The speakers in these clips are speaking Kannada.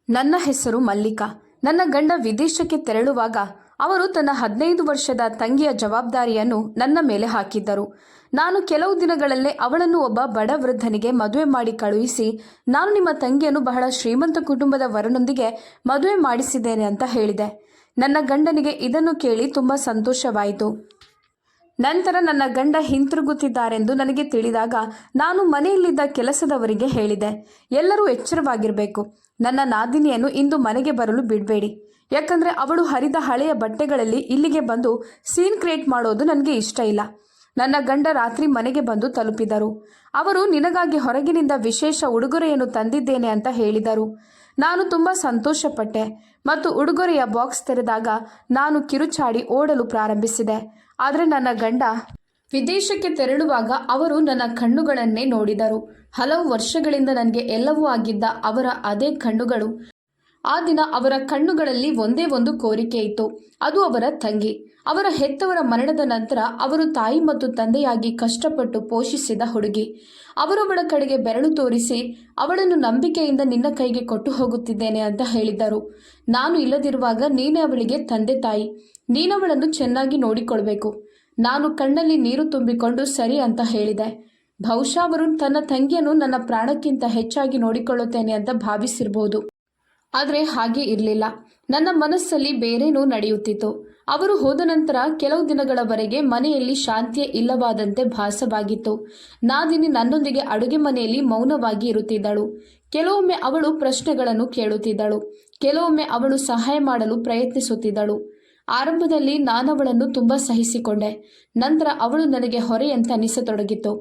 ನನ್ನ ಹೆಸರು ಮಲ್ಲಿಕಾ. ನನ್ನ ಗಂಡ ವಿದೇಶಕ್ಕೆ ತೆರಳುವಾಗ ಅವರು ತನ್ನ 15 ವರ್ಷದ ತಂಗಿಯ ಜವಾಬ್ದಾರಿಯನ್ನು ನನ್ನ ಮೇಲೆ ಹಾಕಿದ್ದರು. ನಾನು ಕೆಲವು ದಿನಗಳಲ್ಲೇ ಅವಳನ್ನು ಒಬ್ಬ ಬಡ ವೃದ್ಧನಿಗೆ ಮದುವೆ ಮಾಡಿ ಕಳುಹಿಸಿ, ನಾನು ನಿಮ್ಮ ತಂಗಿಯನ್ನು ಬಹಳ ಶ್ರೀಮಂತ ಕುಟುಂಬದ ವರನೊಂದಿಗೆ ಮದುವೆ ಮಾಡಿಸಿದ್ದೇನೆ ಅಂತ ಹೇಳಿದೆ. ನನ್ನ ಗಂಡನಿಗೆ ಇದನ್ನು ಕೇಳಿ ತುಂಬ ಸಂತೋಷವಾಯಿತು. ನಂತರ ನನ್ನ ಗಂಡ ಹಿಂತಿರುಗುತ್ತಿದ್ದಾರೆಂದು ನನಗೆ ತಿಳಿದಾಗ ನಾನು ಮನೆಯಲ್ಲಿದ್ದ ಕೆಲಸದವರಿಗೆ ಹೇಳಿದೆ, ಎಲ್ಲರೂ ಎಚ್ಚರವಾಗಿರಬೇಕು. ನನ್ನ ನಾದಿನಿಯನ್ನು ಇಂದು ಮನೆಗೆ ಬರಲು ಬಿಡಬೇಡಿ, ಯಾಕಂದರೆ ಅವಳು ಹರಿದ ಹಳೆಯ ಬಟ್ಟೆಗಳಲ್ಲಿ ಇಲ್ಲಿಗೆ ಬಂದು ಸೀನ್ ಕ್ರಿಯೇಟ್ ಮಾಡೋದು ನನಗೆ ಇಷ್ಟ ಇಲ್ಲ. ನನ್ನ ಗಂಡ ರಾತ್ರಿ ಮನೆಗೆ ಬಂದು ತಲುಪಿದರು. ಅವರು ನಿನಗಾಗಿ ಹೊರಗಿನಿಂದ ವಿಶೇಷ ಉಡುಗೊರೆಯನ್ನು ತಂದಿದ್ದೇನೆ ಅಂತ ಹೇಳಿದರು. ನಾನು ತುಂಬ ಸಂತೋಷಪಟ್ಟೆ ಮತ್ತು ಉಡುಗೊರೆಯ ಬಾಕ್ಸ್ ತೆರೆದಾಗ ನಾನು ಕಿರುಚಾಡಿ ಓಡಲು ಪ್ರಾರಂಭಿಸಿದೆ. ಆದರೆ ನನ್ನ ಗಂಡ ವಿದೇಶಕ್ಕೆ ತೆರಳುವಾಗ ಅವರು ನನ್ನ ಕಣ್ಣುಗಳನ್ನೇ ನೋಡಿದರು. ಹಲವು ವರ್ಷಗಳಿಂದ ನನಗೆ ಎಲ್ಲವೂ ಆಗಿದ್ದ ಅವರ ಅದೇ ಕಣ್ಣುಗಳು. ಆ ದಿನ ಅವರ ಕಣ್ಣುಗಳಲ್ಲಿ ಒಂದೇ ಒಂದು ಕೋರಿಕೆ ಇತ್ತು, ಅದು ಅವರ ತಂಗಿ. ಅವರ ಹೆತ್ತವರ ಮರಣದ ನಂತರ ಅವರು ತಾಯಿ ಮತ್ತು ತಂದೆಯಾಗಿ ಕಷ್ಟಪಟ್ಟು ಪೋಷಿಸಿದ ಹುಡುಗಿ. ಅವರೊಬ್ಬಳ ಕಡೆಗೆ ಬೆರಳು ತೋರಿಸಿ ಅವಳನ್ನು ನಂಬಿಕೆಯಿಂದ ನಿನ್ನ ಕೈಗೆ ಕೊಟ್ಟು ಹೋಗುತ್ತಿದ್ದೇನೆ ಅಂತ ಹೇಳಿದ್ದರು. ನಾನು ಇಲ್ಲದಿರುವಾಗ ನೀನೇ ಅವಳಿಗೆ ತಂದೆ ತಾಯಿ, ನೀನವಳನ್ನು ಚೆನ್ನಾಗಿ ನೋಡಿಕೊಳ್ಬೇಕು. ನಾನು ಕಣ್ಣಲ್ಲಿ ನೀರು ತುಂಬಿಕೊಂಡು ಸರಿ ಅಂತ ಹೇಳಿದೆ. ಬಹುಶಃ ಅವರು ತನ್ನ ತಂಗಿಯನ್ನು ನನ್ನ ಪ್ರಾಣಕ್ಕಿಂತ ಹೆಚ್ಚಾಗಿ ನೋಡಿಕೊಳ್ಳುತ್ತೇನೆ ಅಂತ ಭಾವಿಸಿರ್ಬೋದು. ಆದರೆ ಹಾಗೆ ಇರಲಿಲ್ಲ. ನನ್ನ ಮನಸ್ಸಲ್ಲಿ ಬೇರೇನೋ ನಡೆಯುತ್ತಿತ್ತು. ಅವರು ಹೋದ ನಂತರ ಕೆಲವು ದಿನಗಳವರೆಗೆ ಮನೆಯಲ್ಲಿ ಶಾಂತಿಯೇ ಇಲ್ಲವಾದಂತೆ ಭಾಸವಾಗಿತ್ತು. ನಾದಿನಿ ನನ್ನೊಂದಿಗೆ ಅಡುಗೆ ಮನೆಯಲ್ಲಿ ಮೌನವಾಗಿ ಇರುತ್ತಿದ್ದಳು. ಕೆಲವೊಮ್ಮೆ ಅವಳು ಪ್ರಶ್ನೆಗಳನ್ನು ಕೇಳುತ್ತಿದ್ದಳು, ಕೆಲವೊಮ್ಮೆ ಅವಳು ಸಹಾಯ ಮಾಡಲು ಪ್ರಯತ್ನಿಸುತ್ತಿದ್ದಳು. ಆರಂಭದಲ್ಲಿ ನಾನವಳನ್ನು ತುಂಬ ಸಹಿಸಿಕೊಂಡೆ. ನಂತರ ಅವಳು ನನಗೆ ಹೊರೆಯಂತೆ ಅನಿಸತೊಡಗಿತ್ತು.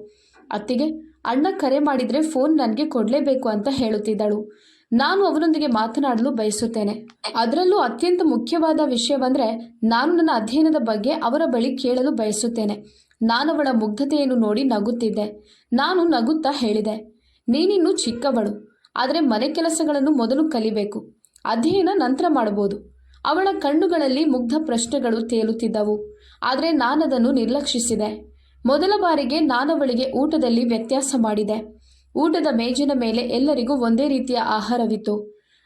ಅತ್ತಿಗೆ, ಅಣ್ಣ ಕರೆ ಮಾಡಿದರೆ ಫೋನ್ ನನಗೆ ಕೊಡಲೇಬೇಕು ಅಂತ ಹೇಳುತ್ತಿದ್ದಳು. ನಾನು ಅವರೊಂದಿಗೆ ಮಾತನಾಡಲು ಬಯಸುತ್ತೇನೆ. ಅದರಲ್ಲೂ ಅತ್ಯಂತ ಮುಖ್ಯವಾದ ವಿಷಯವೆಂದರೆ ನಾನು ನನ್ನ ಅಧ್ಯಯನದ ಬಗ್ಗೆ ಅವರ ಬಳಿ ಕೇಳಲು ಬಯಸುತ್ತೇನೆ. ನಾನವಳ ಮುಗ್ಧತೆಯನ್ನು ನೋಡಿ ನಗುತ್ತಿದ್ದೆ. ನಾನು ನಗುತ್ತಾ ಹೇಳಿದೆ, ನೀನಿನ್ನೂ ಚಿಕ್ಕವಳು, ಆದರೆ ಮನೆ ಕೆಲಸಗಳನ್ನು ಮೊದಲು ಕಲಿಬೇಕು, ಅಧ್ಯಯನ ನಂತರ ಮಾಡಬಹುದು. ಅವಳ ಕಣ್ಣುಗಳಲ್ಲಿ ಮುಗ್ಧ ಪ್ರಶ್ನೆಗಳು ತೇಲುತ್ತಿದ್ದವು. ಆದರೆ ನಾನದನ್ನು ನಿರ್ಲಕ್ಷಿಸಿದೆ. ಮೊದಲ ಬಾರಿಗೆ ನಾನವಳಿಗೆ ಊಟದಲ್ಲಿ ವ್ಯತ್ಯಾಸ ಮಾಡಿದೆ. ಊಟದ ಮೇಜಿನ ಮೇಲೆ ಎಲ್ಲರಿಗೂ ಒಂದೇ ರೀತಿಯ ಆಹಾರವಿತ್ತು.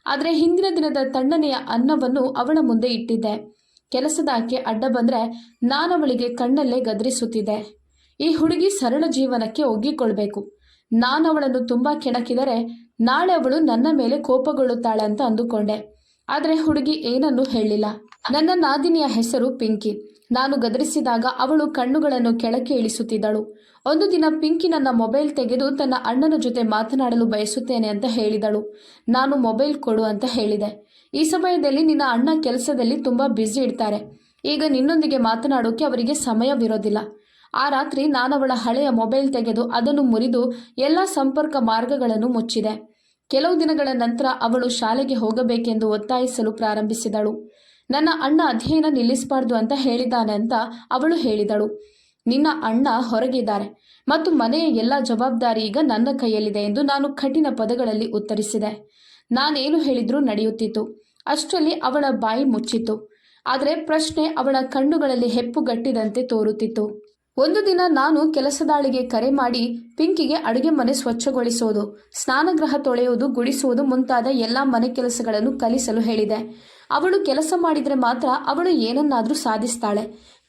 ಆದರೆ ಹಿಂದಿನ ದಿನದ ತಣ್ಣನೆಯ ಅನ್ನವನ್ನು ಅವಳ ಮುಂದೆ ಇಟ್ಟಿದ್ದೆ. ಕೆಲಸದ ಆಕೆ ಅಡ್ಡ ಬಂದರೆ ನಾನವಳಿಗೆ ಕಣ್ಣಲ್ಲೇ ಗದರಿಸುತ್ತಿದ್ದೆ. ಈ ಹುಡುಗಿ ಸರಳ ಜೀವನಕ್ಕೆ ಒಗ್ಗಿಕೊಳ್ಬೇಕು. ನಾನವಳನ್ನು ತುಂಬ ಕೆಣಕಿದರೆ ನಾಳೆ ಅವಳು ನನ್ನ ಮೇಲೆ ಕೋಪಗೊಳ್ಳುತ್ತಾಳೆ ಅಂತ ಅಂದುಕೊಂಡೆ. ಆದರೆ ಹುಡುಗಿ ಏನನ್ನೂ ಹೇಳಿಲ್ಲ. ನನ್ನ ನಾದಿನಿಯ ಹೆಸರು ಪಿಂಕಿ. ನಾನು ಗದರಿಸಿದಾಗ ಅವಳು ಕಣ್ಣುಗಳನ್ನು ಕೆಳಕ್ಕೆ ಇಳಿಸುತ್ತಿದ್ದಳು. ಒಂದು ದಿನ ಪಿಂಕಿ ನನ್ನ ಮೊಬೈಲ್ ತೆಗೆದು ತನ್ನ ಅಣ್ಣನ ಜೊತೆ ಮಾತನಾಡಲು ಬಯಸುತ್ತೇನೆ ಅಂತ ಹೇಳಿದಳು. ನಾನು ಮೊಬೈಲ್ ಕೊಡು ಅಂತ ಹೇಳಿದೆ. ಈ ಸಮಯದಲ್ಲಿ ನಿನ್ನ ಅಣ್ಣ ಕೆಲಸದಲ್ಲಿ ತುಂಬ ಬ್ಯುಸಿ ಇರ್ತಾರೆ, ಈಗ ನಿನ್ನೊಂದಿಗೆ ಮಾತನಾಡೋಕೆ ಅವರಿಗೆ ಸಮಯವಿರೋದಿಲ್ಲ. ಆ ರಾತ್ರಿ ನಾನವಳ ಹಳೆಯ ಮೊಬೈಲ್ ತೆಗೆದು ಅದನ್ನು ಮುರಿದು ಎಲ್ಲ ಸಂಪರ್ಕ ಮಾರ್ಗಗಳನ್ನು ಮುಚ್ಚಿದೆ. ಕೆಲವು ದಿನಗಳ ನಂತರ ಅವಳು ಶಾಲೆಗೆ ಹೋಗಬೇಕೆಂದು ಒತ್ತಾಯಿಸಲು ಪ್ರಾರಂಭಿಸಿದಳು. ನನ್ನ ಅಣ್ಣ ಅಧ್ಯಯನ ನಿಲ್ಲಿಸಬಾರ್ದು ಅಂತ ಹೇಳಿದ್ದಾನೆ ಅಂತ ಅವಳು ಹೇಳಿದಳು. ನಿನ್ನ ಅಣ್ಣ ಹೊರಗಿದ್ದಾರೆ ಮತ್ತು ಮನೆಯ ಎಲ್ಲ ಜವಾಬ್ದಾರಿ ಈಗ ನನ್ನ ಕೈಯಲ್ಲಿದೆ ಎಂದು ನಾನು ಕಠಿಣ ಪದಗಳಲ್ಲಿ ಉತ್ತರಿಸಿದೆ. ನಾನೇನು ಹೇಳಿದ್ರೂ ನಡೆಯುತ್ತಿತ್ತು. ಅಷ್ಟರಲ್ಲಿ ಅವಳ ಬಾಯಿ ಮುಚ್ಚಿತು. ಆದರೆ ಪ್ರಶ್ನೆ ಅವಳ ಕಣ್ಣುಗಳಲ್ಲಿ ಹೆಪ್ಪುಗಟ್ಟಿದಂತೆ ತೋರುತ್ತಿತ್ತು. ಒಂದು ದಿನ ನಾನು ಕೆಲಸದಾಳಿಗೆ ಕರೆ ಮಾಡಿ ಪಿಂಕಿಗೆ ಅಡುಗೆ ಮನೆ ಸ್ವಚ್ಛಗೊಳಿಸೋದು, ಸ್ನಾನಗೃಹ ತೊಳೆಯುವುದು, ಗುಡಿಸುವುದು ಮುಂತಾದ ಎಲ್ಲ ಮನೆ ಕೆಲಸಗಳನ್ನು ಕಲಿಸಲು ಹೇಳಿದೆ. ಅವಳು ಕೆಲಸ ಮಾಡಿದರೆ ಮಾತ್ರ ಅವಳು ಏನನ್ನಾದರೂ ಸಾಧಿಸ್ತಾಳೆ.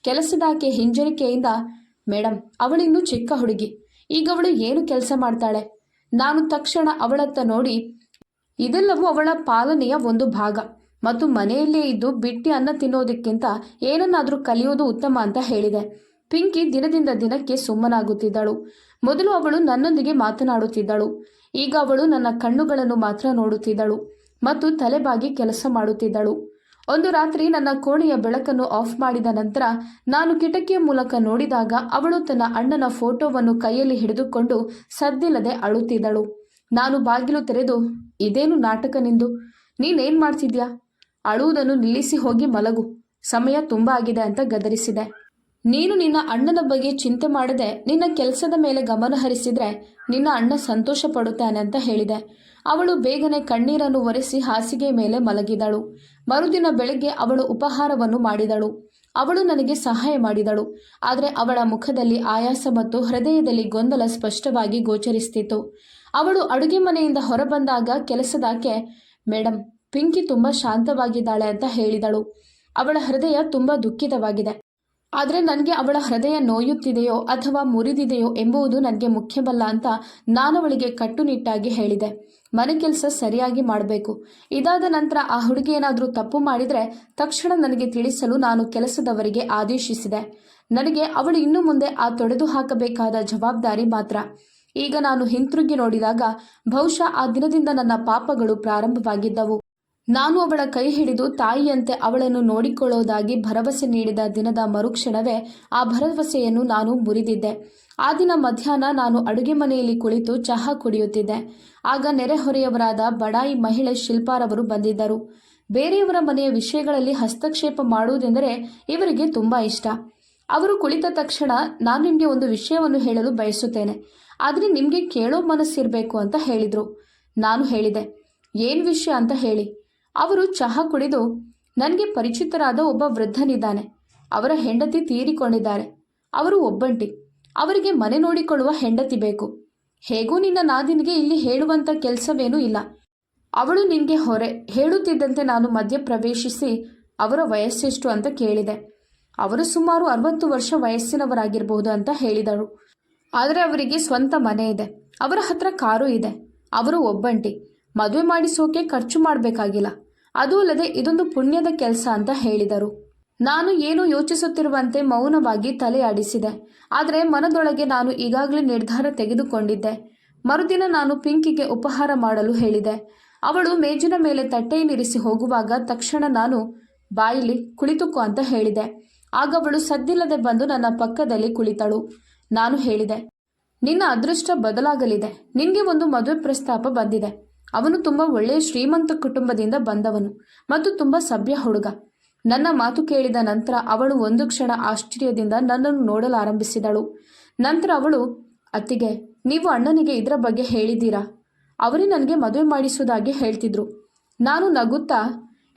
ಕೆಲಸದಾಕೆ ಹಿಂಜರಿಕೆಯಿಂದ, ಮೇಡಮ್, ಅವಳಿನ್ನೂ ಚಿಕ್ಕ ಹುಡುಗಿ, ಈಗ ಅವಳು ಏನು ಕೆಲಸ ಮಾಡ್ತಾಳೆ? ನಾನು ತಕ್ಷಣ ಅವಳತ್ತ ನೋಡಿ, ಇದೆಲ್ಲವೂ ಅವಳ ಪಾಲನೆಯ ಒಂದು ಭಾಗ ಮತ್ತು ಮನೆಯಲ್ಲೇ ಇದ್ದು ಬಿಟ್ಟಿ ಅನ್ನ ತಿನ್ನೋದಕ್ಕಿಂತ ಏನನ್ನಾದರೂ ಕಲಿಯೋದು ಉತ್ತಮ ಅಂತ ಹೇಳಿದೆ. ಪಿಂಕಿ ದಿನದಿಂದ ದಿನಕ್ಕೆ ಸುಮ್ಮನಾಗುತ್ತಿದ್ದಳು. ಮೊದಲು ಅವಳು ನನ್ನೊಂದಿಗೆ ಮಾತನಾಡುತ್ತಿದ್ದಳು. ಈಗ ಅವಳು ನನ್ನ ಕಣ್ಣುಗಳನ್ನು ಮಾತ್ರ ನೋಡುತ್ತಿದ್ದಳು ಮತ್ತು ತಲೆಬಾಗಿ ಕೆಲಸ ಮಾಡುತ್ತಿದ್ದಳು. ಒಂದು ರಾತ್ರಿ ನನ್ನ ಕೋಣೆಯ ಬೆಳಕನ್ನು ಆಫ್ ಮಾಡಿದ ನಂತರ ನಾನು ಕಿಟಕಿಯ ಮೂಲಕ ನೋಡಿದಾಗ ಅವಳು ತನ್ನ ಅಣ್ಣನ ಫೋಟೋವನ್ನು ಕೈಯಲ್ಲಿ ಹಿಡಿದುಕೊಂಡು ಸದ್ದಿಲ್ಲದೆ ಅಳುತ್ತಿದ್ದಳು. ನಾನು ಬಾಗಿಲು ತೆರೆದು, ಇದೇನು ನಾಟಕ ನಿಂದು? ನೀನೇನು ಮಾಡ್ತಿದ್ಯಾ? ಅಳುವುದನ್ನು ನಿಲ್ಲಿಸಿ ಹೋಗಿ ಮಲಗು, ಸಮಯ ತುಂಬ ಆಗಿದೆ ಅಂತ ಗದರಿಸಿದೆ. ನೀನು ನಿನ್ನ ಅಣ್ಣನ ಬಗ್ಗೆ ಚಿಂತೆ ಮಾಡದೆ ನಿನ್ನ ಕೆಲಸದ ಮೇಲೆ ಗಮನ ಹರಿಸಿದ್ರೆ ನಿನ್ನ ಅಣ್ಣ ಸಂತೋಷ ಪಡುತ್ತಾನೆ ಅಂತ ಹೇಳಿದೆ. ಅವಳು ಬೇಗನೆ ಕಣ್ಣೀರನ್ನು ಒರೆಸಿ ಹಾಸಿಗೆ ಮೇಲೆ ಮಲಗಿದಳು. ಮರುದಿನ ಬೆಳಗ್ಗೆ ಅವಳು ಉಪಹಾರವನ್ನು ಮಾಡಿದಳು. ಅವಳು ನನಗೆ ಸಹಾಯ ಮಾಡಿದಳು. ಆದರೆ ಅವಳ ಮುಖದಲ್ಲಿ ಆಯಾಸ ಮತ್ತು ಹೃದಯದಲ್ಲಿ ಗೊಂದಲ ಸ್ಪಷ್ಟವಾಗಿ ಗೋಚರಿಸುತ್ತಿತ್ತು. ಅವಳು ಅಡುಗೆ ಮನೆಯಿಂದ ಹೊರಬಂದಾಗ ಕೆಲಸದಾಕೆ, ಮೇಡಮ್, ಪಿಂಕಿ ತುಂಬ ಶಾಂತವಾಗಿದ್ದಾಳೆ ಅಂತ ಹೇಳಿದಳು. ಅವಳ ಹೃದಯ ತುಂಬ ದುಃಖಿತವಾಗಿದೆ. ಆದರೆ ನನಗೆ ಅವಳ ಹೃದಯ ನೋಯುತ್ತಿದೆಯೋ ಅಥವಾ ಮುರಿದಿದೆಯೋ ಎಂಬುದು ನನಗೆ ಮುಖ್ಯವಲ್ಲ ಅಂತ ನಾನವಳಿಗೆ ಕಟ್ಟುನಿಟ್ಟಾಗಿ ಹೇಳಿದೆ. ಮನೆ ಕೆಲಸ ಸರಿಯಾಗಿ ಮಾಡಬೇಕು. ಇದಾದ ನಂತರ ಆ ಹುಡುಗಿ ಏನಾದರೂ ತಪ್ಪು ಮಾಡಿದರೆ ತಕ್ಷಣ ನನಗೆ ತಿಳಿಸಲು ನಾನು ಕೆಲಸದವರಿಗೆ ಆದೇಶಿಸಿದೆ. ನನಗೆ ಅವಳು ಇನ್ನು ಮುಂದೆ ಆ ತೊಡೆದು ಹಾಕಬೇಕಾದ ಜವಾಬ್ದಾರಿ ಮಾತ್ರ. ಈಗ ನಾನು ಹಿಂತಿರುಗಿ ನೋಡಿದಾಗ ಬಹುಶಃ ಆ ದಿನದಿಂದ ನನ್ನ ಪಾಪಗಳು ಪ್ರಾರಂಭವಾಗಿದ್ದವು. ನಾನು ಅವಳ ಕೈ ಹಿಡಿದು ತಾಯಿಯಂತೆ ಅವಳನ್ನು ನೋಡಿಕೊಳ್ಳೋದಾಗಿ ಭರವಸೆ ನೀಡಿದ ದಿನದ ಮರುಕ್ಷಣವೇ ಆ ಭರವಸೆಯನ್ನು ನಾನು ಮುರಿದಿದ್ದೆ. ಆ ದಿನ ಮಧ್ಯಾಹ್ನ ನಾನು ಅಡುಗೆ ಮನೆಯಲ್ಲಿ ಕುಳಿತು ಚಹಾ ಕುಡಿಯುತ್ತಿದ್ದೆ. ಆಗ ನೆರೆಹೊರೆಯವರಾದ ಬಡಾಯಿ ಮಹಿಳೆ ಶಿಲ್ಪಾರವರು ಬಂದಿದ್ದರು. ಬೇರೆಯವರ ಮನೆಯ ವಿಷಯಗಳಲ್ಲಿ ಹಸ್ತಕ್ಷೇಪ ಮಾಡುವುದೆಂದರೆ ಇವರಿಗೆ ತುಂಬ ಇಷ್ಟ. ಅವರು ಕುಳಿತ ತಕ್ಷಣ ನಾನು ನಿಮಗೆ ಒಂದು ವಿಷಯವನ್ನು ಹೇಳಲು ಬಯಸುತ್ತೇನೆ, ಆದರೆ ನಿಮಗೆ ಕೇಳೋ ಮನಸ್ಸಿರಬೇಕು ಅಂತ ಹೇಳಿದರು. ನಾನು ಹೇಳಿದೆ, ಏನು ವಿಷಯ ಅಂತ ಹೇಳಿ. ಅವರು ಚಹಾ ಕುಡಿದು, ನನಗೆ ಪರಿಚಿತರಾದ ಒಬ್ಬ ವೃದ್ಧನಿದ್ದಾನೆ. ಅವರ ಹೆಂಡತಿ ತೀರಿಕೊಂಡಿದ್ದಾರೆ. ಅವರು ಒಬ್ಬಂಟಿ. ಅವರಿಗೆ ಮನೆ ನೋಡಿಕೊಳ್ಳುವ ಹೆಂಡತಿ ಬೇಕು. ಹೇಗೂ ನಿನ್ನ ನಾದಿನಿಗೆ ಇಲ್ಲಿ ಹೇಳುವಂಥ ಕೆಲಸವೇನೂ ಇಲ್ಲ. ಅವಳು ನಿನಗೆ ಹೊರೆ. ಹೇಳುತ್ತಿದ್ದಂತೆ ನಾನು ಮಧ್ಯಪ್ರವೇಶಿಸಿ ಅವರ ವಯಸ್ಸೆಷ್ಟು ಅಂತ ಕೇಳಿದೆ. ಅವರು ಸುಮಾರು 60 ವರ್ಷ ವಯಸ್ಸಿನವರಾಗಿರಬಹುದು ಅಂತ ಹೇಳಿದರು. ಆದರೆ ಅವರಿಗೆ ಸ್ವಂತ ಮನೆ ಇದೆ. ಅವರ ಹತ್ರ ಕಾರು ಇದೆ. ಅವರು ಒಬ್ಬಂಟಿ. ಮದುವೆ ಮಾಡಿಸೋಕೆ ಖರ್ಚು ಮಾಡಬೇಕಾಗಿಲ್ಲ. ಅದೂ ಅಲ್ಲದೆ ಇದೊಂದು ಪುಣ್ಯದ ಕೆಲಸ ಅಂತ ಹೇಳಿದರು. ನಾನು ಏನೋ ಯೋಚಿಸುತ್ತಿರುವಂತೆ ಮೌನವಾಗಿ ತಲೆ ಆಡಿಸಿದೆ. ಆದರೆ ಮನದೊಳಗೆ ನಾನು ಈಗಾಗಲೇ ನಿರ್ಧಾರ ತೆಗೆದುಕೊಂಡಿದ್ದೆ. ಮರುದಿನ ನಾನು ಪಿಂಕಿಗೆ ಉಪಹಾರ ಮಾಡಲು ಹೇಳಿದೆ. ಅವಳು ಮೇಜಿನ ಮೇಲೆ ತಟ್ಟೆಯನ್ನಿರಿಸಿ ಹೋಗುವಾಗ ತಕ್ಷಣ ನಾನು ಬಾಯಿಲಿ ಕುಳಿತುಕೋ ಅಂತ ಹೇಳಿದೆ. ಆಗ ಅವಳು ಸದ್ದಿಲ್ಲದೆ ಬಂದು ನನ್ನ ಪಕ್ಕದಲ್ಲಿ ಕುಳಿತಳು. ನಾನು ಹೇಳಿದೆ, ನಿನ್ನ ಅದೃಷ್ಟ ಬದಲಾಗಲಿದೆ. ನಿನಗೆ ಒಂದು ಮದುವೆ ಪ್ರಸ್ತಾಪ ಬಂದಿದೆ. ಅವನು ತುಂಬ ಒಳ್ಳೆಯ ಶ್ರೀಮಂತ ಕುಟುಂಬದಿಂದ ಬಂದವನು ಮತ್ತು ತುಂಬ ಸಭ್ಯ ಹುಡುಗ. ನನ್ನ ಮಾತು ಕೇಳಿದ ನಂತರ ಅವಳು ಒಂದು ಕ್ಷಣ ಆಶ್ಚರ್ಯದಿಂದ ನನ್ನನ್ನು ನೋಡಲಾರಂಭಿಸಿದಳು. ನಂತರ ಅವಳು, ಅತ್ತಿಗೆ, ನೀವು ಅಣ್ಣನಿಗೆ ಇದರ ಬಗ್ಗೆ ಹೇಳಿದ್ದೀರಾ? ಅವರೇ ನನಗೆ ಮದುವೆ ಮಾಡಿಸುವುದಾಗಿ ಹೇಳ್ತಿದ್ರು. ನಾನು ನಗುತ್ತಾ,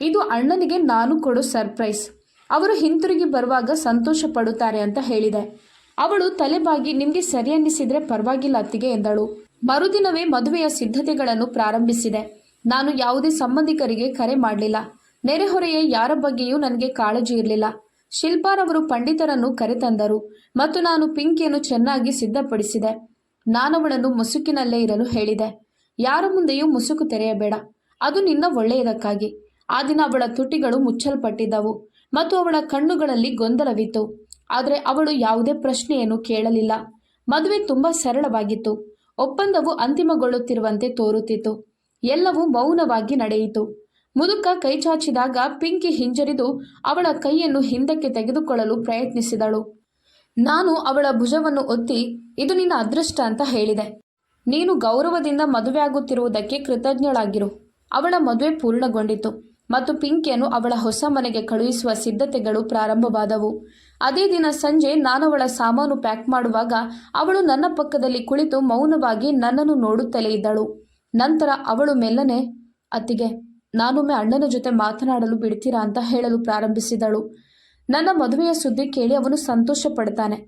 ಇದು ಅಣ್ಣನಿಗೆ ನಾನು ಕೊಡೋ ಸರ್ಪ್ರೈಸ್. ಅವರು ಹಿಂತಿರುಗಿ ಬರುವಾಗ ಸಂತೋಷ ಪಡುತ್ತಾರೆ ಅಂತ ಹೇಳಿದೆ. ಅವಳು ತಲೆಬಾಗಿ, ನಿಮಗೆ ಸರಿ ಅನ್ನಿಸಿದ್ರೆ ಪರವಾಗಿಲ್ಲ ಅತ್ತಿಗೆ ಎಂದಳು. ಮರುದಿನವೇ ಮದುವೆಯ ಸಿದ್ಧತೆಗಳನ್ನು ಪ್ರಾರಂಭಿಸಿದೆ. ನಾನು ಯಾವುದೇ ಸಂಬಂಧಿಕರಿಗೆ ಕರೆ ಮಾಡಲಿಲ್ಲ. ನೆರೆಹೊರೆಯ ಯಾರ ಬಗ್ಗೆಯೂ ನನಗೆ ಕಾಳಜಿ ಇರಲಿಲ್ಲ. ಶಿಲ್ಪಾರವರು ಪಂಡಿತರನ್ನು ಕರೆತಂದರು ಮತ್ತು ನಾನು ಪಿಂಕಿಯನ್ನು ಚೆನ್ನಾಗಿ ಸಿದ್ಧಪಡಿಸಿದೆ. ನಾನವಳನ್ನು ಮುಸುಕಿನಲ್ಲೇ ಇರಲು ಹೇಳಿದೆ. ಯಾರ ಮುಂದೆಯೂ ಮುಸುಕು ತೆರೆಯಬೇಡ, ಅದು ನಿನ್ನ ಒಳ್ಳೆಯದಕ್ಕಾಗಿ. ಆ ದಿನ ಅವಳ ತುಟಿಗಳು ಮುಚ್ಚಲ್ಪಟ್ಟಿದ್ದವು ಮತ್ತು ಅವಳ ಕಣ್ಣುಗಳಲ್ಲಿ ಗೊಂದಲವಿತ್ತು. ಆದರೆ ಅವಳು ಯಾವುದೇ ಪ್ರಶ್ನೆಯನ್ನು ಕೇಳಲಿಲ್ಲ. ಮದುವೆ ತುಂಬ ಸರಳವಾಗಿತ್ತು. ಒಪ್ಪಂದವು ಅಂತಿಮಗೊಳ್ಳುತ್ತಿರುವಂತೆ ತೋರುತ್ತಿತ್ತು. ಎಲ್ಲವೂ ಮೌನವಾಗಿ ನಡೆಯಿತು. ಮುದುಕ ಕೈಚಾಚಿದಾಗ ಪಿಂಕಿ ಹಿಂಜರಿದು ಅವಳ ಕೈಯನ್ನು ಹಿಂದಕ್ಕೆ ತೆಗೆದುಕೊಳ್ಳಲು ಪ್ರಯತ್ನಿಸಿದಳು. ನಾನು ಅವಳ ಭುಜವನ್ನು ಒತ್ತಿ, ಇದು ನಿನ್ನ ಅದೃಷ್ಟ ಅಂತ ಹೇಳಿದೆ. ನೀನು ಗೌರವದಿಂದ ಮದುವೆಯಾಗುತ್ತಿರುವುದಕ್ಕೆ ಕೃತಜ್ಞಳಾಗಿರು. ಅವಳ ಮದುವೆ ಪೂರ್ಣಗೊಂಡಿತು ಮತ್ತು ಪಿಂಕಿಯನ್ನು ಅವಳ ಹೊಸ ಮನೆಗೆ ಕಳುಹಿಸುವ ಸಿದ್ಧತೆಗಳು ಪ್ರಾರಂಭವಾದವು. ಅದೇ ದಿನ ಸಂಜೆ ನಾನವಳ ಸಾಮಾನು ಪ್ಯಾಕ್ ಮಾಡುವಾಗ ಅವಳು ನನ್ನ ಪಕ್ಕದಲ್ಲಿ ಕುಳಿತು ಮೌನವಾಗಿ ನನ್ನನ್ನು ನೋಡುತ್ತಲೇ ಇದ್ದಳು. ನಂತರ ಅವಳು ಮೆಲ್ಲನೆ, ಅತ್ತಿಗೆ, ನಾನೊಮ್ಮೆ ಅಣ್ಣನ ಜೊತೆ ಮಾತನಾಡಲು ಬಿಡ್ತೀರಾ ಅಂತ ಹೇಳಲು ಪ್ರಾರಂಭಿಸಿದಳು. ನನ್ನ ಮದುವೆಯ ಸುದ್ದಿ ಕೇಳಿ ಅವನು ಸಂತೋಷ ಪಡ್ತಾನೆ.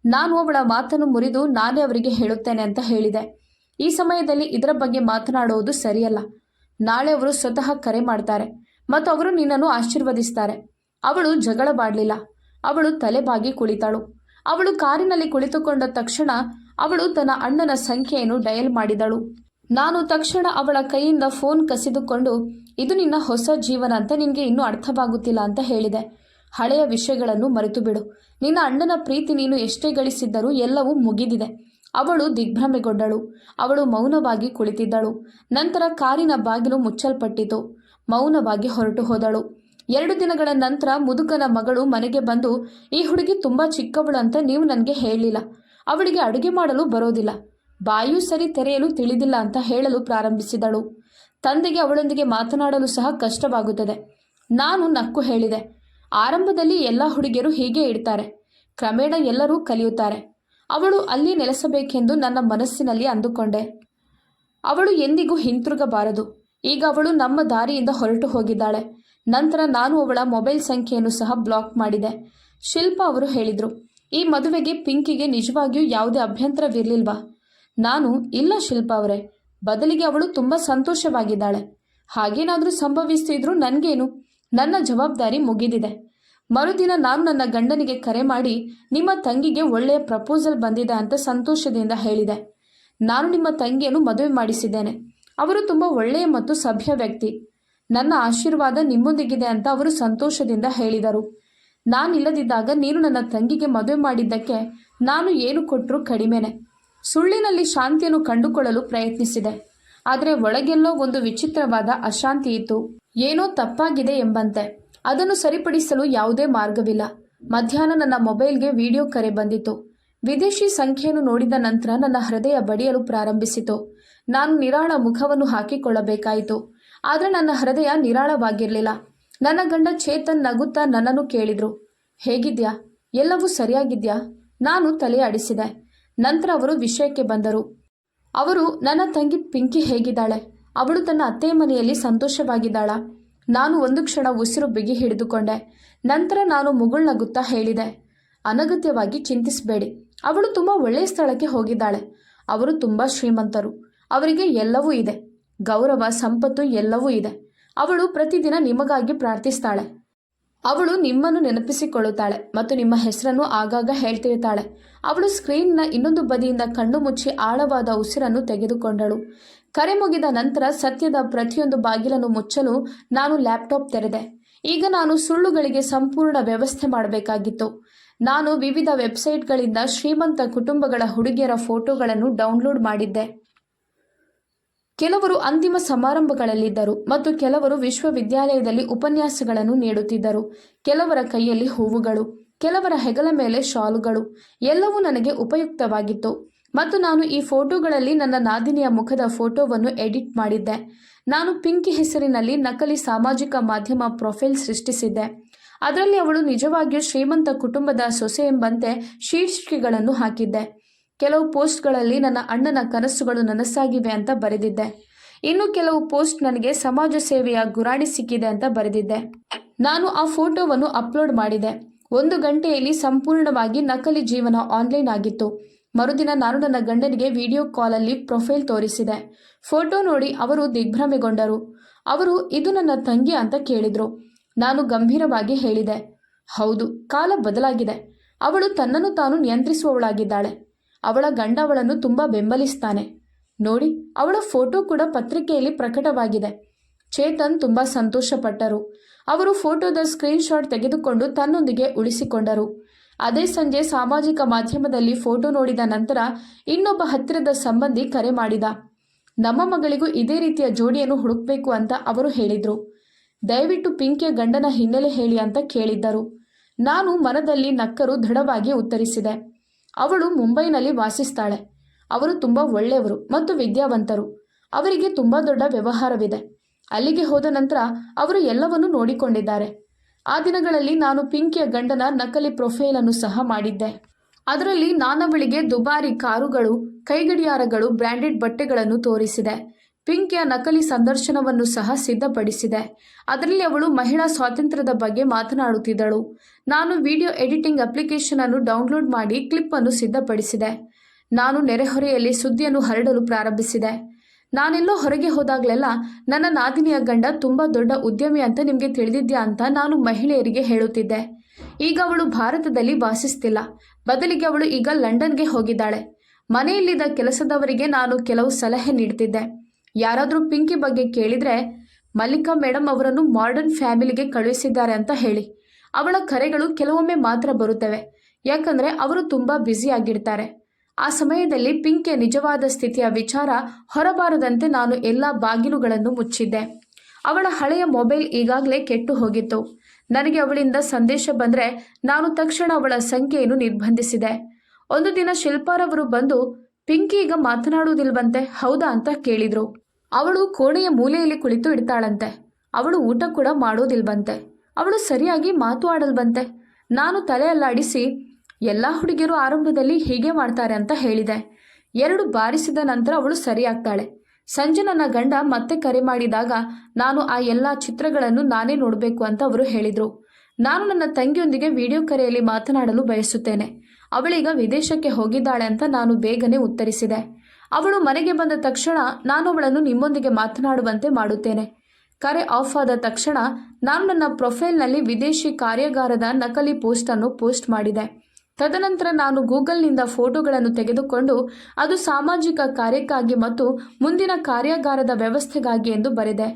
ನಾನು ಅವಳ ಮಾತನ್ನು ಮುರಿದು ನಾನೇ ಅವರಿಗೆ ಹೇಳುತ್ತೇನೆ ಅಂತ ಹೇಳಿದೆ. ಈ ಸಮಯದಲ್ಲಿ ಇದರ ಬಗ್ಗೆ ಮಾತನಾಡುವುದು ಸರಿಯಲ್ಲ. ನಾಳೆ ಅವರು ಸ್ವತಃ ಕರೆ ಮಾಡ್ತಾರೆ ಮತ್ತು ಅವರು ನಿನ್ನನ್ನು ಆಶೀರ್ವದಿಸ್ತಾರೆ. ಅವಳು ಜಗಳವಾಡಲಿಲ್ಲ. ಅವಳು ತಲೆಬಾಗಿ ಕುಳಿತಳು. ಅವಳು ಕಾರಿನಲ್ಲಿ ಕುಳಿತುಕೊಂಡ ತಕ್ಷಣ ಅವಳು ತನ್ನ ಅಣ್ಣನ ಸಂಖ್ಯೆಯನ್ನು ಡಯಲ್ ಮಾಡಿದಳು. ನಾನು ತಕ್ಷಣ ಅವಳ ಕೈಯಿಂದ ಫೋನ್ ಕಸಿದುಕೊಂಡು, ಇದು ನಿನ್ನ ಹೊಸ ಜೀವನ ಅಂತ ನಿನಗೆ ಇನ್ನೂ ಅರ್ಥವಾಗುತ್ತಿಲ್ಲ ಅಂತ ಹೇಳಿದೆ. ಹಳೆಯ ವಿಷಯಗಳನ್ನು ಮರೆತು ಬಿಡು. ನಿನ್ನ ಅಣ್ಣನ ಪ್ರೀತಿ ನೀನು ಎಷ್ಟೇ ಗಳಿಸಿದ್ದರೂ ಎಲ್ಲವೂ ಮುಗಿದಿದೆ. ಅವಳು ದಿಗ್ಭ್ರಮೆಗೊಂಡಳು. ಅವಳು ಮೌನವಾಗಿ ಕುಳಿತಿದ್ದಳು. ನಂತರ ಕಾರಿನ ಬಾಗಿಲು ಮುಚ್ಚಲ್ಪಟ್ಟಿತು. ಮೌನವಾಗಿ ಹೊರಟು ಹೋದಳು. 2 ದಿನಗಳ ನಂತರ ಮುದುಕನ ಮಗಳು ಮನೆಗೆ ಬಂದು, ಈ ಹುಡುಗಿ ತುಂಬ ಚಿಕ್ಕವಳು ಅಂತ ನೀವು ನನಗೆ ಹೇಳಲಿಲ್ಲ. ಅವಳಿಗೆ ಅಡುಗೆ ಮಾಡಲು ಬರೋದಿಲ್ಲ, ಬಾಯೂ ಸರಿ ತೆರೆಯಲು ತಿಳಿದಿಲ್ಲ ಅಂತ ಹೇಳಲು ಪ್ರಾರಂಭಿಸಿದಳು. ತಂದೆಗೆ ಅವಳೊಂದಿಗೆ ಮಾತನಾಡಲು ಸಹ ಕಷ್ಟವಾಗುತ್ತದೆ. ನಾನು ನಕ್ಕು ಹೇಳಿದೆ, ಆರಂಭದಲ್ಲಿ ಎಲ್ಲ ಹುಡುಗಿಯರು ಹೀಗೆ ಇಡ್ತಾರೆ. ಕ್ರಮೇಣ ಎಲ್ಲರೂ ಕಲಿಯುತ್ತಾರೆ. ಅವಳು ಅಲ್ಲಿ ನೆಲೆಸಬೇಕೆಂದು ನನ್ನ ಮನಸ್ಸಿನಲ್ಲಿ ಅಂದುಕೊಂಡೆ. ಅವಳು ಎಂದಿಗೂ ಹಿಂತಿರುಗಬಾರದು. ಈಗ ಅವಳು ನಮ್ಮ ದಾರಿಯಿಂದ ಹೊರಟು ಹೋಗಿದ್ದಾಳೆ. ನಂತರ ನಾನು ಅವಳ ಮೊಬೈಲ್ ಸಂಖ್ಯೆಯನ್ನು ಸಹ ಬ್ಲಾಕ್ ಮಾಡಿದೆ. ಶಿಲ್ಪಾ ಅವರು ಹೇಳಿದರು, ಈ ಮದುವೆಗೆ ಪಿಂಕಿಗೆ ನಿಜವಾಗಿಯೂ ಯಾವುದೇ ಅಭ್ಯಂತರವಿರಲಿಲ್ವಾ? ನಾನು, ಇಲ್ಲ ಶಿಲ್ಪಾ ಅವರೇ, ಬದಲಿಗೆ ಅವಳು ತುಂಬ ಸಂತೋಷವಾಗಿದ್ದಾಳೆ. ಹಾಗೇನಾದರೂ ಸಂಭವಿಸ್ತಿದ್ರೂ ನನಗೇನು, ನನ್ನ ಜವಾಬ್ದಾರಿ ಮುಗಿದಿದೆ. ಮರುದಿನ ನಾನು ನನ್ನ ಗಂಡನಿಗೆ ಕರೆ ಮಾಡಿ ನಿಮ್ಮ ತಂಗಿಗೆ ಒಳ್ಳೆಯ ಪ್ರಪೋಸಲ್ ಬಂದಿದೆ ಅಂತ ಸಂತೋಷದಿಂದ ಹೇಳಿದೆ. ನಾನು ನಿಮ್ಮ ತಂಗಿಯನ್ನು ಮದುವೆ ಮಾಡಿಸಿದ್ದೇನೆ. ಅವರು ತುಂಬ ಒಳ್ಳೆಯ ಮತ್ತು ಸಭ್ಯ ವ್ಯಕ್ತಿ. ನನ್ನ ಆಶೀರ್ವಾದ ನಿಮ್ಮೊಂದಿಗಿದೆ ಅಂತ ಅವರು ಸಂತೋಷದಿಂದ ಹೇಳಿದರು. ನಾನಿಲ್ಲದಿದ್ದಾಗ ನೀನು ನನ್ನ ತಂಗಿಗೆ ಮದುವೆ ಮಾಡಿದ್ದಕ್ಕೆ ನಾನು ಏನು ಕೊಟ್ಟರೂ ಕಡಿಮೆನೆ. ಸುಳ್ಳಿನಲ್ಲಿ ಶಾಂತಿಯನ್ನು ಕಂಡುಕೊಳ್ಳಲು ಪ್ರಯತ್ನಿಸಿದೆ. ಆದರೆ ಒಳಗೆಲ್ಲೋ ಒಂದು ವಿಚಿತ್ರವಾದ ಅಶಾಂತಿ ಇತ್ತು. ಏನೋ ತಪ್ಪಾಗಿದೆ ಎಂಬಂತೆ. ಅದನ್ನು ಸರಿಪಡಿಸಲು ಯಾವುದೇ ಮಾರ್ಗವಿಲ್ಲ. ಮಧ್ಯಾಹ್ನ ನನ್ನ ಮೊಬೈಲ್ಗೆ ವಿಡಿಯೋ ಕರೆ ಬಂದಿತು. ವಿದೇಶಿ ಸಂಖ್ಯೆಯನ್ನು ನೋಡಿದ ನಂತರ ನನ್ನ ಹೃದಯ ಬಡಿಯಲು ಪ್ರಾರಂಭಿಸಿತು. ನಾನು ನಿರಾಳ ಮುಖವನ್ನು ಹಾಕಿಕೊಳ್ಳಬೇಕಾಯಿತು. ಆದರೆ ನನ್ನ ಹೃದಯ ನಿರಾಳವಾಗಿರಲಿಲ್ಲ. ನನ್ನ ಗಂಡ ಚೇತನ್ ನಗುತ್ತಾ ನನ್ನನ್ನು ಕೇಳಿದ್ರು, ಹೇಗಿದ್ಯಾ, ಎಲ್ಲವೂ ಸರಿಯಾಗಿದ್ಯಾ? ನಾನು ತಲೆ ಆಡಿಸಿದೆ. ನಂತರ ಅವರು ವಿಷಯಕ್ಕೆ ಬಂದರು. ಅವರು, ನನ್ನ ತಂಗಿ ಪಿಂಕಿ ಹೇಗಿದ್ದಾಳೆ? ಅವಳು ತನ್ನ ಅತ್ತೆಯ ಮನೆಯಲ್ಲಿ ಸಂತೋಷವಾಗಿದ್ದಾಳಾ? ನಾನು ಒಂದು ಕ್ಷಣ ಉಸಿರು ಬಿಗಿ ಹಿಡಿದುಕೊಂಡೆ. ನಂತರ ನಾನು ಮುಗುಳ್ನಗುತ್ತಾ ಹೇಳಿದೆ, ಅನಗತ್ಯವಾಗಿ ಚಿಂತಿಸಬೇಡಿ. ಅವಳು ತುಂಬ ಒಳ್ಳೆಯ ಸ್ಥಳಕ್ಕೆ ಹೋಗಿದ್ದಾಳೆ. ಅವರು ತುಂಬ ಶ್ರೀಮಂತರು. ಅವರಿಗೆ ಎಲ್ಲವೂ ಇದೆ. ಗೌರವ, ಸಂಪತ್ತು ಎಲ್ಲವೂ ಇದೆ. ಅವಳು ಪ್ರತಿದಿನ ನಿಮಗಾಗಿ ಪ್ರಾರ್ಥಿಸ್ತಾಳೆ. ಅವಳು ನಿಮ್ಮನ್ನು ನೆನಪಿಸಿಕೊಳ್ಳುತ್ತಾಳೆ ಮತ್ತು ನಿಮ್ಮ ಹೆಸರನ್ನು ಆಗಾಗ ಹೇಳ್ತಿರ್ತಾಳೆ. ಅವಳು ಸ್ಕ್ರೀನ್ನ ಇನ್ನೊಂದು ಬದಿಯಿಂದ ಕಣ್ಣು ಮುಚ್ಚಿ ಆಳವಾದ ಉಸಿರನ್ನು ತೆಗೆದುಕೊಂಡಳು. ಕರೆ ಮುಗಿದ ನಂತರ ಸತ್ಯದ ಪ್ರತಿಯೊಂದು ಬಾಗಿಲನ್ನು ಮುಚ್ಚಲು ನಾನು ಲ್ಯಾಪ್ಟಾಪ್ ತೆರೆದೆ. ಈಗ ನಾನು ಸುಳ್ಳುಗಳಿಗೆ ಸಂಪೂರ್ಣ ವ್ಯವಸ್ಥೆ ಮಾಡಬೇಕಾಗಿತ್ತು. ನಾನು ವಿವಿಧ ವೆಬ್ಸೈಟ್ಗಳಿಂದ ಶ್ರೀಮಂತ ಕುಟುಂಬಗಳ ಹುಡುಗಿಯರ ಫೋಟೋಗಳನ್ನು ಡೌನ್ಲೋಡ್ ಮಾಡಿದ್ದೆ. ಕೆಲವರು ಅಂತಿಮ ಸಮಾರಂಭಗಳಲ್ಲಿದ್ದರು ಮತ್ತು ಕೆಲವರು ವಿಶ್ವವಿದ್ಯಾಲಯದಲ್ಲಿ ಉಪನ್ಯಾಸಗಳನ್ನು ನೀಡುತ್ತಿದ್ದರು. ಕೆಲವರ ಕೈಯಲ್ಲಿ ಹೂವುಗಳು, ಕೆಲವರ ಹೆಗಲ ಮೇಲೆ ಶಾಲುಗಳು. ಎಲ್ಲವೂ ನನಗೆ ಉಪಯುಕ್ತವಾಗಿತ್ತು. ಮತ್ತು ನಾನು ಈ ಫೋಟೋಗಳಲ್ಲಿ ನನ್ನ ನಾದಿನಿಯ ಮುಖದ ಫೋಟೋವನ್ನು ಎಡಿಟ್ ಮಾಡಿದ್ದೆ. ನಾನು ಪಿಂಕಿ ಹೆಸರಿನಲ್ಲಿ ನಕಲಿ ಸಾಮಾಜಿಕ ಮಾಧ್ಯಮ ಪ್ರೊಫೈಲ್ ಸೃಷ್ಟಿಸಿದ್ದೆ. ಅದರಲ್ಲಿ ಅವಳು ನಿಜವಾಗಿಯೂ ಶ್ರೀಮಂತ ಕುಟುಂಬದ ಸೊಸೆ ಎಂಬಂತೆ ಶೀರ್ಷಿಕೆಗಳನ್ನು ಹಾಕಿದ್ದೆ. ಕೆಲವು ಪೋಸ್ಟ್ಗಳಲ್ಲಿ ನನ್ನ ಅಣ್ಣನ ಕನಸುಗಳು ನನಸಾಗಿವೆ ಅಂತ ಬರೆದಿದ್ದೆ. ಇನ್ನು ಕೆಲವು ಪೋಸ್ಟ್ ನನಗೆ ಸಮಾಜ ಸೇವೆಯ ಗುರಾಣಿ ಸಿಕ್ಕಿದೆ ಅಂತ ಬರೆದಿದ್ದೆ. ನಾನು ಆ ಫೋಟೋವನ್ನು ಅಪ್ಲೋಡ್ ಮಾಡಿದೆ. 1 ಗಂಟೆಯಲ್ಲಿ ಸಂಪೂರ್ಣವಾಗಿ ನಕಲಿ ಜೀವನ ಆನ್ಲೈನ್ ಆಗಿತ್ತು. ಮರುದಿನ ನಾನು ನನ್ನ ಗಂಡನಿಗೆ ವಿಡಿಯೋ ಕಾಲಲ್ಲಿ ಪ್ರೊಫೈಲ್ ತೋರಿಸಿದೆ. ಫೋಟೋ ನೋಡಿ ಅವರು ದಿಗ್ಭ್ರಮೆಗೊಂಡರು. ಅವರು, ಇದು ನನ್ನ ತಂಗಿ ಅಂತ ಕೇಳಿದ್ರು. ನಾನು ಗಂಭೀರವಾಗಿ ಹೇಳಿದೆ, ಹೌದು, ಕಾಲ ಬದಲಾಗಿದೆ. ಅವಳು ತನ್ನನ್ನು ತಾನು ನಿಯಂತ್ರಿಸುವವಳಾಗಿದ್ದಾಳೆ. ಅವಳ ಗಂಡ ಅವಳನ್ನು ತುಂಬ ಬೆಂಬಲಿಸ್ತಾನೆ. ನೋಡಿ, ಅವಳ ಫೋಟೋ ಕೂಡ ಪತ್ರಿಕೆಯಲ್ಲಿ ಪ್ರಕಟವಾಗಿದೆ. ಚೇತನ್ ತುಂಬ ಸಂತೋಷಪಟ್ಟರು. ಅವರು ಫೋಟೋದ ಸ್ಕ್ರೀನ್ಶಾಟ್ ತೆಗೆದುಕೊಂಡು ತನ್ನೊಂದಿಗೆ ಉಳಿಸಿಕೊಂಡರು. ಅದೇ ಸಂಜೆ ಸಾಮಾಜಿಕ ಮಾಧ್ಯಮದಲ್ಲಿ ಫೋಟೋ ನೋಡಿದ ನಂತರ ಇನ್ನೊಬ್ಬ ಹತ್ತಿರದ ಸಂಬಂಧಿ ಕರೆ ಮಾಡಿದ. ನಮ್ಮ ಮಗಳಿಗೂ ಇದೇ ರೀತಿಯ ಜೋಡಿಯನ್ನು ಹುಡುಕಬೇಕು ಅಂತ ಅವರು ಹೇಳಿದರು. ದಯವಿಟ್ಟು ಪಿಂಕಿಯ ಗಂಡನ ಹಿನ್ನೆಲೆ ಹೇಳಿ ಅಂತ ಕೇಳಿದ್ದರು. ನಾನು ಮನದಲ್ಲಿ ನಕ್ಕರು ದೃಢವಾಗಿ ಉತ್ತರಿಸಿದೆ, ಅವಳು ಮುಂಬೈನಲ್ಲಿ ವಾಸಿಸ್ತಾಳೆ. ಅವರು ತುಂಬ ಒಳ್ಳೆಯವರು ಮತ್ತು ವಿದ್ಯಾವಂತರು. ಅವರಿಗೆ ತುಂಬ ದೊಡ್ಡ ವ್ಯವಹಾರವಿದೆ. ಅಲ್ಲಿಗೆ ಹೋದ ನಂತರ ಅವರು ಎಲ್ಲವನ್ನೂ ನೋಡಿಕೊಂಡಿದ್ದಾರೆ. ಆ ದಿನಗಳಲ್ಲಿ ನಾನು ಪಿಂಕಿಯ ಗಂಡನ ನಕಲಿ ಪ್ರೊಫೈಲನ್ನು ಸಹ ಮಾಡಿದ್ದೆ. ಅದರಲ್ಲಿ ನಾನವಳಿಗೆ ದುಬಾರಿ ಕಾರುಗಳು, ಕೈಗಡಿಯಾರಗಳು, ಬ್ರ್ಯಾಂಡೆಡ್ ಬಟ್ಟೆಗಳನ್ನು ತೋರಿಸಿದೆ. ಪಿಂಕಿಯ ನಕಲಿ ಸಂದರ್ಶನವನ್ನು ಸಹ ಸಿದ್ಧಪಡಿಸಿದೆ. ಅದರಲ್ಲಿ ಅವಳು ಮಹಿಳಾ ಸ್ವಾತಂತ್ರ್ಯದ ಬಗ್ಗೆ ಮಾತನಾಡುತ್ತಿದ್ದಳು. ನಾನು ವಿಡಿಯೋ ಎಡಿಟಿಂಗ್ ಅಪ್ಲಿಕೇಶನ್ ಅನ್ನು ಡೌನ್ಲೋಡ್ ಮಾಡಿ ಕ್ಲಿಪ್ ಅನ್ನು ಸಿದ್ಧಪಡಿಸಿದೆ. ನಾನು ನೆರೆಹೊರೆಯಲ್ಲಿ ಸುದ್ದಿಯನ್ನು ಹರಡಲು ಪ್ರಾರಂಭಿಸಿದೆ. ನಾನೆಲ್ಲೋ ಹೊರಗೆ ಹೋದಾಗಲೆಲ್ಲ ನನ್ನ ನಾದಿನಿಯ ಗಂಡ ತುಂಬ ದೊಡ್ಡ ಉದ್ಯಮಿ ಅಂತ ನಿಮಗೆ ತಿಳಿದಿದ್ಯಾ ಅಂತ ನಾನು ಮಹಿಳೆಯರಿಗೆ ಹೇಳುತ್ತಿದ್ದೆ. ಈಗ ಅವಳು ಭಾರತದಲ್ಲಿ ವಾಸಿಸ್ತಿಲ್ಲ. ಬದಲಿಗೆ ಅವಳು ಈಗ ಲಂಡನ್ಗೆ ಹೋಗಿದ್ದಾಳೆ. ಮನೆಯಲ್ಲಿದ್ದ ಕೆಲಸದವರಿಗೆ ನಾನು ಕೆಲವು ಸಲಹೆ ನೀಡ್ತಿದ್ದೆ. ಯಾರಾದರೂ ಪಿಂಕಿ ಬಗ್ಗೆ ಕೇಳಿದರೆ, ಮಲ್ಲಿಕಾ ಮೇಡಮ್ ಅವರನ್ನು ಮಾಡರ್ನ್ ಫ್ಯಾಮಿಲಿಗೆ ಕಳುಹಿಸಿದ್ದಾರೆ ಅಂತ ಹೇಳಿ. ಅವಳ ಕರೆಗಳು ಕೆಲವೊಮ್ಮೆ ಮಾತ್ರ ಬರುತ್ತವೆ, ಯಾಕಂದರೆ ಅವರು ತುಂಬ ಬ್ಯುಸಿಯಾಗಿರ್ತಾರೆ. ಆ ಸಮಯದಲ್ಲಿ ಪಿಂಕಿಯ ನಿಜವಾದ ಸ್ಥಿತಿಯ ವಿಚಾರ ಹೊರಬಾರದಂತೆ ನಾನು ಎಲ್ಲ ಬಾಗಿಲುಗಳನ್ನು ಮುಚ್ಚಿದ್ದೆ. ಅವಳ ಹಳೆಯ ಮೊಬೈಲ್ ಈಗಾಗಲೇ ಕೆಟ್ಟು ಹೋಗಿತ್ತು. ನನಗೆ ಅವಳಿಂದ ಸಂದೇಶ ಬಂದರೆ ನಾನು ತಕ್ಷಣ ಅವಳ ಸಂಖ್ಯೆಯನ್ನು ನಿರ್ಬಂಧಿಸಿದೆ. ಒಂದು ದಿನ ಶಿಲ್ಪಾರವರು ಬಂದು, ಪಿಂಕಿ ಈಗ ಮಾತನಾಡುವುದಿಲ್ವಂತೆ, ಹೌದಾ ಅಂತ ಕೇಳಿದರು. ಅವಳು ಕೋಣೆಯ ಮೂಲೆಯಲ್ಲಿ ಕುಳಿತು ಇಡ್ತಾಳಂತೆ. ಅವಳು ಊಟ ಕೂಡ ಮಾಡೋದಿಲ್ವಂತೆ. ಅವಳು ಸರಿಯಾಗಿ ಮಾತು ಆಡಲ್ವಂತೆ. ನಾನು ತಲೆ ಅಲ್ಲಾಡಿಸಿ, ಎಲ್ಲ ಹುಡುಗಿಯರು ಆರಂಭದಲ್ಲಿ ಹೀಗೆ ಮಾಡ್ತಾರೆ ಅಂತ ಹೇಳಿದೆ. 2 ಬಾರಿಸಿದ ನಂತರ ಅವಳು ಸರಿಯಾಗ್ತಾಳೆ. ಸಂಜೆ ನನ್ನ ಗಂಡ ಮತ್ತೆ ಕರೆ ಮಾಡಿದಾಗ ನಾನು ಆ ಎಲ್ಲ ಚಿತ್ರಗಳನ್ನು ನಾನೇ ನೋಡಬೇಕು ಅಂತ ಅವರು ಹೇಳಿದರು. ನಾನು ನನ್ನ ತಂಗಿಯೊಂದಿಗೆ ವಿಡಿಯೋ ಕರೆಯಲ್ಲಿ ಮಾತನಾಡಲು ಬಯಸುತ್ತೇನೆ. ಅವಳೀಗ ವಿದೇಶಕ್ಕೆ ಹೋಗಿದ್ದಾಳೆ ಅಂತ ನಾನು ಬೇಗನೆ ಉತ್ತರಿಸಿದೆ. ಅವಳು ಮನೆಗೆ ಬಂದ ತಕ್ಷಣ ನಾನು ಅವಳನ್ನು ನಿಮ್ಮೊಂದಿಗೆ ಮಾತನಾಡುವಂತೆ ಮಾಡುತ್ತೇನೆ. ಕರೆ ಆಫ್ ಆದ ತಕ್ಷಣ ನಾನು ನನ್ನ ಪ್ರೊಫೈಲ್ನಲ್ಲಿ ವಿದೇಶಿ ಕಾರ್ಯಾಗಾರದ ನಕಲಿ ಪೋಸ್ಟನ್ನು ಪೋಸ್ಟ್ ಮಾಡಿದೆ. ತದನಂತರ ನಾನು ಗೂಗಲ್ನಿಂದ ಫೋಟೋಗಳನ್ನು ತೆಗೆದುಕೊಂಡು ಅದು ಸಾಮಾಜಿಕ ಕಾರ್ಯಕ್ಕಾಗಿ ಮತ್ತು ಮುಂದಿನ ಕಾರ್ಯಾಗಾರದ ವ್ಯವಸ್ಥೆಗಾಗಿ ಎಂದು ಬರೆದೆ.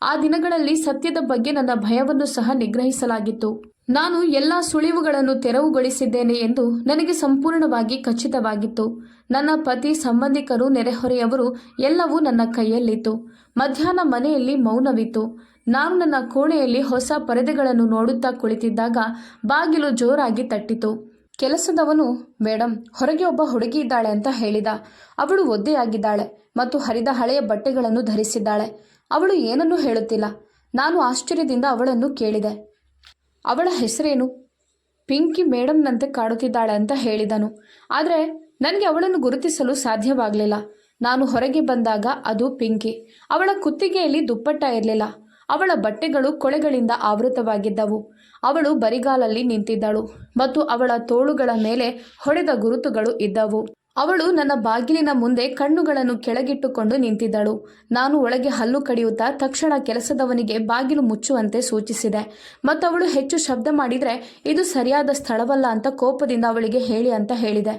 ಆ ದಿನಗಳಲ್ಲಿ ಸತ್ಯದ ಬಗ್ಗೆ ನನ್ನ ಭಯವನ್ನು ಸಹ ನಿಗ್ರಹಿಸಲಾಗಿತ್ತು. ನಾನು ಎಲ್ಲ ಸುಳಿವುಗಳನ್ನು ತೆರವುಗೊಳಿಸಿದ್ದೇನೆ ಎಂದು ನನಗೆ ಸಂಪೂರ್ಣವಾಗಿ ಖಚಿತವಾಗಿತ್ತು. ನನ್ನ ಪತಿ, ಸಂಬಂಧಿಕರು, ನೆರೆಹೊರೆಯವರು ಎಲ್ಲವೂ ನನ್ನ ಕೈಯಲ್ಲಿತ್ತು. ಮಧ್ಯಾಹ್ನ ಮನೆಯಲ್ಲಿ ಮೌನವಿತ್ತು. ನಾನು ನನ್ನ ಕೋಣೆಯಲ್ಲಿ ಹೊಸ ಪರದೆಗಳನ್ನು ನೋಡುತ್ತಾ ಕುಳಿತಿದ್ದಾಗ ಬಾಗಿಲು ಜೋರಾಗಿ ತಟ್ಟಿತು. ಕೆಲಸದವನು, ಮೇಡಮ್, ಹೊರಗೆ ಒಬ್ಬ ಹುಡುಗಿ ಇದ್ದಾಳೆ ಅಂತ ಹೇಳಿದ. ಅವಳು ಒದ್ದೆಯಾಗಿದ್ದಾಳೆ ಮತ್ತು ಹರಿದ ಹಳೆಯ ಬಟ್ಟೆಗಳನ್ನು ಧರಿಸಿದ್ದಾಳೆ. ಅವಳು ಏನನ್ನೂ ಹೇಳುತ್ತಿಲ್ಲ. ನಾನು ಆಶ್ಚರ್ಯದಿಂದ ಅವಳನ್ನು ಕೇಳಿದೆ, ಅವಳ ಹೆಸರೇನು? ಪಿಂಕಿ ಮೇಡಮ್ನಂತೆ ಕಾಡುತ್ತಿದ್ದಾಳೆ ಅಂತ ಹೇಳಿದನು. ಆದರೆ ನನಗೆ ಅವಳನ್ನು ಗುರುತಿಸಲು ಸಾಧ್ಯವಾಗಲಿಲ್ಲ. ನಾನು ಹೊರಗೆ ಬಂದಾಗ ಅದು ಪಿಂಕಿ. ಅವಳ ಕುತ್ತಿಗೆಯಲ್ಲಿ ದುಪ್ಪಟ್ಟ ಇರಲಿಲ್ಲ. ಅವಳ ಬಟ್ಟೆಗಳು ಕೊಳೆಗಳಿಂದ ಆವೃತವಾಗಿದ್ದವು. ಅವಳು ಬರಿಗಾಲಲ್ಲಿ ನಿಂತಿದ್ದಳು ಮತ್ತು ಅವಳ ತೋಳುಗಳ ಮೇಲೆ ಹೊಡೆದ ಗುರುತುಗಳು ಇದ್ದವು. ಅವಳು ನನ್ನ ಬಾಗಿಲಿನ ಮುಂದೆ ಕಣ್ಣುಗಳನ್ನು ಕೆಳಗಿಟ್ಟುಕೊಂಡು ನಿಂತಿದ್ದಳು. ನಾನು ಒಳಗೆ ಹಲ್ಲು ಕಡಿಯುತ್ತಾ ತಕ್ಷಣ ಕೆಲಸದವನಿಗೆ ಬಾಗಿಲು ಮುಚ್ಚುವಂತೆ ಸೂಚಿಸಿದೆ ಮತ್ತು ಅವಳು ಹೆಚ್ಚು ಶಬ್ದ ಮಾಡಿದರೆ ಇದು ಸರಿಯಾದ ಸ್ಥಳವಲ್ಲ ಅಂತ ಕೋಪದಿಂದ ಅವಳಿಗೆ ಹೇಳಿ ಅಂತ ಹೇಳಿದೆ.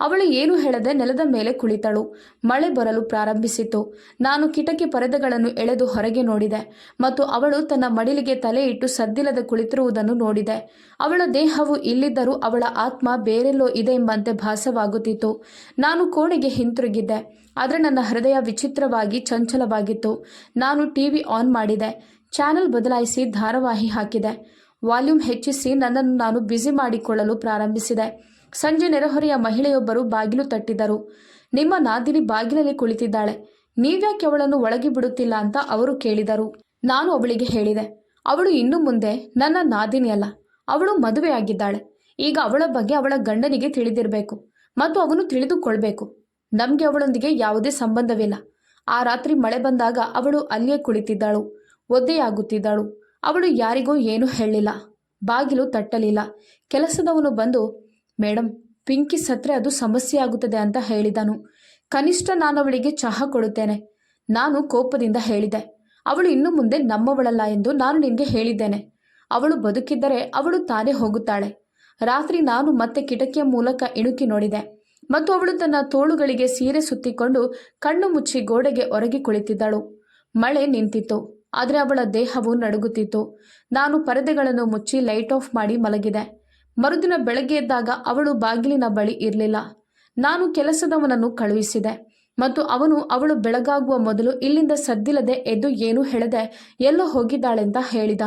ಅವಳು ಏನು ಹೇಳದೆ ನೆಲದ ಮೇಲೆ ಕುಳಿತಳು. ಮಳೆ ಬರಲು ಪ್ರಾರಂಭಿಸಿತು. ನಾನು ಕಿಟಕಿ ಪರದೆಗಳನ್ನು ಎಳೆದು ಹೊರಗೆ ನೋಡಿದೆ ಮತ್ತು ಅವಳು ತನ್ನ ಮಡಿಲಿಗೆ ತಲೆ ಇಟ್ಟು ಸದ್ದಿಲ್ಲದೆ ಕುಳಿತಿರುವುದನ್ನು ನೋಡಿದೆ. ಅವಳ ದೇಹವು ಇಲ್ಲಿದ್ದರೂ ಅವಳ ಆತ್ಮ ಬೇರೆಲ್ಲೋ ಇದೆ ಎಂಬಂತೆ ಭಾಸವಾಗುತ್ತಿತ್ತು. ನಾನು ಕೋಣೆಗೆ ಹಿಂತಿರುಗಿದ್ದೆ. ಆದರೆ ನನ್ನ ಹೃದಯ ವಿಚಿತ್ರವಾಗಿ ಚಂಚಲವಾಗಿತ್ತು. ನಾನು ಟಿವಿ ಆನ್ ಮಾಡಿದೆ. ಚಾನೆಲ್ ಬದಲಾಯಿಸಿ ಧಾರಾವಾಹಿ ಹಾಕಿದೆ. ವಾಲ್ಯೂಮ್ ಹೆಚ್ಚಿಸಿ ನನ್ನನ್ನು ನಾನು ಬ್ಯುಸಿ ಮಾಡಿಕೊಳ್ಳಲು ಪ್ರಾರಂಭಿಸಿದೆ. ಸಂಜೆ ನೆರೆಹೊರೆಯ ಮಹಿಳೆಯೊಬ್ಬರು ಬಾಗಿಲು ತಟ್ಟಿದರು. ನಿಮ್ಮ ನಾದಿನಿ ಬಾಗಿಲಲ್ಲಿ ಕುಳಿತಿದ್ದಾಳೆ, ನೀವ್ಯಾಕೆ ಅವಳನ್ನು ಒಳಗೆ ಬಿಡುತ್ತಿಲ್ಲ ಅಂತ ಅವರು ಕೇಳಿದರು. ನಾನು ಅವಳಿಗೆ ಹೇಳಿದೆ, ಅವಳು ಇನ್ನು ಮುಂದೆ ನನ್ನ ನಾದಿನಿಯಲ್ಲ, ಅವಳು ಮದುವೆಯಾಗಿದ್ದಾಳೆ. ಈಗ ಅವಳ ಬಗ್ಗೆ ಅವಳ ಗಂಡನಿಗೆ ತಿಳಿದಿರಬೇಕು ಮತ್ತು ಅವನು ತಿಳಿದುಕೊಳ್ಬೇಕು. ನಮಗೆ ಅವಳೊಂದಿಗೆ ಯಾವುದೇ ಸಂಬಂಧವಿಲ್ಲ. ಆ ರಾತ್ರಿ ಮಳೆ ಬಂದಾಗ ಅವಳು ಅಲ್ಲಿಯೇ ಕುಳಿತಿದ್ದಳು, ಒದ್ದೆಯಾಗುತ್ತಿದ್ದಳು. ಅವಳು ಯಾರಿಗೂ ಏನೂ ಹೇಳಿಲ್ಲ, ಬಾಗಿಲು ತಟ್ಟಲಿಲ್ಲ. ಕೆಲಸದವನು ಬಂದು, ಮೇಡಮ್, ಪಿಂಕಿ ಸತ್ರೆ ಅದು ಸಮಸ್ಯೆ ಆಗುತ್ತದೆ ಅಂತ ಹೇಳಿದನು. ಕನಿಷ್ಠ ನಾನು ಅವಳಿಗೆ ಚಹಾ ಕೊಡುತ್ತೇನೆ. ನಾನು ಕೋಪದಿಂದ ಹೇಳಿದೆ, ಅವಳು ಇನ್ನು ಮುಂದೆ ನಮ್ಮವಳಲ್ಲ ಎಂದು ನಾನು ನಿನಗೆ ಹೇಳಿದ್ದೇನೆ. ಅವಳು ಬದುಕಿದ್ದರೆ ಅವಳು ತಾನೇ ಹೋಗುತ್ತಾಳೆ. ರಾತ್ರಿ ನಾನು ಮತ್ತೆ ಕಿಟಕಿಯ ಮೂಲಕ ಇಣುಕಿ ನೋಡಿದೆ ಮತ್ತು ಅವಳು ತನ್ನ ತೋಳುಗಳಿಗೆ ಸೀರೆ ಸುತ್ತಿಕೊಂಡು ಕಣ್ಣು ಮುಚ್ಚಿ ಗೋಡೆಗೆ ಒರಗಿ ಕುಳಿತಿದ್ದಳು. ಮಳೆ ನಿಂತಿತ್ತು, ಆದರೆ ಅವಳ ದೇಹವು ನಡುಗುತ್ತಿತ್ತು. ನಾನು ಪರದೆಗಳನ್ನು ಮುಚ್ಚಿ ಲೈಟ್ ಆಫ್ ಮಾಡಿ ಮಲಗಿದೆ. ಮರುದಿನ ಬೆಳಗ್ಗೆ ಎದ್ದಾಗ ಅವಳು ಬಾಗಿಲಿನ ಬಳಿ ಇರಲಿಲ್ಲ. ನಾನು ಕೆಲಸದವನನ್ನು ಕಳುಹಿಸಿದೆ ಮತ್ತು ಅವಳು ಬೆಳಗಾಗುವ ಮೊದಲು ಇಲ್ಲಿಂದ ಸದ್ದಿಲ್ಲದೆ ಎದ್ದು ಏನೂ ಹೇಳದೆ ಎಲ್ಲೋ ಹೋಗಿದ್ದಾಳೆಂತ ಹೇಳಿದ.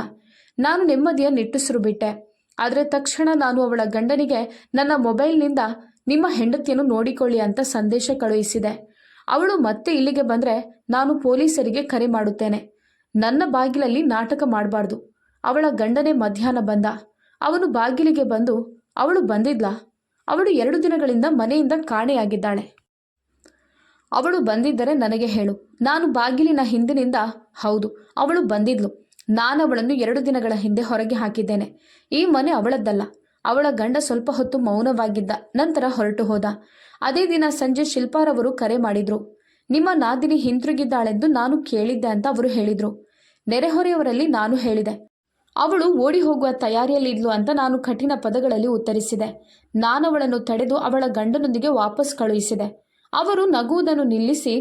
ನಾನು ನೆಮ್ಮದಿಯ ನಿಟ್ಟುಸಿರು ಬಿಟ್ಟೆ. ಆದರೆ ತಕ್ಷಣ ನಾನು ಅವಳ ಗಂಡನಿಗೆ ನನ್ನ ಮೊಬೈಲ್ನಿಂದ ನಿಮ್ಮ ಹೆಂಡತಿಯನ್ನು ನೋಡಿಕೊಳ್ಳಿ ಅಂತ ಸಂದೇಶ ಕಳುಹಿಸಿದೆ. ಅವಳು ಮತ್ತೆ ಇಲ್ಲಿಗೆ ಬಂದರೆ ನಾನು ಪೊಲೀಸರಿಗೆ ಕರೆ ಮಾಡುತ್ತೇನೆ. ನನ್ನ ಬಾಗಿಲಲ್ಲಿ ನಾಟಕ ಮಾಡಬಾರ್ದು. ಅವಳ ಗಂಡನೇ ಮಧ್ಯಾಹ್ನ ಬಂದ. ಅವನು ಬಾಗಿಲಿಗೆ ಬಂದು, ಅವಳು ಬಂದಿದ್ಲಾ? ಅವಳು 2 ದಿನಗಳಿಂದ ಮನೆಯಿಂದ ಕಾಣೆಯಾಗಿದ್ದಾಳೆ. ಅವಳು ಬಂದಿದ್ದರೆ ನನಗೆ ಹೇಳು. ನಾನು ಬಾಗಿಲಿನ ಹಿಂದಿನಿಂದ, ಹೌದು, ಅವಳು ಬಂದಿದ್ಲು. ನಾನು ಅವಳನ್ನು 2 ದಿನಗಳ ಹಿಂದೆ ಹೊರಗೆ ಹಾಕಿದ್ದೇನೆ. ಈ ಮನೆ ಅವಳದ್ದಲ್ಲ. ಅವಳ ಗಂಡ ಸ್ವಲ್ಪ ಹೊತ್ತು ಮೌನವಾಗಿದ್ದ, ನಂತರ ಹೊರಟು ಹೋದ. ಅದೇ ದಿನ ಸಂಜೆ ಶಿಲ್ಪಾರವರು ಕರೆ ಮಾಡಿದ್ರು. ನಿಮ್ಮ ನಾದಿನಿ ಹಿಂತಿರುಗಿದ್ದಾಳೆಂದು ನಾನು ಕೇಳಿದ್ದೆ ಅಂತ ಅವರು ಹೇಳಿದರು. ನೆರೆಹೊರೆಯವರಲ್ಲಿ ನಾನು ಹೇಳಿದೆ, ಅವಳು ಓಡಿ ಹೋಗುವ ತಯಾರಿಯಲ್ಲಿದ್ಲು ಅಂತ ನಾನು ಕಠಿಣ ಪದಗಳಲ್ಲಿ ಉತ್ತರಿಸಿದೆ. ನಾನವಳನ್ನು ತಡೆದು ಅವಳ ಗಂಡನೊಂದಿಗೆ ವಾಪಸ್ ಕಳುಹಿಸಿದೆ. ಅವರು ನಗುವುದನ್ನು ನಿಲ್ಲಿಸಿ,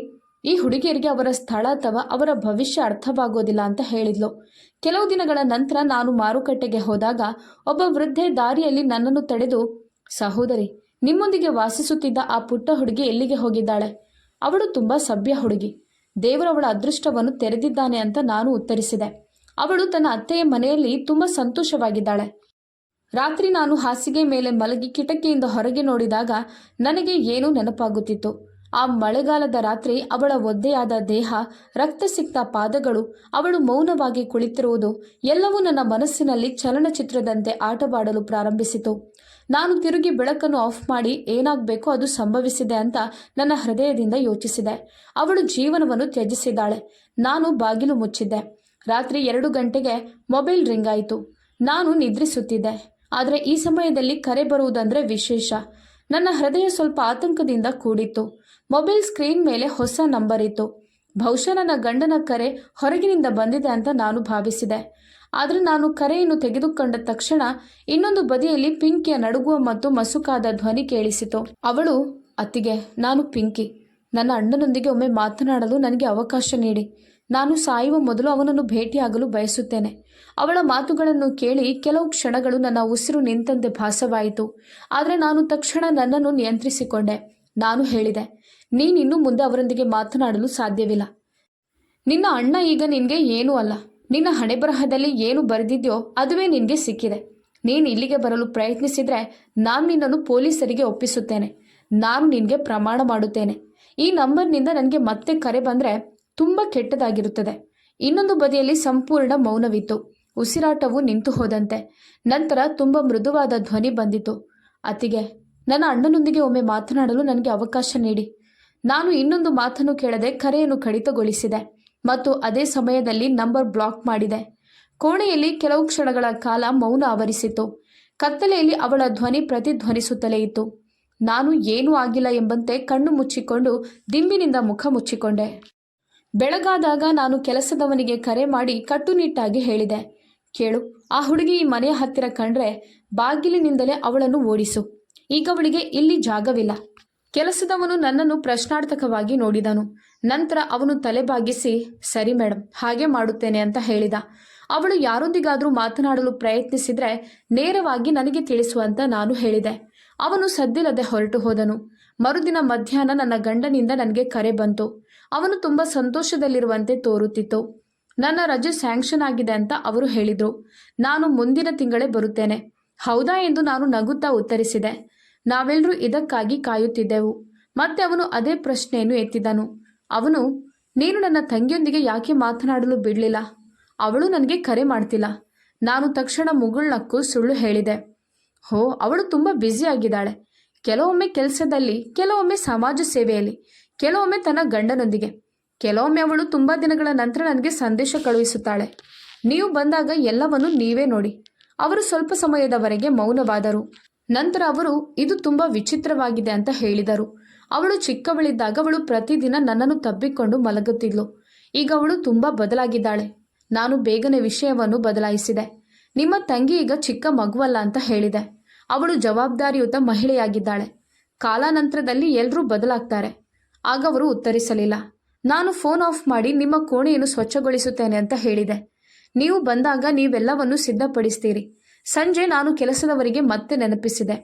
ಈ ಹುಡುಗಿಯರಿಗೆ ಅವರ ಸ್ಥಳ ಅಥವಾ ಅವರ ಭವಿಷ್ಯ ಅರ್ಥವಾಗೋದಿಲ್ಲ ಅಂತ ಹೇಳಿದ್ಲು. ಕೆಲವು ದಿನಗಳ ನಂತರ ನಾನು ಮಾರುಕಟ್ಟೆಗೆ ಹೋದಾಗ ಒಬ್ಬ ವೃದ್ಧೆ ದಾರಿಯಲ್ಲಿ ನನ್ನನ್ನು ತಡೆದು, ಸಹೋದರಿ, ನಿಮ್ಮೊಂದಿಗೆ ವಾಸಿಸುತ್ತಿದ್ದ ಆ ಪುಟ್ಟ ಹುಡುಗಿ ಎಲ್ಲಿಗೆ ಹೋಗಿದ್ದಾಳೆ? ಅವಳು ತುಂಬ ಸಭ್ಯ ಹುಡುಗಿ. ದೇವರು ಅವಳ ಅದೃಷ್ಟವನ್ನು ತೆರೆದಿದ್ದಾನೆ ಅಂತ ನಾನು ಉತ್ತರಿಸಿದೆ. ಅವಳು ತನ್ನ ಅತ್ತೆಯ ಮನೆಯಲ್ಲಿ ತುಂಬ ಸಂತೋಷವಾಗಿದ್ದಾಳೆ. ರಾತ್ರಿ ನಾನು ಹಾಸಿಗೆ ಮೇಲೆ ಮಲಗಿ ಕಿಟಕಿಯಿಂದ ಹೊರಗೆ ನೋಡಿದಾಗ ನನಗೆ ಏನೂ ನೆನಪಾಗುತ್ತಿತ್ತು. ಆ ಮಳೆಗಾಲದ ರಾತ್ರಿ ಅವಳ ಒದ್ದೆಯಾದ ದೇಹ, ರಕ್ತಸಿಕ್ತ ಪಾದಗಳು, ಅವಳು ಮೌನವಾಗಿ ಕುಳಿತಿರುವುದು ಎಲ್ಲವೂ ನನ್ನ ಮನಸ್ಸಿನಲ್ಲಿ ಚಲನಚಿತ್ರದಂತೆ ಆಟವಾಡಲು ಪ್ರಾರಂಭಿಸಿತು. ನಾನು ತಿರುಗಿ ಬೆಳಕನ್ನು ಆಫ್ ಮಾಡಿ ಏನಾಗಬೇಕೋ ಅದು ಸಂಭವಿಸಿದೆ ಅಂತ ನನ್ನ ಹೃದಯದಿಂದ ಯೋಚಿಸಿದೆ. ಅವಳು ಜೀವನವನ್ನು ತ್ಯಜಿಸಿದ್ದಾಳೆ. ನಾನು ಬಾಗಿಲು ಮುಚ್ಚಿದ್ದೆ. ರಾತ್ರಿ 2 ಗಂಟೆಗೆ ಮೊಬೈಲ್ ರಿಂಗ್ ಆಯಿತು. ನಾನು ನಿದ್ರಿಸುತ್ತಿದ್ದೆ. ಆದರೆ ಈ ಸಮಯದಲ್ಲಿ ಕರೆ ಬರುವುದಂದರೆ ವಿಶೇಷ. ನನ್ನ ಹೃದಯ ಸ್ವಲ್ಪ ಆತಂಕದಿಂದ ಕೂಡಿತ್ತು. ಮೊಬೈಲ್ ಸ್ಕ್ರೀನ್ ಮೇಲೆ ಹೊಸ ನಂಬರ್ ಇತ್ತು. ಬಹುಶಃ ನನ್ನ ಗಂಡನ ಕರೆ ಹೊರಗಿನಿಂದ ಬಂದಿದೆ ಅಂತ ನಾನು ಭಾವಿಸಿದೆ. ಆದರೆ ನಾನು ಕರೆಯನ್ನು ತೆಗೆದುಕೊಂಡ ತಕ್ಷಣ ಇನ್ನೊಂದು ಬದಿಯಲ್ಲಿ ಪಿಂಕಿಯ ನಡುಗುವ ಮತ್ತು ಮಸುಕಾದ ಧ್ವನಿ ಕೇಳಿಸಿತು. ಅವಳು, ಅತ್ತಿಗೆ, ನಾನು ಪಿಂಕಿ. ನನ್ನ ಅಣ್ಣನೊಂದಿಗೆ ಒಮ್ಮೆ ಮಾತನಾಡಲು ನನಗೆ ಅವಕಾಶ ನೀಡಿ. ನಾನು ಸಾಯುವ ಮೊದಲು ಅವನನ್ನು ಭೇಟಿಯಾಗಲು ಬಯಸುತ್ತೇನೆ. ಅವಳ ಮಾತುಗಳನ್ನು ಕೇಳಿ ಕೆಲವು ಕ್ಷಣಗಳು ನನ್ನ ಉಸಿರು ನಿಂತಂತೆ ಭಾಸವಾಯಿತು. ಆದರೆ ನಾನು ತಕ್ಷಣ ನನ್ನನ್ನು ನಿಯಂತ್ರಿಸಿಕೊಂಡೆ. ನಾನು ಹೇಳಿದೆ, ನೀನಿನ್ನು ಮುಂದೆ ಅವರೊಂದಿಗೆ ಮಾತನಾಡಲು ಸಾಧ್ಯವಿಲ್ಲ. ನಿನ್ನ ಅಣ್ಣ ಈಗ ನಿನಗೆ ಏನೂ ಅಲ್ಲ. ನಿನ್ನ ಹಣೆಬರಹದಲ್ಲಿ ಏನು ಬರೆದಿದ್ಯೋ ಅದುವೇ ನಿನಗೆ ಸಿಕ್ಕಿದೆ. ನೀನು ಇಲ್ಲಿಗೆ ಬರಲು ಪ್ರಯತ್ನಿಸಿದರೆ ನಾನು ನಿನ್ನನ್ನು ಪೊಲೀಸರಿಗೆ ಒಪ್ಪಿಸುತ್ತೇನೆ. ನಾನು ನಿನಗೆ ಪ್ರಮಾಣ ಮಾಡುತ್ತೇನೆ. ಈ ನಂಬರ್ನಿಂದ ನನಗೆ ಮತ್ತೆ ಕರೆ ಬಂದರೆ ತುಂಬ ಕೆಟ್ಟದಾಗಿರುತ್ತದೆ. ಇನ್ನೊಂದು ಬದಿಯಲ್ಲಿ ಸಂಪೂರ್ಣ ಮೌನವಿತ್ತು. ಉಸಿರಾಟವು ನಿಂತು ಹೋದಂತೆ. ನಂತರ ತುಂಬ ಮೃದುವಾದ ಧ್ವನಿ ಬಂದಿತು. ಅತ್ತಿಗೆ, ನನ್ನ ಅಣ್ಣನೊಂದಿಗೆ ಒಮ್ಮೆ ಮಾತನಾಡಲು ನನಗೆ ಅವಕಾಶ ನೀಡಿ. ನಾನು ಇನ್ನೊಂದು ಮಾತನ್ನು ಕೇಳದೆ ಕರೆಯನ್ನು ಕಡಿತಗೊಳಿಸಿದೆ ಮತ್ತು ಅದೇ ಸಮಯದಲ್ಲಿ ನಂಬರ್ ಬ್ಲಾಕ್ ಮಾಡಿದೆ. ಕೋಣೆಯಲ್ಲಿ ಕೆಲವು ಕ್ಷಣಗಳ ಕಾಲ ಮೌನ ಆವರಿಸಿತು. ಕತ್ತಲೆಯಲ್ಲಿ ಅವಳ ಧ್ವನಿ ಪ್ರತಿಧ್ವನಿಸುತ್ತಲೇ ಇತ್ತು. ನಾನು ಏನೂ ಆಗಿಲ್ಲ ಎಂಬಂತೆ ಕಣ್ಣು ಮುಚ್ಚಿಕೊಂಡು ದಿಂಬಿನಿಂದ ಮುಖ ಮುಚ್ಚಿಕೊಂಡೆ. ಬೆಳಗಾದಾಗ ನಾನು ಕೆಲಸದವನಿಗೆ ಕರೆ ಮಾಡಿ ಕಟ್ಟುನಿಟ್ಟಾಗಿ ಹೇಳಿದೆ, ಕೇಳು, ಆ ಹುಡುಗಿ ಈ ಮನೆಯ ಹತ್ತಿರ ಕಂಡ್ರೆ ಬಾಗಿಲಿನಿಂದಲೇ ಅವಳನ್ನು ಓಡಿಸು. ಈಗ ಅವಳಿಗೆ ಇಲ್ಲಿ ಜಾಗವಿಲ್ಲ. ಕೆಲಸದವನು ನನ್ನನ್ನು ಪ್ರಶ್ನಾರ್ಥಕವಾಗಿ ನೋಡಿದನು. ನಂತರ ಅವನು ತಲೆ ಬಾಗಿಸಿ, ಸರಿ ಮೇಡಮ್, ಹಾಗೆ ಮಾಡುತ್ತೇನೆ ಅಂತ ಹೇಳಿದ. ಅವಳು ಯಾರೊಂದಿಗಾದರೂ ಮಾತನಾಡಲು ಪ್ರಯತ್ನಿಸಿದರೆ ನೇರವಾಗಿ ನನಗೆ ತಿಳಿಸುವಂತ ನಾನು ಹೇಳಿದೆ. ಅವನು ಸದ್ದಿಲ್ಲದೆ ಹೊರಟು ಹೋದನು. ಮರುದಿನ ಮಧ್ಯಾಹ್ನ ನನ್ನ ಗಂಡನಿಂದ ನನಗೆ ಕರೆ ಬಂತು. ಅವನು ತುಂಬ ಸಂತೋಷದಲ್ಲಿರುವಂತೆ ತೋರುತ್ತಿತ್ತು. ನನ್ನ ರಜೆ ಸ್ಯಾಂಕ್ಷನ್ ಆಗಿದೆ ಅಂತ ಅವರು ಹೇಳಿದರು. ನಾನು ಮುಂದಿನ ತಿಂಗಳೇ ಬರುತ್ತೇನೆ. ಹೌದಾ ಎಂದು ನಾನು ನಗುತ್ತಾ ಉತ್ತರಿಸಿದೆ. ನಾವೆಲ್ಲರೂ ಇದಕ್ಕಾಗಿ ಕಾಯುತ್ತಿದ್ದೆವು. ಮತ್ತೆ ಅವನು ಅದೇ ಪ್ರಶ್ನೆಯನ್ನು ಎತ್ತಿದನು. ಅವನು, ನೀನು ನನ್ನ ತಂಗಿಯೊಂದಿಗೆ ಯಾಕೆ ಮಾತನಾಡಲು ಬಿಡಲಿಲ್ಲ? ಅವಳು ನನಗೆ ಕರೆ ಮಾಡ್ತಿಲ್ಲ. ನಾನು ತಕ್ಷಣ ಮುಗುಳ್ನಕ್ಕು ಸುಳ್ಳು ಹೇಳಿದೆ. ಹೋ, ಅವಳು ತುಂಬ ಬ್ಯುಸಿಯಾಗಿದ್ದಾಳೆ. ಕೆಲವೊಮ್ಮೆ ಕೆಲಸದಲ್ಲಿ, ಕೆಲವೊಮ್ಮೆ ಸಮಾಜ ಸೇವೆಯಲ್ಲಿ, ಕೆಲವೊಮ್ಮೆ ತನ್ನ ಗಂಡನೊಂದಿಗೆ. ಕೆಲವೊಮ್ಮೆ ಅವಳು ತುಂಬ ದಿನಗಳ ನಂತರ ನನಗೆ ಸಂದೇಶ ಕಳುಹಿಸುತ್ತಾಳೆ. ನೀವು ಬಂದಾಗ ಎಲ್ಲವನ್ನು ನೀವೇ ನೋಡಿ. ಅವರು ಸ್ವಲ್ಪ ಸಮಯದವರೆಗೆ ಮೌನವಾದರು. ನಂತರ ಅವರು, ಇದು ತುಂಬ ವಿಚಿತ್ರವಾಗಿದೆ ಅಂತ ಹೇಳಿದರು. ಅವಳು ಚಿಕ್ಕವಳಿದ್ದಾಗ ಅವಳು ಪ್ರತಿದಿನ ನನ್ನನ್ನು ತಬ್ಬಿಕೊಂಡು ಮಲಗುತ್ತಿದ್ಲು. ಈಗ ಅವಳು ತುಂಬ ಬದಲಾಗಿದ್ದಾಳೆ. ನಾನು ಬೇಗನೆ ವಿಷಯವನ್ನು ಬದಲಾಯಿಸಿದೆ. ನಿಮ್ಮ ತಂಗಿ ಈಗ ಚಿಕ್ಕ ಮಗುವಲ್ಲ ಅಂತ ಹೇಳಿದೆ. ಅವಳು ಜವಾಬ್ದಾರಿಯುತ ಮಹಿಳೆಯಾಗಿದ್ದಾಳೆ. ಕಾಲಾನಂತರದಲ್ಲಿ ಎಲ್ಲರೂ ಬದಲಾಗ್ತಾರೆ. ಆಗ ಅವರು ಉತ್ತರಿಸಲಿಲ್ಲ. ನಾನು ಫೋನ್ ಆಫ್ ಮಾಡಿ ನಿಮ್ಮ ಕೋಣೆಯನ್ನು ಸ್ವಚ್ಛಗೊಳಿಸುತ್ತೇನೆ ಅಂತ ಹೇಳಿದೆ. ನೀವು ಬಂದಾಗ ನೀವೆಲ್ಲವನ್ನು ಸಿದ್ಧಪಡಿಸ್ತೀರಿ. ಸಂಜೆ ನಾನು ಕೆಲಸದವರಿಗೆ ಮತ್ತೆ ನೆನಪಿಸಿದೆ.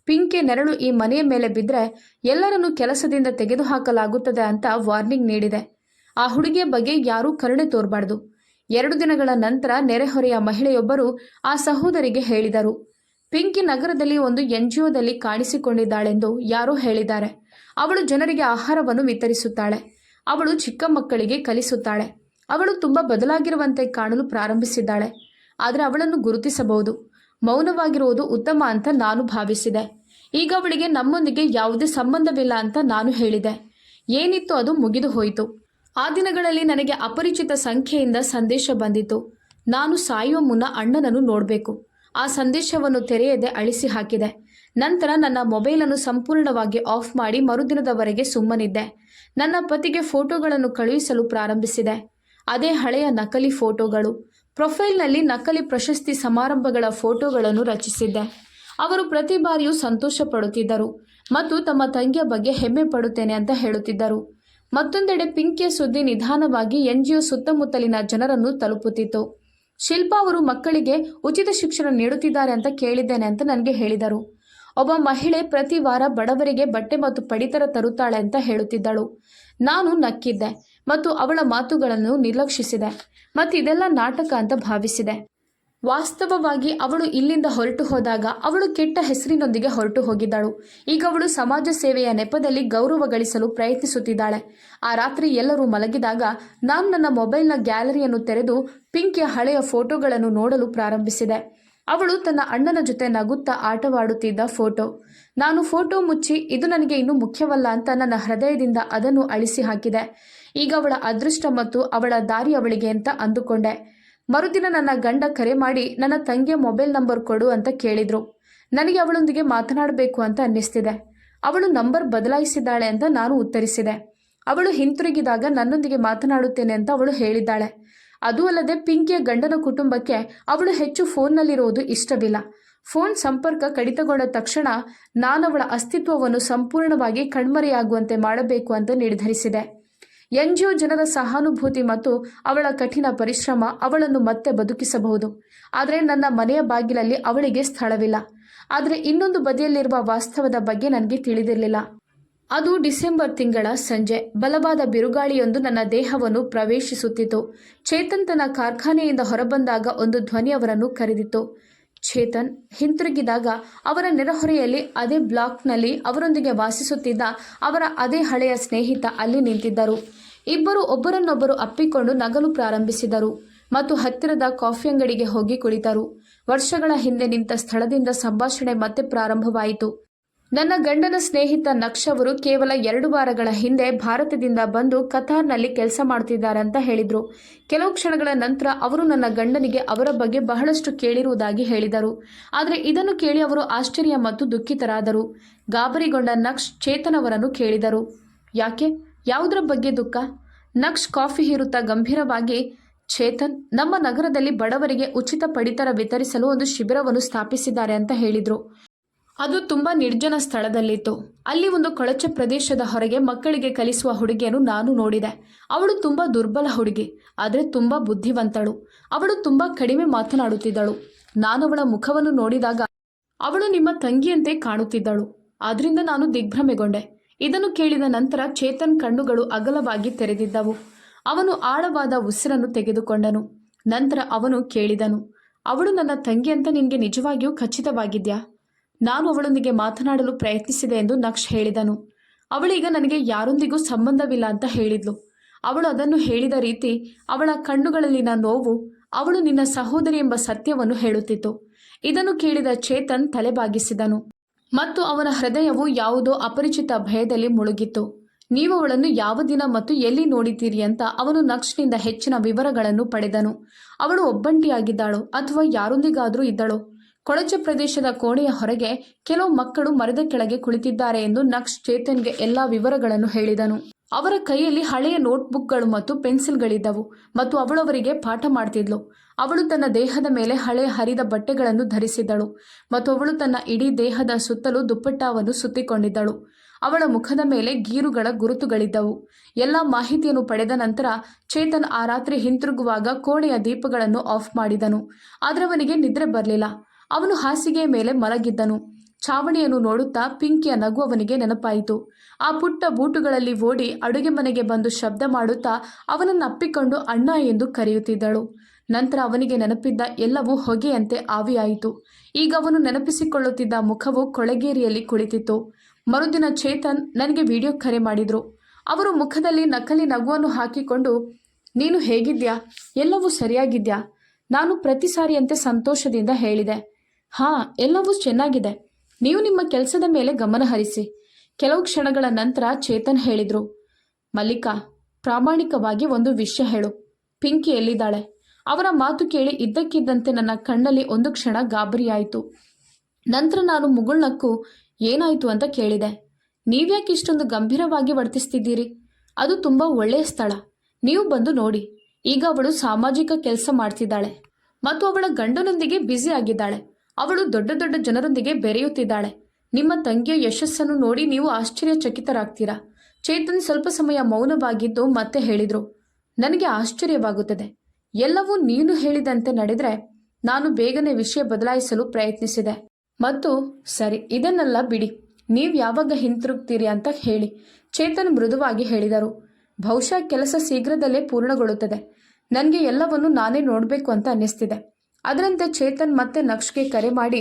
ಪಿಂಕಿ ನೆರಳು ಈ ಮನೆಯ ಮೇಲೆ ಬಿದ್ದರೆ ಎಲ್ಲರನ್ನೂ ಕೆಲಸದಿಂದ ತೆಗೆದುಹಾಕಲಾಗುತ್ತದೆ ಅಂತ ವಾರ್ನಿಂಗ್ ನೀಡಿದೆ. ಆ ಹುಡುಗಿಯ ಬಗ್ಗೆ ಯಾರೂ ಕರುಣೆ ತೋರಬಾರ್ದು. 2 ದಿನಗಳ ನಂತರ ನೆರೆಹೊರೆಯ ಮಹಿಳೆಯೊಬ್ಬರು ಆ ಸಹೋದರಿಗೆ ಹೇಳಿದರು, ಪಿಂಕಿ ನಗರದಲ್ಲಿ ಒಂದು NGOದಲ್ಲಿ ಕಾಣಿಸಿಕೊಂಡಿದ್ದಾಳೆಂದು ಯಾರೋ ಹೇಳಿದ್ದಾರೆ. ಅವಳು ಜನರಿಗೆ ಆಹಾರವನ್ನು ವಿತರಿಸುತ್ತಾಳೆ. ಅವಳು ಚಿಕ್ಕ ಮಕ್ಕಳಿಗೆ ಕಲಿಸುತ್ತಾಳೆ. ಅವಳು ತುಂಬ ಬದಲಾಗಿರುವಂತೆ ಕಾಣಲು ಪ್ರಾರಂಭಿಸಿದ್ದಾಳೆ. ಆದರೆ ಅವಳನ್ನು ಗುರುತಿಸಬಹುದು. ಮೌನವಾಗಿರುವುದು ಉತ್ತಮ ಅಂತ ನಾನು ಭಾವಿಸಿದೆ. ಈಗ ಅವಳಿಗೆ ನಮ್ಮೊಂದಿಗೆ ಯಾವುದೇ ಸಂಬಂಧವಿಲ್ಲ ಅಂತ ನಾನು ಹೇಳಿದೆ. ಏನಿತ್ತು ಅದು ಮುಗಿದು ಹೋಯಿತು. ಆ ದಿನಗಳಲ್ಲಿ ನನಗೆ ಅಪರಿಚಿತ ಸಂಖ್ಯೆಯಿಂದ ಸಂದೇಶ ಬಂದಿತು. ನಾನು ಸಾಯುವ ಮುನ್ನ ಅಣ್ಣನನ್ನು ನೋಡಬೇಕು. ಆ ಸಂದೇಶವನ್ನು ತೆರೆಯದೆ ಅಳಿಸಿ ಹಾಕಿದೆ. ನಂತರ ನನ್ನ ಮೊಬೈಲನ್ನು ಸಂಪೂರ್ಣವಾಗಿ ಆಫ್ ಮಾಡಿ ಮರುದಿನದವರೆಗೆ ಸುಮ್ಮನಿದ್ದೆ. ನನ್ನ ಪತಿಗೆ ಫೋಟೋಗಳನ್ನು ಕಳುಹಿಸಲು ಪ್ರಾರಂಭಿಸಿದೆ. ಅದೇ ಹಳೆಯ ನಕಲಿ ಫೋಟೋಗಳು. ಪ್ರೊಫೈಲ್ನಲ್ಲಿ ನಕಲಿ ಪ್ರಶಸ್ತಿ ಸಮಾರಂಭಗಳ ಫೋಟೋಗಳನ್ನು ರಚಿಸಿದ್ದೆ. ಅವರು ಪ್ರತಿ ಬಾರಿಯೂ ಸಂತೋಷ ಪಡುತ್ತಿದ್ದರು ಮತ್ತು ತಮ್ಮ ತಂಗಿಯ ಬಗ್ಗೆ ಹೆಮ್ಮೆ ಪಡುತ್ತೇನೆ ಅಂತ ಹೇಳುತ್ತಿದ್ದರು. ಮತ್ತೊಂದೆಡೆ ಪಿಂಕಿಯ ಸುದ್ದಿ ನಿಧಾನವಾಗಿ NGO ಸುತ್ತಮುತ್ತಲಿನ ಜನರನ್ನು ತಲುಪುತ್ತಿತ್ತು. ಶಿಲ್ಪಾ ಅವರು ಮಕ್ಕಳಿಗೆ ಉಚಿತ ಶಿಕ್ಷಣ ನೀಡುತ್ತಿದ್ದಾರೆ ಅಂತ ಕೇಳಿದ್ದೇನೆ ಅಂತ ನನಗೆ ಹೇಳಿದರು. ಒಬ್ಬ ಮಹಿಳೆ ಪ್ರತಿ ವಾರ ಬಡವರಿಗೆ ಬಟ್ಟೆ ಮತ್ತು ಪಡಿತರ ತರುತ್ತಾಳೆ ಅಂತ ಹೇಳುತ್ತಿದ್ದಳು. ನಾನು ನಕ್ಕಿದ್ದೆ ಮತ್ತು ಅವಳ ಮಾತುಗಳನ್ನು ನಿರ್ಲಕ್ಷಿಸಿದೆ ಮತ್ತು ಇದೆಲ್ಲ ನಾಟಕ ಅಂತ ಭಾವಿಸಿದೆ. ವಾಸ್ತವವಾಗಿ ಅವಳು ಇಲ್ಲಿಂದ ಹೊರಟು ಹೋದಾಗ ಅವಳು ಕೆಟ್ಟ ಹೆಸರಿನೊಂದಿಗೆ ಹೊರಟು ಹೋಗಿದ್ದಳು. ಈಗ ಅವಳು ಸಮಾಜ ಸೇವೆಯ ನೆಪದಲ್ಲಿ ಗೌರವ ಗಳಿಸಲು ಪ್ರಯತ್ನಿಸುತ್ತಿದ್ದಾಳೆ. ಆ ರಾತ್ರಿ ಎಲ್ಲರೂ ಮಲಗಿದಾಗ ನಾನು ನನ್ನ ಮೊಬೈಲ್ನ ಗ್ಯಾಲರಿಯನ್ನು ತೆರೆದು ಪಿಂಕಿಯ ಹಳೆಯ ಫೋಟೋಗಳನ್ನು ನೋಡಲು ಪ್ರಾರಂಭಿಸಿದೆ. ಅವಳು ತನ್ನ ಅಣ್ಣನ ಜೊತೆ ನಗುತ್ತಾ ಆಟವಾಡುತ್ತಿದ್ದ ಫೋಟೋ. ನಾನು ಫೋಟೋ ಮುಚ್ಚಿ ಇದು ನನಗೆ ಇನ್ನೂ ಮುಖ್ಯವಲ್ಲ ಅಂತ ನನ್ನ ಹೃದಯದಿಂದ ಅದನ್ನು ಅಳಿಸಿ ಹಾಕಿದೆ. ಈಗ ಅವಳ ಅದೃಷ್ಟ ಮತ್ತು ಅವಳ ದಾರಿ ಅವಳಿಗೆ ಅಂತ ಅಂದುಕೊಂಡೆ. ಮರುದಿನ ನನ್ನ ಗಂಡ ಕರೆ ಮಾಡಿ ನನ್ನ ತಂಗಿಯ ಮೊಬೈಲ್ ನಂಬರ್ ಕೊಡು ಅಂತ ಕೇಳಿದ್ರು. ನನಗೆ ಅವಳೊಂದಿಗೆ ಮಾತನಾಡಬೇಕು ಅಂತ ಅನ್ನಿಸ್ತಿದೆ. ಅವಳು ನಂಬರ್ ಬದಲಾಯಿಸಿದ್ದಾಳೆ ಅಂತ ನಾನು ಉತ್ತರಿಸಿದೆ. ಅವಳು ಹಿಂತಿರುಗಿದಾಗ ನನ್ನೊಂದಿಗೆ ಮಾತನಾಡುತ್ತೇನೆ ಅಂತ ಅವಳು ಹೇಳಿದ್ದಾಳೆ. ಅದೂ ಅಲ್ಲದೆ ಪಿಂಕಿಯ ಗಂಡನ ಕುಟುಂಬಕ್ಕೆ ಅವಳು ಹೆಚ್ಚು ಫೋನ್ನಲ್ಲಿರುವುದು ಇಷ್ಟವಿಲ್ಲ. ಫೋನ್ ಸಂಪರ್ಕ ಕಡಿತಗೊಂಡ ತಕ್ಷಣ ನಾನವಳ ಅಸ್ತಿತ್ವವನ್ನು ಸಂಪೂರ್ಣವಾಗಿ ಕಣ್ಮರೆಯಾಗುವಂತೆ ಮಾಡಬೇಕು ಅಂತ ನಿರ್ಧರಿಸಿದೆ. NGO ಜನರ ಸಹಾನುಭೂತಿ ಮತ್ತು ಅವಳ ಕಠಿಣ ಪರಿಶ್ರಮ ಅವಳನ್ನು ಮತ್ತೆ ಬದುಕಿಸಬಹುದು. ಆದರೆ ನನ್ನ ಮನೆಯ ಬಾಗಿಲಲ್ಲಿ ಅವಳಿಗೆ ಸ್ಥಳವಿಲ್ಲ. ಆದರೆ ಇನ್ನೊಂದು ಬದಿಯಲ್ಲಿರುವ ವಾಸ್ತವದ ಬಗ್ಗೆ ನನಗೆ ತಿಳಿದಿರಲಿಲ್ಲ. ಅದು ಡಿಸೆಂಬರ್ ತಿಂಗಳ ಸಂಜೆ. ಬಲವಾದ ಬಿರುಗಾಳಿಯೊಂದು ನನ್ನ ದೇಹವನ್ನು ಪ್ರವೇಶಿಸುತ್ತಿತ್ತು. ಚೇತನ್ ತನ್ನ ಕಾರ್ಖಾನೆಯಿಂದ ಹೊರಬಂದಾಗ ಒಂದು ಧ್ವನಿ ಅವರನ್ನು ಕರೆದಿತ್ತು. ಚೇತನ್. ಹಿಂತಿರುಗಿದಾಗ ಅವರ ನೆರೆಹೊರೆಯಲ್ಲಿ ಅದೇ ಬ್ಲಾಕ್ನಲ್ಲಿ ಅವರೊಂದಿಗೆ ವಾಸಿಸುತ್ತಿದ್ದ ಅವರ ಅದೇ ಹಳೆಯ ಸ್ನೇಹಿತ ಅಲ್ಲಿ ನಿಂತಿದ್ದರು. ಇಬ್ಬರು ಒಬ್ಬರನ್ನೊಬ್ಬರು ಅಪ್ಪಿಕೊಂಡು ನಗಲು ಪ್ರಾರಂಭಿಸಿದರು ಮತ್ತು ಹತ್ತಿರದ ಕಾಫಿ ಅಂಗಡಿಗೆ ಹೋಗಿ ಕುಳಿತರು. ವರ್ಷಗಳ ಹಿಂದೆ ನಿಂತ ಸ್ಥಳದಿಂದ ಸಂಭಾಷಣೆ ಮತ್ತೆ ಪ್ರಾರಂಭವಾಯಿತು. ನನ್ನ ಗಂಡನ ಸ್ನೇಹಿತ ನಕ್ಷ್ ಅವರು ಕೇವಲ 2 ವಾರಗಳ ಹಿಂದೆ ಭಾರತದಿಂದ ಬಂದು ಕತಾರ್ನಲ್ಲಿ ಕೆಲಸ ಮಾಡ್ತಿದ್ದಾರೆ ಅಂತ ಹೇಳಿದರು. ಕೆಲವು ಕ್ಷಣಗಳ ನಂತರ ಅವರು ನನ್ನ ಗಂಡನಿಗೆ ಅವರ ಬಗ್ಗೆ ಬಹಳಷ್ಟು ಕೇಳಿರುವುದಾಗಿ ಹೇಳಿದರು. ಆದರೆ ಇದನ್ನು ಕೇಳಿ ಅವರು ಆಶ್ಚರ್ಯ ಮತ್ತು ದುಃಖಿತರಾದರು. ಗಾಬರಿಗೊಂಡ ನಕ್ಷ್ ಚೇತನ್ ಅವರನ್ನು ಕೇಳಿದರು, ಯಾಕೆ? ಯಾವುದರ ಬಗ್ಗೆ ದುಃಖ? ನಕ್ಷ್ ಕಾಫಿ ಹೀರುತ್ತಾ ಗಂಭೀರವಾಗಿ, ಚೇತನ್, ನಮ್ಮ ನಗರದಲ್ಲಿ ಬಡವರಿಗೆ ಉಚಿತ ಪಡಿತರ ವಿತರಿಸಲು ಒಂದು ಶಿಬಿರವನ್ನು ಸ್ಥಾಪಿಸಿದ್ದಾರೆ ಅಂತ ಹೇಳಿದರು. ಅದು ತುಂಬಾ ನಿರ್ಜನ ಸ್ಥಳದಲ್ಲಿತ್ತು. ಅಲ್ಲಿ ಒಂದು ಕೊಳಚೆ ಪ್ರದೇಶದ ಹೊರಗೆ ಮಕ್ಕಳಿಗೆ ಕಲಿಸುವ ಹುಡುಗಿಯನ್ನು ನಾನು ನೋಡಿದೆ. ಅವಳು ತುಂಬಾ ದುರ್ಬಲ ಹುಡುಗಿ, ಆದರೆ ತುಂಬಾ ಬುದ್ಧಿವಂತಳು. ಅವಳು ತುಂಬಾ ಕಡಿಮೆ ಮಾತನಾಡುತ್ತಿದ್ದಳು. ನಾನು ಅವಳ ಮುಖವನ್ನು ನೋಡಿದಾಗ ಅವಳು ನಿಮ್ಮ ತಂಗಿಯಂತೆ ಕಾಣುತ್ತಿದ್ದಳು. ಆದ್ರಿಂದ ನಾನು ದಿಗ್ಭ್ರಮೆಗೊಂಡೆ. ಇದನ್ನು ಕೇಳಿದ ನಂತರ ಚೇತನ್ ಕಣ್ಣುಗಳು ಅಗಲವಾಗಿ ತೆರೆದಿದ್ದವು. ಅವನು ಆಳವಾದ ಉಸಿರನ್ನು ತೆಗೆದುಕೊಂಡನು. ನಂತರ ಅವನು ಕೇಳಿದನು, ಅವಳು ನನ್ನ ತಂಗಿ ಅಂತ ನಿನಗೆ ನಿಜವಾಗಿಯೂ ಖಚಿತವಾಗಿದ್ಯಾ? ನಾನು ಅವಳೊಂದಿಗೆ ಮಾತನಾಡಲು ಪ್ರಯತ್ನಿಸಿದೆ ಎಂದು ನಕ್ಷ್ ಹೇಳಿದನು. ಅವಳೀಗ ನನಗೆ ಯಾರೊಂದಿಗೂ ಸಂಬಂಧವಿಲ್ಲ ಅಂತ ಹೇಳಿದ್ಲು. ಅವಳು ಅದನ್ನು ಹೇಳಿದ ರೀತಿ, ಅವಳ ಕಣ್ಣುಗಳಲ್ಲಿನ ನೋವು, ಅವಳು ನಿನ್ನ ಸಹೋದರಿ ಎಂಬ ಸತ್ಯವನ್ನು ಹೇಳುತ್ತಿತ್ತು. ಇದನ್ನು ಕೇಳಿದ ಚೇತನ್ ತಲೆಬಾಗಿಸಿದನು ಮತ್ತು ಅವನ ಹೃದಯವು ಯಾವುದೋ ಅಪರಿಚಿತ ಭಯದಲ್ಲಿ ಮುಳುಗಿತ್ತು. ನೀವು ಅವಳನ್ನು ಯಾವ ದಿನ ಮತ್ತು ಎಲ್ಲಿ ನೋಡಿದ್ದೀರಿ ಅಂತ ಅವನು ನಕ್ಷನಿಂದ ಹೆಚ್ಚಿನ ವಿವರಗಳನ್ನು ಪಡೆದನು. ಅವಳು ಒಬ್ಬಂಟಿಯಾಗಿದ್ದಾಳೋ ಅಥವಾ ಯಾರೊಂದಿಗಾದರೂ ಇದ್ದಳೋ? ಕೊಳಚೆ ಪ್ರದೇಶದ ಕೋಣೆಯ ಹೊರಗೆ ಕೆಲವು ಮಕ್ಕಳು ಮರದ ಕೆಳಗೆ ಕುಳಿತಿದ್ದಾರೆ ಎಂದು ನಕ್ಷ್ ಚೇತನ್ಗೆ ಎಲ್ಲಾ ವಿವರಗಳನ್ನು ಹೇಳಿದನು. ಅವರ ಕೈಯಲ್ಲಿ ಹಳೆಯ ನೋಟ್ಬುಕ್ಗಳು ಮತ್ತು ಪೆನ್ಸಿಲ್ಗಳಿದ್ದವು ಮತ್ತು ಅವಳವರಿಗೆ ಪಾಠ ಮಾಡ್ತಿದ್ಲು. ಅವಳು ತನ್ನ ದೇಹದ ಮೇಲೆ ಹಳೆಯ ಹರಿದ ಬಟ್ಟೆಗಳನ್ನು ಧರಿಸಿದ್ದಳು ಮತ್ತು ಅವಳು ತನ್ನ ಇಡೀ ದೇಹದ ಸುತ್ತಲೂ ದುಪ್ಪಟ್ಟಾವನ್ನು ಸುತ್ತಿಕೊಂಡಿದ್ದಳು. ಅವಳ ಮುಖದ ಮೇಲೆ ಗೀರುಗಳ ಗುರುತುಗಳಿದ್ದವು. ಎಲ್ಲ ಮಾಹಿತಿಯನ್ನು ಪಡೆದ ನಂತರ ಚೇತನ್ ಆ ರಾತ್ರಿ ಹಿಂತಿರುಗುವಾಗ ಕೋಣೆಯ ದೀಪಗಳನ್ನು ಆಫ್ ಮಾಡಿದನು. ಆದರೆ ಅವನಿಗೆ ನಿದ್ರೆ ಬರಲಿಲ್ಲ. ಅವನು ಹಾಸಿಗೆಯ ಮೇಲೆ ಮಲಗಿದ್ದನು. ಛಾವಣಿಯನ್ನು ನೋಡುತ್ತಾ ಪಿಂಕಿಯ ನಗು ಅವನಿಗೆ ನೆನಪಾಯಿತು. ಆ ಪುಟ್ಟ ಬೂಟುಗಳಲ್ಲಿ ಓಡಿ ಅಡುಗೆ ಮನೆಗೆ ಬಂದು ಶಬ್ದ ಮಾಡುತ್ತಾ ಅವನನ್ನು ಅಪ್ಪಿಕೊಂಡು ಅಣ್ಣ ಎಂದು ಕರೆಯುತ್ತಿದ್ದಳು. ನಂತರ ಅವನಿಗೆ ನೆನಪಿದ್ದ ಎಲ್ಲವೂ ಹೊಗೆಯಂತೆ ಆವಿಯಾಯಿತು. ಈಗ ಅವನು ನೆನಪಿಸಿಕೊಳ್ಳುತ್ತಿದ್ದ ಮುಖವು ಕೊಳೆಗೇರಿಯಲ್ಲಿ ಕುಳಿತಿತ್ತು. ಮರುದಿನ ಚೇತನ್ ನನಗೆ ವಿಡಿಯೋ ಕರೆ ಮಾಡಿದ್ರು. ಅವರು ಮುಖದಲ್ಲಿ ನಕಲಿ ನಗುವನ್ನು ಹಾಕಿಕೊಂಡು, ನೀನು ಹೇಗಿದ್ಯಾ? ಎಲ್ಲವೂ ಸರಿಯಾಗಿದ್ಯಾ? ನಾನು ಪ್ರತಿ ಸಾರಿಯಂತೆ ಸಂತೋಷದಿಂದ ಹೇಳಿದೆ, ಹಾ, ಎಲ್ಲವೂ ಚೆನ್ನಾಗಿದೆ. ನೀವು ನಿಮ್ಮ ಕೆಲಸದ ಮೇಲೆ ಗಮನ ಹರಿಸಿ. ಕೆಲವು ಕ್ಷಣಗಳ ನಂತರ ಚೇತನ್ ಹೇಳಿದ್ರು, ಮಲ್ಲಿಕಾ, ಪ್ರಾಮಾಣಿಕವಾಗಿ ಒಂದು ವಿಷಯ ಹೇಳು. ಪಿಂಕಿ ಎಲ್ಲಿದ್ದಾಳೆ? ಅವರ ಮಾತು ಕೇಳಿ ಇದ್ದಕ್ಕಿದ್ದಂತೆ ನನ್ನ ಕಣ್ಣಲ್ಲಿ ಒಂದು ಕ್ಷಣ ಗಾಬರಿಯಾಯಿತು. ನಂತರ ನಾನು ಮುಗುಳ್ನಕ್ಕು ಏನಾಯಿತು ಅಂತ ಕೇಳಿದೆ. ನೀವ್ಯಾಕೆ ಇಷ್ಟೊಂದು ಗಂಭೀರವಾಗಿ ವರ್ತಿಸ್ತಿದ್ದೀರಿ? ಅದು ತುಂಬ ಒಳ್ಳೆಯ ಸ್ಥಳ, ನೀವು ಬಂದು ನೋಡಿ. ಈಗ ಅವಳು ಸಾಮಾಜಿಕ ಕೆಲಸ ಮಾಡ್ತಿದ್ದಾಳೆ ಮತ್ತು ಅವಳ ಗಂಡನೊಂದಿಗೆ ಬ್ಯುಸಿ ಆಗಿದ್ದಾಳೆ. ಅವಳು ದೊಡ್ಡ ದೊಡ್ಡ ಜನರೊಂದಿಗೆ ಬೆರೆಯುತ್ತಿದ್ದಾಳೆ. ನಿಮ್ಮ ತಂಗಿಯ ಯಶಸ್ಸನ್ನು ನೋಡಿ ನೀವು ಆಶ್ಚರ್ಯಚಕಿತರಾಗ್ತೀರಾ. ಚೇತನ್ ಸ್ವಲ್ಪ ಸಮಯ ಮೌನವಾಗಿದ್ದು ಮತ್ತೆ ಹೇಳಿದ್ರು, ನನಗೆ ಆಶ್ಚರ್ಯವಾಗುತ್ತದೆ. ಎಲ್ಲವೂ ನೀನು ಹೇಳಿದಂತೆ ನಡೆದರೆ ನಾನು ಬೇಗನೆ ವಿಷಯ ಬದಲಾಯಿಸಲು ಪ್ರಯತ್ನಿಸಿದೆ. ಮತ್ತು ಸರಿ, ಇದನ್ನೆಲ್ಲ ಬಿಡಿ, ನೀವು ಯಾವಾಗ ಹಿಂತಿರುಗ್ತೀರಿ ಅಂತ ಹೇಳಿ. ಚೇತನ್ ಮೃದುವಾಗಿ ಹೇಳಿದರು, ಬಹುಶಃ ಕೆಲಸ ಶೀಘ್ರದಲ್ಲೇ ಪೂರ್ಣಗೊಳ್ಳುತ್ತದೆ. ನನಗೆ ಎಲ್ಲವನ್ನು ನಾನೇ ನೋಡಬೇಕು ಅಂತ ಅನ್ನಿಸ್ತಿದೆ. ಅದರಂತೆ ಚೇತನ್ ಮತ್ತೆ ನಕ್ಷಗೆ ಕರೆ ಮಾಡಿ,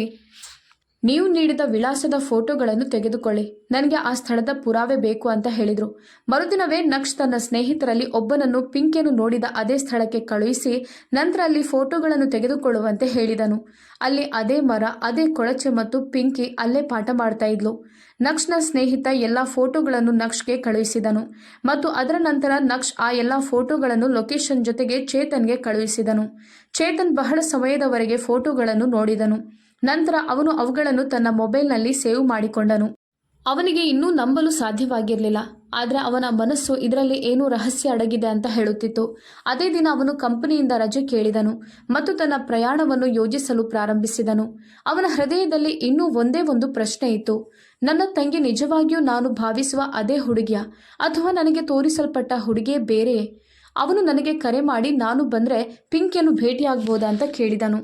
ನೀವು ನೀಡಿದ ವಿಳಾಸದ ಫೋಟೋಗಳನ್ನು ತೆಗೆದುಕೊಳ್ಳಿ, ನನಗೆ ಆ ಸ್ಥಳದ ಪುರಾವೆ ಬೇಕು ಅಂತ ಹೇಳಿದರು. ಮರುದಿನವೇ ನಕ್ಷ್ ತನ್ನ ಸ್ನೇಹಿತರಲ್ಲಿ ಒಬ್ಬನನ್ನು ಪಿಂಕಿಯನ್ನು ನೋಡಿದ ಅದೇ ಸ್ಥಳಕ್ಕೆ ಕಳುಹಿಸಿ ನಂತರ ಅಲ್ಲಿ ಫೋಟೋಗಳನ್ನು ತೆಗೆದುಕೊಳ್ಳುವಂತೆ ಹೇಳಿದನು. ಅಲ್ಲಿ ಅದೇ ಮರ, ಅದೇ ಕೊಳಚೆ ಮತ್ತು ಪಿಂಕಿ ಅಲ್ಲೇ ಪಾಠ ಮಾಡ್ತಾ ಇದ್ಲು. ನಕ್ಷನ ಸ್ನೇಹಿತ ಎಲ್ಲ ಫೋಟೋಗಳನ್ನು ನಕ್ಷಗೆ ಕಳುಹಿಸಿದನು ಮತ್ತು ಅದರ ನಂತರ ನಕ್ಷ್ ಆ ಎಲ್ಲ ಫೋಟೋಗಳನ್ನು ಲೊಕೇಶನ್ ಜೊತೆಗೆ ಚೇತನ್ಗೆ ಕಳುಹಿಸಿದನು. ಚೇತನ್ ಬಹಳ ಸಮಯದವರೆಗೆ ಫೋಟೋಗಳನ್ನು ನೋಡಿದನು. ನಂತರ ಅವನು ಅವುಗಳನ್ನು ತನ್ನ ಮೊಬೈಲ್ನಲ್ಲಿ ಸೇವ್ ಮಾಡಿಕೊಂಡನು. ಅವನಿಗೆ ಇನ್ನೂ ನಂಬಲು ಸಾಧ್ಯವಾಗಿರಲಿಲ್ಲ. ಆದರೆ ಅವನ ಮನಸ್ಸು ಇದರಲ್ಲಿ ಏನೋ ರಹಸ್ಯ ಅಡಗಿದೆ ಅಂತ ಹೇಳುತ್ತಿತ್ತು. ಅದೇ ದಿನ ಅವನು ಕಂಪನಿಯಿಂದ ರಜೆ ಕೇಳಿದನು ಮತ್ತು ತನ್ನ ಪ್ರಯಾಣವನ್ನು ಯೋಜಿಸಲು ಪ್ರಾರಂಭಿಸಿದನು. ಅವನ ಹೃದಯದಲ್ಲಿ ಇನ್ನೂ ಒಂದೇ ಒಂದು ಪ್ರಶ್ನೆ ಇತ್ತು. ನನ್ನ ತಂಗಿ ನಿಜವಾಗಿಯೂ ನಾನು ಭಾವಿಸುವ ಅದೇ ಹುಡುಗಿಯ, ಅಥವಾ ನನಗೆ ತೋರಿಸಲ್ಪಟ್ಟ ಹುಡುಗಿಯೇ ಬೇರೆಯೇ? ಅವನು ನನಗೆ ಕರೆ ಮಾಡಿ ನಾನು ಬಂದರೆ ಪಿಂಕಿಯನ್ನು ಭೇಟಿಯಾಗಬಹುದಾ ಅಂತ ಕೇಳಿದನು.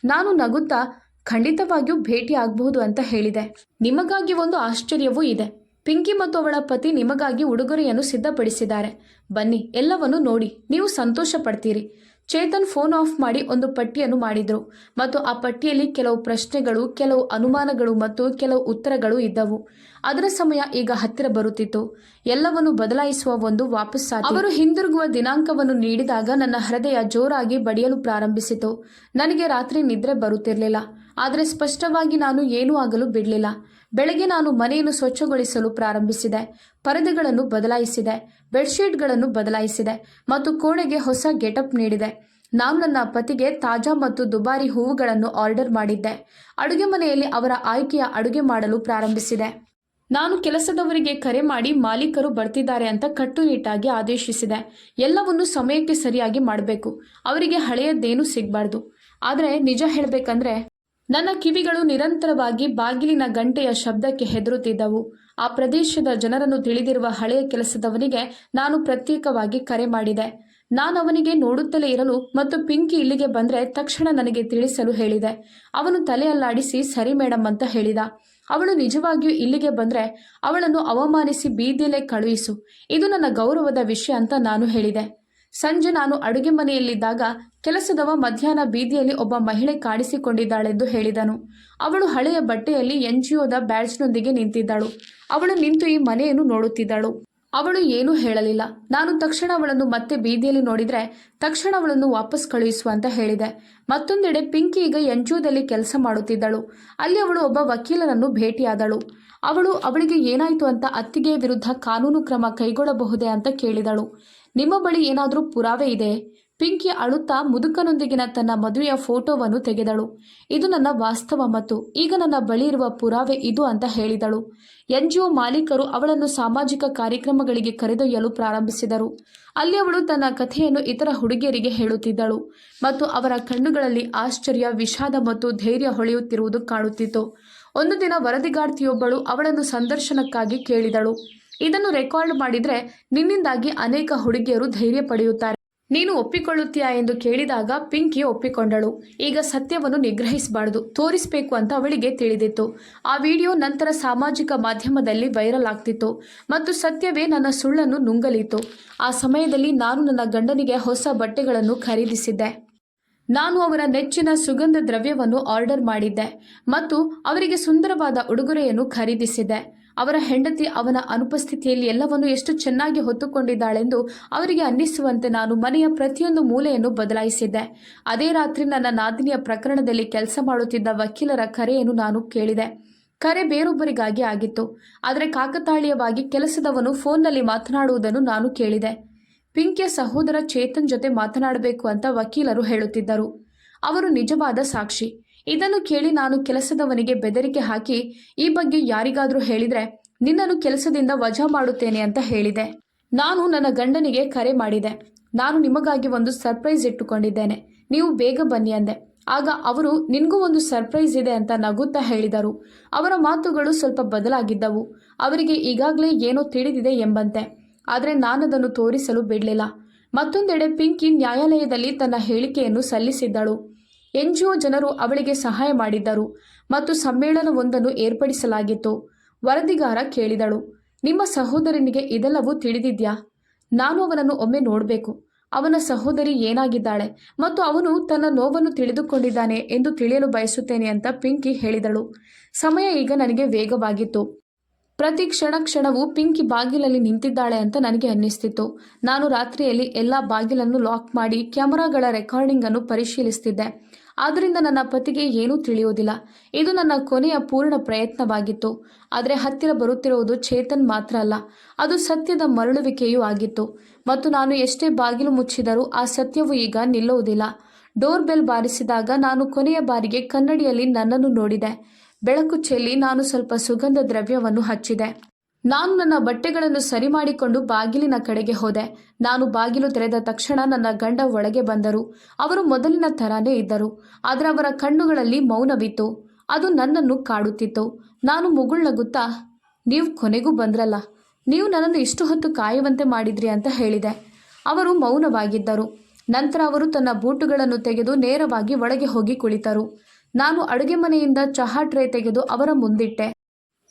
ನಾನು ನಗುತ್ತಾ ಖಂಡಿತವಾಗಿಯೂ ಭೇಟಿ ಆಗಬಹುದು ಅಂತ ಹೇಳಿದೆ. ನಿಮಗಾಗಿ ಒಂದು ಆಶ್ಚರ್ಯವೂ ಇದೆ. ಪಿಂಕಿ ಮತ್ತು ಅವಳ ಪತಿ ನಿಮಗಾಗಿ ಉಡುಗೊರೆಯನ್ನು ಸಿದ್ಧಪಡಿಸಿದ್ದಾರೆ. ಬನ್ನಿ, ಎಲ್ಲವನ್ನು ನೋಡಿ, ನೀವು ಸಂತೋಷ ಪಡ್ತೀರಿ. ಚೇತನ್ ಫೋನ್ ಆಫ್ ಮಾಡಿ ಒಂದು ಪಟ್ಟಿಯನ್ನು ಮಾಡಿದ್ರು ಮತ್ತು ಆ ಪಟ್ಟಿಯಲ್ಲಿ ಕೆಲವು ಪ್ರಶ್ನೆಗಳು, ಕೆಲವು ಅನುಮಾನಗಳು ಮತ್ತು ಕೆಲವು ಉತ್ತರಗಳು ಇದ್ದವು. ಅದರ ಸಮಯ ಈಗ ಹತ್ತಿರ ಬರುತ್ತಿತ್ತು. ಎಲ್ಲವನ್ನು ಬದಲಾಯಿಸುವ ಒಂದು ವಾಪಸ್ಸಾಗಿ ಅವರು ಹಿಂದಿರುಗುವ ದಿನಾಂಕವನ್ನು ನೀಡಿದಾಗ ನನ್ನ ಹೃದಯ ಜೋರಾಗಿ ಬಡಿಯಲು ಪ್ರಾರಂಭಿಸಿತು. ನನಗೆ ರಾತ್ರಿ ನಿದ್ರೆ ಬರುತ್ತಿರಲಿಲ್ಲ, ಆದರೆ ಸ್ಪಷ್ಟವಾಗಿ ನಾನು ಏನೂ ಆಗಲು ಬಿಡಲಿಲ್ಲ. ಬೆಳಗ್ಗೆ ನಾನು ಮನೆಯನ್ನು ಸ್ವಚ್ಛಗೊಳಿಸಲು ಪ್ರಾರಂಭಿಸಿದೆ, ಪರದೆಗಳನ್ನು ಬದಲಾಯಿಸಿದೆ, ಬೆಡ್ಶೀಟ್ಗಳನ್ನು ಬದಲಾಯಿಸಿದೆ ಮತ್ತು ಕೋಣೆಗೆ ಹೊಸ ಗೆಟಪ್ ನೀಡಿದೆ. ನಾನು ನನ್ನ ಪತಿಗೆ ತಾಜಾ ಮತ್ತು ದುಬಾರಿ ಹೂವುಗಳನ್ನು ಆರ್ಡರ್ ಮಾಡಿದ್ದೆ. ಅಡುಗೆ ಮನೆಯಲ್ಲಿ ಅವರ ಆಯ್ಕೆಯ ಅಡುಗೆ ಮಾಡಲು ಪ್ರಾರಂಭಿಸಿದೆ. ನಾನು ಕೆಲಸದವರಿಗೆ ಕರೆ ಮಾಡಿ ಮಾಲೀಕರು ಬರ್ತಿದ್ದಾರೆ ಅಂತ ಕಟ್ಟುನಿಟ್ಟಾಗಿ ಆದೇಶಿಸಿದೆ. ಎಲ್ಲವನ್ನು ಸಮಯಕ್ಕೆ ಸರಿಯಾಗಿ ಮಾಡಬೇಕು, ಅವರಿಗೆ ಹಳೆಯದ್ದೇನೂ ಸಿಗಬಾರ್ದು. ಆದರೆ ನಿಜ ಹೇಳಬೇಕಂದ್ರೆ ನನ್ನ ಕಿವಿಗಳು ನಿರಂತರವಾಗಿ ಬಾಗಿಲಿನ ಗಂಟೆಯ ಶಬ್ದಕ್ಕೆ ಹೆದರುತ್ತಿದ್ದವು. ಆ ಪ್ರದೇಶದ ಜನರನ್ನು ತಿಳಿದಿರುವ ಹಳೆಯ ಕೆಲಸದವನಿಗೆ ನಾನು ಪ್ರತ್ಯೇಕವಾಗಿ ಕರೆ ಮಾಡಿದೆ. ನಾನು ಅವನಿಗೆ ನೋಡುತ್ತಲೇ ಇರಲು ಮತ್ತು ಪಿಂಕಿ ಇಲ್ಲಿಗೆ ಬಂದರೆ ತಕ್ಷಣ ನನಗೆ ತಿಳಿಸಲು ಹೇಳಿದೆ. ಅವನು ತಲೆ ಅಲ್ಲಾಡಿಸಿ ಸರಿ ಮೇಡಮ್ ಅಂತ ಹೇಳಿದ. ಅವಳು ನಿಜವಾಗಿಯೂ ಇಲ್ಲಿಗೆ ಬಂದರೆ ಅವಳನ್ನು ಅವಮಾನಿಸಿ ಬೀದಿಯಲ್ಲೇ ಕಳುಹಿಸು, ಇದು ನನ್ನ ಗೌರವದ ವಿಷಯ ಅಂತ ನಾನು ಹೇಳಿದೆ. ಸಂಜೆ ನಾನು ಅಡುಗೆ ಮನೆಯಲ್ಲಿದ್ದಾಗ ಕೆಲಸದವ ಮಧ್ಯಾಹ್ನ ಬೀದಿಯಲ್ಲಿ ಒಬ್ಬ ಮಹಿಳೆ ಕಾಣಿಸಿಕೊಂಡಿದ್ದಾಳೆಂದು ಹೇಳಿದನು. ಅವಳು ಹಳೆಯ ಬಟ್ಟೆಯಲ್ಲಿ NGOದ ಬ್ಯಾಡ್ಜ್ನೊಂದಿಗೆ ನಿಂತಿದ್ದಳು. ಅವಳು ನಿಂತು ಈ ಮನೆಯನ್ನು ನೋಡುತ್ತಿದ್ದಳು. ಅವಳು ಏನೂ ಹೇಳಲಿಲ್ಲ. ನಾನು ತಕ್ಷಣ ಅವಳನ್ನು ಮತ್ತೆ ಬೀದಿಯಲ್ಲಿ ನೋಡಿದರೆ ತಕ್ಷಣ ಅವಳನ್ನು ವಾಪಸ್ ಕಳುಹಿಸು ಅಂತ ಹೇಳಿದೆ. ಮತ್ತೊಂದೆಡೆ ಪಿಂಕಿ ಈಗ NGOದಲ್ಲಿ ಕೆಲಸ ಮಾಡುತ್ತಿದ್ದಳು. ಅಲ್ಲಿ ಅವಳು ಒಬ್ಬ ವಕೀಲರನ್ನು ಭೇಟಿಯಾದಳು. ಅವಳಿಗೆ ಏನಾಯಿತು ಅಂತ ಅತ್ತಿಗೆಯ ವಿರುದ್ಧ ಕಾನೂನು ಕ್ರಮ ಕೈಗೊಳ್ಳಬಹುದೇ ಅಂತ ಕೇಳಿದಳು. ನಿಮ್ಮ ಬಳಿ ಏನಾದರೂ ಪುರಾವೆ ಇದೆಯೇ? ಪಿಂಕಿ ಅಳುತ್ತಾ ಮುದುಕನೊಂದಿಗಿನ ತನ್ನ ಮದುವೆಯ ಫೋಟೋವನ್ನು ತೆಗೆದಳು. ಇದು ನನ್ನ ವಾಸ್ತವ ಮತ್ತು ಈಗ ನನ್ನ ಬಳಿ ಇರುವ ಪುರಾವೆ ಇದು ಅಂತ ಹೇಳಿದಳು. NGO ಮಾಲೀಕರು ಅವಳನ್ನು ಸಾಮಾಜಿಕ ಕಾರ್ಯಕ್ರಮಗಳಿಗೆ ಕರೆದೊಯ್ಯಲು ಪ್ರಾರಂಭಿಸಿದರು. ಅಲ್ಲಿ ಅವಳು ತನ್ನ ಕಥೆಯನ್ನು ಇತರ ಹುಡುಗಿಯರಿಗೆ ಹೇಳುತ್ತಿದ್ದಳು ಮತ್ತು ಅವರ ಕಣ್ಣುಗಳಲ್ಲಿ ಆಶ್ಚರ್ಯ, ವಿಷಾದ ಮತ್ತು ಧೈರ್ಯ ಹೊಳೆಯುತ್ತಿರುವುದು ಕಾಣುತ್ತಿತ್ತು. ಒಂದು ದಿನ ವರದಿಗಾರ್ತಿಯೊಬ್ಬಳು ಅವಳನ್ನು ಸಂದರ್ಶನಕ್ಕಾಗಿ ಕೇಳಿದಳು. ಇದನ್ನು ರೆಕಾರ್ಡ್ ಮಾಡಿದರೆ ನಿನ್ನಿಂದಾಗಿ ಅನೇಕ ಹುಡುಗಿಯರು ಧೈರ್ಯ ಪಡೆಯುತ್ತಾರೆ, ನೀನು ಒಪ್ಪಿಕೊಳ್ಳುತ್ತೀಯಾ ಎಂದು ಕೇಳಿದಾಗ ಪಿಂಕಿ ಒಪ್ಪಿಕೊಂಡಳು. ಈಗ ಸತ್ಯವನ್ನು ನಿಗ್ರಹಿಸಬಾರದು, ತೋರಿಸಬೇಕು ಅಂತ ಅವಳಿಗೆ ತಿಳಿದಿತ್ತು. ಆ ವಿಡಿಯೋ ನಂತರ ಸಾಮಾಜಿಕ ಮಾಧ್ಯಮದಲ್ಲಿ ವೈರಲ್ ಆಗ್ತಿತ್ತು ಮತ್ತು ಸತ್ಯವೇ ನನ್ನ ಸುಳ್ಳನ್ನು ನುಂಗಲಿತ್ತು. ಆ ಸಮಯದಲ್ಲಿ ನಾನು ನನ್ನ ಗಂಡನಿಗೆ ಹೊಸ ಬಟ್ಟೆಗಳನ್ನು ಖರೀದಿಸಿದ್ದೆ. ನಾನು ಅವರ ನೆಚ್ಚಿನ ಸುಗಂಧ ದ್ರವ್ಯವನ್ನು ಆರ್ಡರ್ ಮಾಡಿದ್ದೆ ಮತ್ತು ಅವರಿಗೆ ಸುಂದರವಾದ ಉಡುಗೊರೆಯನ್ನು ಖರೀದಿಸಿದ್ದೆ. ಅವರ ಹೆಂಡತಿ ಅವನ ಅನುಪಸ್ಥಿತಿಯಲ್ಲಿ ಎಲ್ಲವನ್ನು ಎಷ್ಟು ಚೆನ್ನಾಗಿ ಹೊತ್ತುಕೊಂಡಿದ್ದಾಳೆಂದು ಅವರಿಗೆ ಅನ್ನಿಸುವಂತೆ ನಾನು ಮನೆಯ ಪ್ರತಿಯೊಂದು ಮೂಲೆಯನ್ನು ಬದಲಾಯಿಸಿದ್ದೆ. ಅದೇ ರಾತ್ರಿ ನನ್ನ ನಾದಿನಿಯ ಪ್ರಕರಣದಲ್ಲಿ ಕೆಲಸ ಮಾಡುತ್ತಿದ್ದ ವಕೀಲರ ಕರೆಯನ್ನು ನಾನು ಕೇಳಿದೆ. ಕರೆ ಬೇರೊಬ್ಬರಿಗಾಗಿ ಆಗಿತ್ತು, ಆದರೆ ಕಾಕತಾಳೀಯವಾಗಿ ಕೆಲಸದವನು ಫೋನ್ನಲ್ಲಿ ಮಾತನಾಡುವುದನ್ನು ನಾನು ಕೇಳಿದೆ. ಪಿಂಕಿಯ ಸಹೋದರ ಚೇತನ್ ಜೊತೆ ಮಾತನಾಡಬೇಕು ಅಂತ ವಕೀಲರು ಹೇಳುತ್ತಿದ್ದರು. ಅವರು ನಿಜವಾದ ಸಾಕ್ಷಿ. ಇದನ್ನು ಕೇಳಿ ನಾನು ಕೆಲಸದವನಿಗೆ ಬೆದರಿಕೆ ಹಾಕಿ, ಈ ಬಗ್ಗೆ ಯಾರಿಗಾದರೂ ಹೇಳಿದರೆ ನಿನ್ನನ್ನು ಕೆಲಸದಿಂದ ವಜಾ ಮಾಡುತ್ತೇನೆ ಅಂತ ಹೇಳಿದೆ. ನಾನು ನನ್ನ ಗಂಡನಿಗೆ ಕರೆ ಮಾಡಿದೆ. ನಾನು ನಿಮಗಾಗಿ ಒಂದು ಸರ್ಪ್ರೈಸ್ ಇಟ್ಟುಕೊಂಡಿದ್ದೇನೆ, ನೀವು ಬೇಗ ಬನ್ನಿ ಅಂದೆ. ಆಗ ಅವರು ನಿನಗೂ ಒಂದು ಸರ್ಪ್ರೈಸ್ ಇದೆ ಅಂತ ನಗುತ್ತಾ ಹೇಳಿದರು. ಅವರ ಮಾತುಗಳು ಸ್ವಲ್ಪ ಬದಲಾಗಿದ್ದವು. ಅವರಿಗೆ ಈಗಾಗಲೇ ಏನೋ ತಿಳಿದಿದೆ ಎಂಬಂತೆ. ಆದರೆ ನಾನದನ್ನು ತೋರಿಸಲು ಬಿಡಲಿಲ್ಲ. ಮತ್ತೊಂದೆಡೆ ಪಿಂಕಿ ನ್ಯಾಯಾಲಯದಲ್ಲಿ ತನ್ನ ಹೇಳಿಕೆಯನ್ನು ಸಲ್ಲಿಸಿದ್ದಳು. NGO ಜನರು ಅವಳಿಗೆ ಸಹಾಯ ಮಾಡಿದ್ದರು ಮತ್ತು ಸಮ್ಮೇಳನವೊಂದನ್ನು ಏರ್ಪಡಿಸಲಾಗಿತ್ತು. ವರದಿಗಾರ ಕೇಳಿದಳು, ನಿಮ್ಮ ಸಹೋದರನಿಗೆ ಇದೆಲ್ಲವೂ ತಿಳಿದಿದ್ಯಾ? ನಾನು ಅವನನ್ನು ಒಮ್ಮೆ ನೋಡಬೇಕು. ಅವನ ಸಹೋದರಿ ಏನಾಗಿದ್ದಾಳೆ ಮತ್ತು ಅವನು ತನ್ನ ನೋವನ್ನು ತಿಳಿದುಕೊಂಡಿದ್ದಾನೆ ಎಂದು ತಿಳಿಯಲು ಬಯಸುತ್ತೇನೆ ಅಂತ ಪಿಂಕಿ ಹೇಳಿದಳು. ಸಮಯ ಈಗ ನನಗೆ ವೇಗವಾಗಿತ್ತು. ಪ್ರತಿ ಕ್ಷಣವೂ ಪಿಂಕಿ ಬಾಗಿಲಲ್ಲಿ ನಿಂತಿದ್ದಾಳೆ ಅಂತ ನನಗೆ ಅನ್ನಿಸ್ತಿತ್ತು. ನಾನು ರಾತ್ರಿಯಲ್ಲಿ ಎಲ್ಲ ಬಾಗಿಲನ್ನು ಲಾಕ್ ಮಾಡಿ ಕ್ಯಾಮರಾಗಳ ರೆಕಾರ್ಡಿಂಗ್ ಅನ್ನು ಪರಿಶೀಲಿಸುತ್ತಿದ್ದೆ. ಆದ್ದರಿಂದ ನನ್ನ ಪತಿಗೆ ಏನೂ ತಿಳಿಯುವುದಿಲ್ಲ. ಇದು ನನ್ನ ಕೊನೆಯ ಪೂರ್ಣ ಪ್ರಯತ್ನವಾಗಿತ್ತು. ಆದರೆ ಹತ್ತಿರ ಬರುತ್ತಿರುವುದು ಚೇತನ್ ಮಾತ್ರ ಅಲ್ಲ, ಅದು ಸತ್ಯದ ಮರಳುವಿಕೆಯೂ ಆಗಿತ್ತು. ಮತ್ತು ನಾನು ಎಷ್ಟೇ ಬಾಗಿಲು ಮುಚ್ಚಿದರೂ ಆ ಸತ್ಯವು ಈಗ ನಿಲ್ಲುವುದಿಲ್ಲ. ಡೋರ್ ಬೆಲ್ ಬಾರಿಸಿದಾಗ ನಾನು ಕೊನೆಯ ಬಾರಿಗೆ ಕನ್ನಡಿಯಲ್ಲಿ ನನ್ನನ್ನು ನೋಡಿದೆ. ಬೆಳಕು ಚೆಲ್ಲಿ ನಾನು ಸ್ವಲ್ಪ ಸುಗಂಧ ದ್ರವ್ಯವನ್ನು ಹಚ್ಚಿದೆ. ನಾನು ನನ್ನ ಬಟ್ಟೆಗಳನ್ನು ಸರಿ ಮಾಡಿಕೊಂಡು ಬಾಗಿಲಿನ ಕಡೆಗೆ ಹೋದೆ. ನಾನು ಬಾಗಿಲು ತೆರೆದ ತಕ್ಷಣ ನನ್ನ ಗಂಡ ಒಳಗೆ ಬಂದರು. ಅವರು ಮೊದಲಿನ ಥರಾನೇ ಇದ್ದರು, ಆದರೆ ಅವರ ಕಣ್ಣುಗಳಲ್ಲಿ ಮೌನವಿತ್ತು. ಅದು ನನ್ನನ್ನು ಕಾಡುತ್ತಿತ್ತು. ನಾನು ಮುಗುಳ್ನಗುತ್ತಾ, ನೀವು ಕೊನೆಗೂ ಬಂದ್ರಲ್ಲ, ನೀವು ನನ್ನನ್ನು ಇಷ್ಟು ಹೊತ್ತು ಕಾಯುವಂತೆ ಮಾಡಿದ್ರಿ ಅಂತ ಹೇಳಿದೆ. ಅವರು ಮೌನವಾಗಿದ್ದರು. ನಂತರ ಅವರು ತನ್ನ ಬೂಟುಗಳನ್ನು ತೆಗೆದು ನೇರವಾಗಿ ಒಳಗೆ ಹೋಗಿ ಕುಳಿತರು. ನಾನು ಅಡುಗೆ ಮನೆಯಿಂದ ಚಹಾ ಟ್ರೇ ತೆಗೆದು ಅವರ ಮುಂದಿಟ್ಟೆ.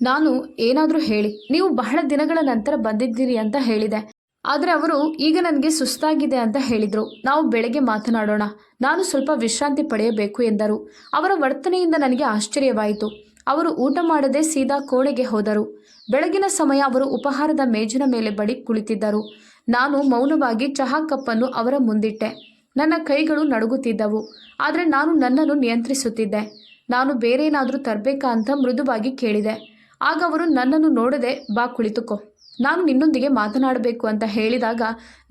ನಾನು ಏನಾದರೂ ಹೇಳಿ, ನೀವು ಬಹಳ ದಿನಗಳ ನಂತರ ಬಂದಿದ್ದೀರಿ ಅಂತ ಹೇಳಿದೆ. ಆದರೆ ಅವರು ಈಗ ನನಗೆ ಸುಸ್ತಾಗಿದೆ ಅಂತ ಹೇಳಿದರು. ನಾವು ಬೆಳಗ್ಗೆ ಮಾತನಾಡೋಣ, ನಾನು ಸ್ವಲ್ಪ ವಿಶ್ರಾಂತಿ ಪಡೆಯಬೇಕು ಎಂದರು. ಅವರ ವರ್ತನೆಯಿಂದ ನನಗೆ ಆಶ್ಚರ್ಯವಾಯಿತು. ಅವರು ಊಟ ಮಾಡದೆ ಸೀದಾ ಕೋಣೆಗೆ ಹೋದರು. ಬೆಳಗಿನ ಸಮಯ ಅವರು ಉಪಹಾರದ ಮೇಜಿನ ಮೇಲೆ ಬಳಿ ಕುಳಿತಿದ್ದರು. ನಾನು ಮೌನವಾಗಿ ಚಹಾ ಕಪ್ಪನ್ನು ಅವರ ಮುಂದಿಟ್ಟೆ. ನನ್ನ ಕೈಗಳು ನಡುಗುತ್ತಿದ್ದವು, ಆದರೆ ನಾನು ನನ್ನನ್ನು ನಿಯಂತ್ರಿಸುತ್ತಿದ್ದೆ. ನಾನು ಬೇರೇನಾದರೂ ತರಬೇಕಾ ಅಂತ ಮೃದುವಾಗಿ ಕೇಳಿದೆ. ಆಗ ಅವರು ನನ್ನನ್ನು ನೋಡದೆ, ಬಾ ಕುಳಿತುಕೋ, ನಾನು ನಿನ್ನೊಂದಿಗೆ ಮಾತನಾಡಬೇಕು ಅಂತ ಹೇಳಿದಾಗ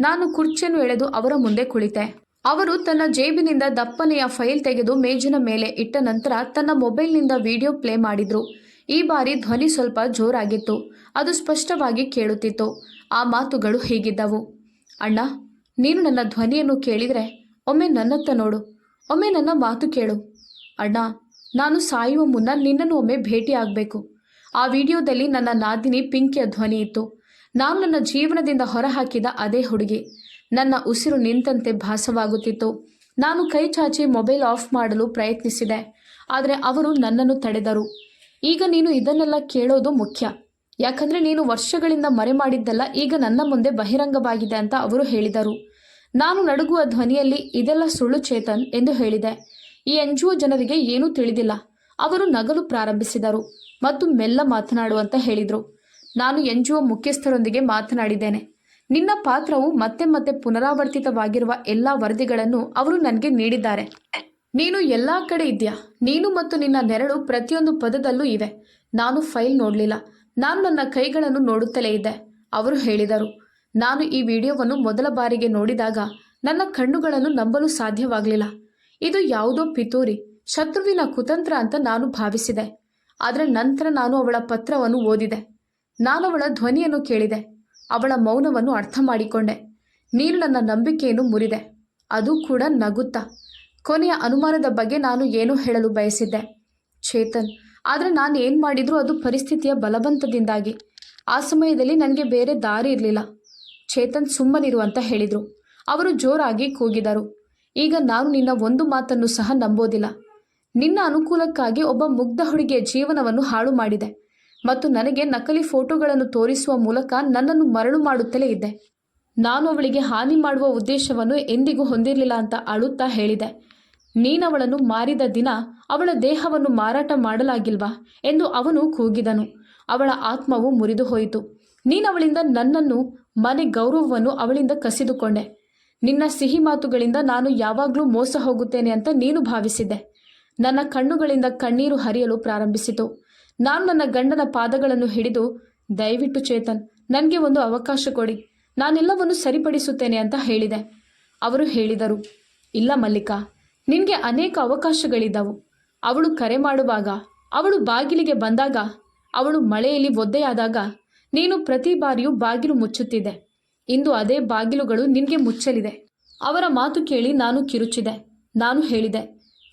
ನಾನು ಕುರ್ಚಿಯನ್ನು ಎಳೆದು ಅವರ ಮುಂದೆ ಕುಳಿತೆ. ಅವರು ತನ್ನ ಜೇಬಿನಿಂದ ದಪ್ಪನೆಯ ಫೈಲ್ ತೆಗೆದು ಮೇಜಿನ ಮೇಲೆ ಇಟ್ಟ ನಂತರ ತನ್ನ ಮೊಬೈಲ್ನಿಂದ ವಿಡಿಯೋ ಪ್ಲೇ ಮಾಡಿದ್ರು. ಈ ಬಾರಿ ಧ್ವನಿ ಸ್ವಲ್ಪ ಜೋರಾಗಿತ್ತು. ಅದು ಸ್ಪಷ್ಟವಾಗಿ ಕೇಳುತ್ತಿತ್ತು. ಆ ಮಾತುಗಳು ಹೀಗಿದ್ದವು: ಅಣ್ಣ, ನೀನು ನನ್ನ ಧ್ವನಿಯನ್ನು ಕೇಳಿದರೆ ಒಮ್ಮೆ ನನ್ನತ್ತ ನೋಡು, ಒಮ್ಮೆ ನನ್ನ ಮಾತು ಕೇಳು. ಅಣ್ಣ, ನಾನು ಸಾಯುವ ಮುನ್ನ ನಿನ್ನನ್ನು ಒಮ್ಮೆ ಭೇಟಿ ಆಗಬೇಕು. ಆ ವಿಡಿಯೋದಲ್ಲಿ ನನ್ನ ನಾದಿನಿ ಪಿಂಕಿಯ ಧ್ವನಿ ಇತ್ತು. ನಾನು ನನ್ನ ಜೀವನದಿಂದ ಹೊರಹಾಕಿದ ಅದೇ ಹುಡುಗಿ. ನನ್ನ ಉಸಿರು ನಿಂತಂತೆ ಭಾಸವಾಗುತ್ತಿತ್ತು. ನಾನು ಕೈ ಚಾಚಿ ಮೊಬೈಲ್ ಆಫ್ ಮಾಡಲು ಪ್ರಯತ್ನಿಸಿದೆ, ಆದರೆ ಅವರು ನನ್ನನ್ನು ತಡೆದರು. ಈಗ ನೀನು ಇದನ್ನೆಲ್ಲ ಕೇಳೋದು ಮುಖ್ಯ, ಯಾಕಂದರೆ ನೀನು ವರ್ಷಗಳಿಂದ ಮರೆ ಮಾಡಿದ್ದೆಲ್ಲ ಈಗ ನನ್ನ ಮುಂದೆ ಬಹಿರಂಗವಾಗಿದೆ ಅಂತ ಅವರು ಹೇಳಿದರು. ನಾನು ನಡುಗುವ ಧ್ವನಿಯಲ್ಲಿ, ಇದೆಲ್ಲ ಸುಳ್ಳು ಚೇತನ್ ಎಂದು ಹೇಳಿದೆ. ಈ NGO ಜನರಿಗೆ ಏನೂ ತಿಳಿದಿಲ್ಲ. ಅವರು ನಗಲು ಪ್ರಾರಂಭಿಸಿದರು ಮತ್ತು ಮೆಲ್ಲ ಮಾತನಾಡುವಂತ ಹೇಳಿದರು. ನಾನು NGO ಮುಖ್ಯಸ್ಥರೊಂದಿಗೆ ಮಾತನಾಡಿದ್ದೇನೆ. ನಿನ್ನ ಪಾತ್ರವು ಮತ್ತೆ ಮತ್ತೆ ಪುನರಾವರ್ತಿತವಾಗಿರುವ ಎಲ್ಲ ವರದಿಗಳನ್ನು ಅವರು ನನಗೆ ನೀಡಿದ್ದಾರೆ. ನೀನು ಎಲ್ಲ ಕಡೆ ಇದೆಯಾ. ನೀನು ಮತ್ತು ನಿನ್ನ ನೆರಳು ಪ್ರತಿಯೊಂದು ಪದದಲ್ಲೂ ಇವೆ. ನಾನು ಫೈಲ್ ನೋಡಲಿಲ್ಲ. ನಾನು ನನ್ನ ಕೈಗಳನ್ನು ನೋಡುತ್ತಲೇ ಇದ್ದೆ. ಅವರು ಹೇಳಿದರು. ನಾನು ಈ ವಿಡಿಯೋವನ್ನು ಮೊದಲ ಬಾರಿಗೆ ನೋಡಿದಾಗ ನನ್ನ ಕಣ್ಣುಗಳನ್ನು ನಂಬಲು ಸಾಧ್ಯವಾಗಲಿಲ್ಲ. ಇದು ಯಾವುದೋ ಪಿತೂರಿ, ಶತ್ರುವಿನ ಕುತಂತ್ರ ಅಂತ ನಾನು ಭಾವಿಸಿದೆ. ಆದರೆ ನಂತರ ನಾನು ಅವಳ ಪತ್ರವನ್ನು ಓದಿದೆ. ನಾನು ಅವಳ ಧ್ವನಿಯನ್ನು ಕೇಳಿದೆ. ಅವಳ ಮೌನವನ್ನು ಅರ್ಥ ಮಾಡಿಕೊಂಡೆ. ನೀನು ನನ್ನ ನಂಬಿಕೆಯನ್ನು ಮುರಿದೆ, ಅದು ಕೂಡ ನಗುತ್ತಾ. ಕೊನೆಯ ಅನುಮಾನದ ಬಗ್ಗೆ ನಾನು ಏನೂ ಹೇಳಲು ಬಯಸಿದ್ದೆ ಚೇತನ್, ಆದರೆ ನಾನು ಏನು ಮಾಡಿದರೂ ಅದು ಪರಿಸ್ಥಿತಿಯ ಬಲವಂತದಿಂದಾಗಿ. ಆ ಸಮಯದಲ್ಲಿ ನನಗೆ ಬೇರೆ ದಾರಿ ಇರಲಿಲ್ಲ. ಚೇತನ್, ಸುಮ್ಮನಿರು ಅಂತ ಹೇಳಿದರು. ಅವರು ಜೋರಾಗಿ ಕೂಗಿದರು. ಈಗ ನಾನು ನಿನ್ನ ಒಂದು ಮಾತನ್ನು ಸಹ ನಂಬೋದಿಲ್ಲ. ನಿನ್ನ ಅನುಕೂಲಕ್ಕಾಗಿ ಒಬ್ಬ ಮುಗ್ಧ ಹುಡುಗಿಯ ಜೀವನವನ್ನು ಹಾಳು ಮಾಡಿದೆ ಮತ್ತು ನನಗೆ ನಕಲಿ ಫೋಟೋಗಳನ್ನು ತೋರಿಸುವ ಮೂಲಕ ನನ್ನನ್ನು ಮರಳು ಮಾಡುತ್ತಲೇ ಇದ್ದೆ. ನಾನು ಅವಳಿಗೆ ಹಾನಿ ಮಾಡುವ ಉದ್ದೇಶವನ್ನು ಎಂದಿಗೂ ಹೊಂದಿರಲಿಲ್ಲ ಅಂತ ಅಳುತ್ತಾ ಹೇಳಿದೆ. ನೀನವಳನ್ನು ಮಾರಿದ ದಿನ ಅವಳ ದೇಹವನ್ನು ಮಾರಾಟ ಮಾಡಲಾಗಿಲ್ವಾ ಎಂದು ಅವನು ಕೂಗಿದನು. ಅವಳ ಆತ್ಮವು ಮುರಿದು ಹೋಯಿತು. ನೀನವಳಿಂದ ನನ್ನನ್ನು, ಮನೆ ಗೌರವವನ್ನು ಅವಳಿಂದ ಕಸಿದುಕೊಂಡೆ. ನಿನ್ನ ಸಿಹಿ ಮಾತುಗಳಿಂದ ನಾನು ಯಾವಾಗಲೂ ಮೋಸ ಹೋಗುತ್ತೇನೆ ಅಂತ ನೀನು ಭಾವಿಸಿದ್ದೆ. ನನ್ನ ಕಣ್ಣುಗಳಿಂದ ಕಣ್ಣೀರು ಹರಿಯಲು ಪ್ರಾರಂಭಿಸಿತು. ನಾನು ನನ್ನ ಗಂಡನ ಪಾದಗಳನ್ನು ಹಿಡಿದು, ದಯವಿಟ್ಟು ಚೇತನ್, ನನಗೆ ಒಂದು ಅವಕಾಶ ಕೊಡಿ, ನಾನೆಲ್ಲವನ್ನು ಸರಿಪಡಿಸುತ್ತೇನೆ ಅಂತ ಹೇಳಿದೆ. ಅವರು ಹೇಳಿದರು, ಇಲ್ಲ ಮಲ್ಲಿಕಾ, ನಿನಗೆ ಅನೇಕ ಅವಕಾಶಗಳಿದ್ದವು. ಅವಳು ಕರೆ ಮಾಡುವಾಗ, ಅವಳು ಬಾಗಿಲಿಗೆ ಬಂದಾಗ, ಅವಳು ಮಳೆಯಲ್ಲಿ ಒದ್ದೆಯಾದಾಗ ನೀನು ಪ್ರತಿ ಬಾರಿಯೂ ಬಾಗಿಲು ಮುಚ್ಚುತ್ತಿದ್ದೆ. ಇಂದು ಅದೇ ಬಾಗಿಲುಗಳು ನಿನಗೆ ಮುಚ್ಚಲಿದೆ. ಅವರ ಮಾತು ಕೇಳಿ ನಾನು ಕಿರುಚಿದೆ. ನಾನು ಹೇಳಿದೆ,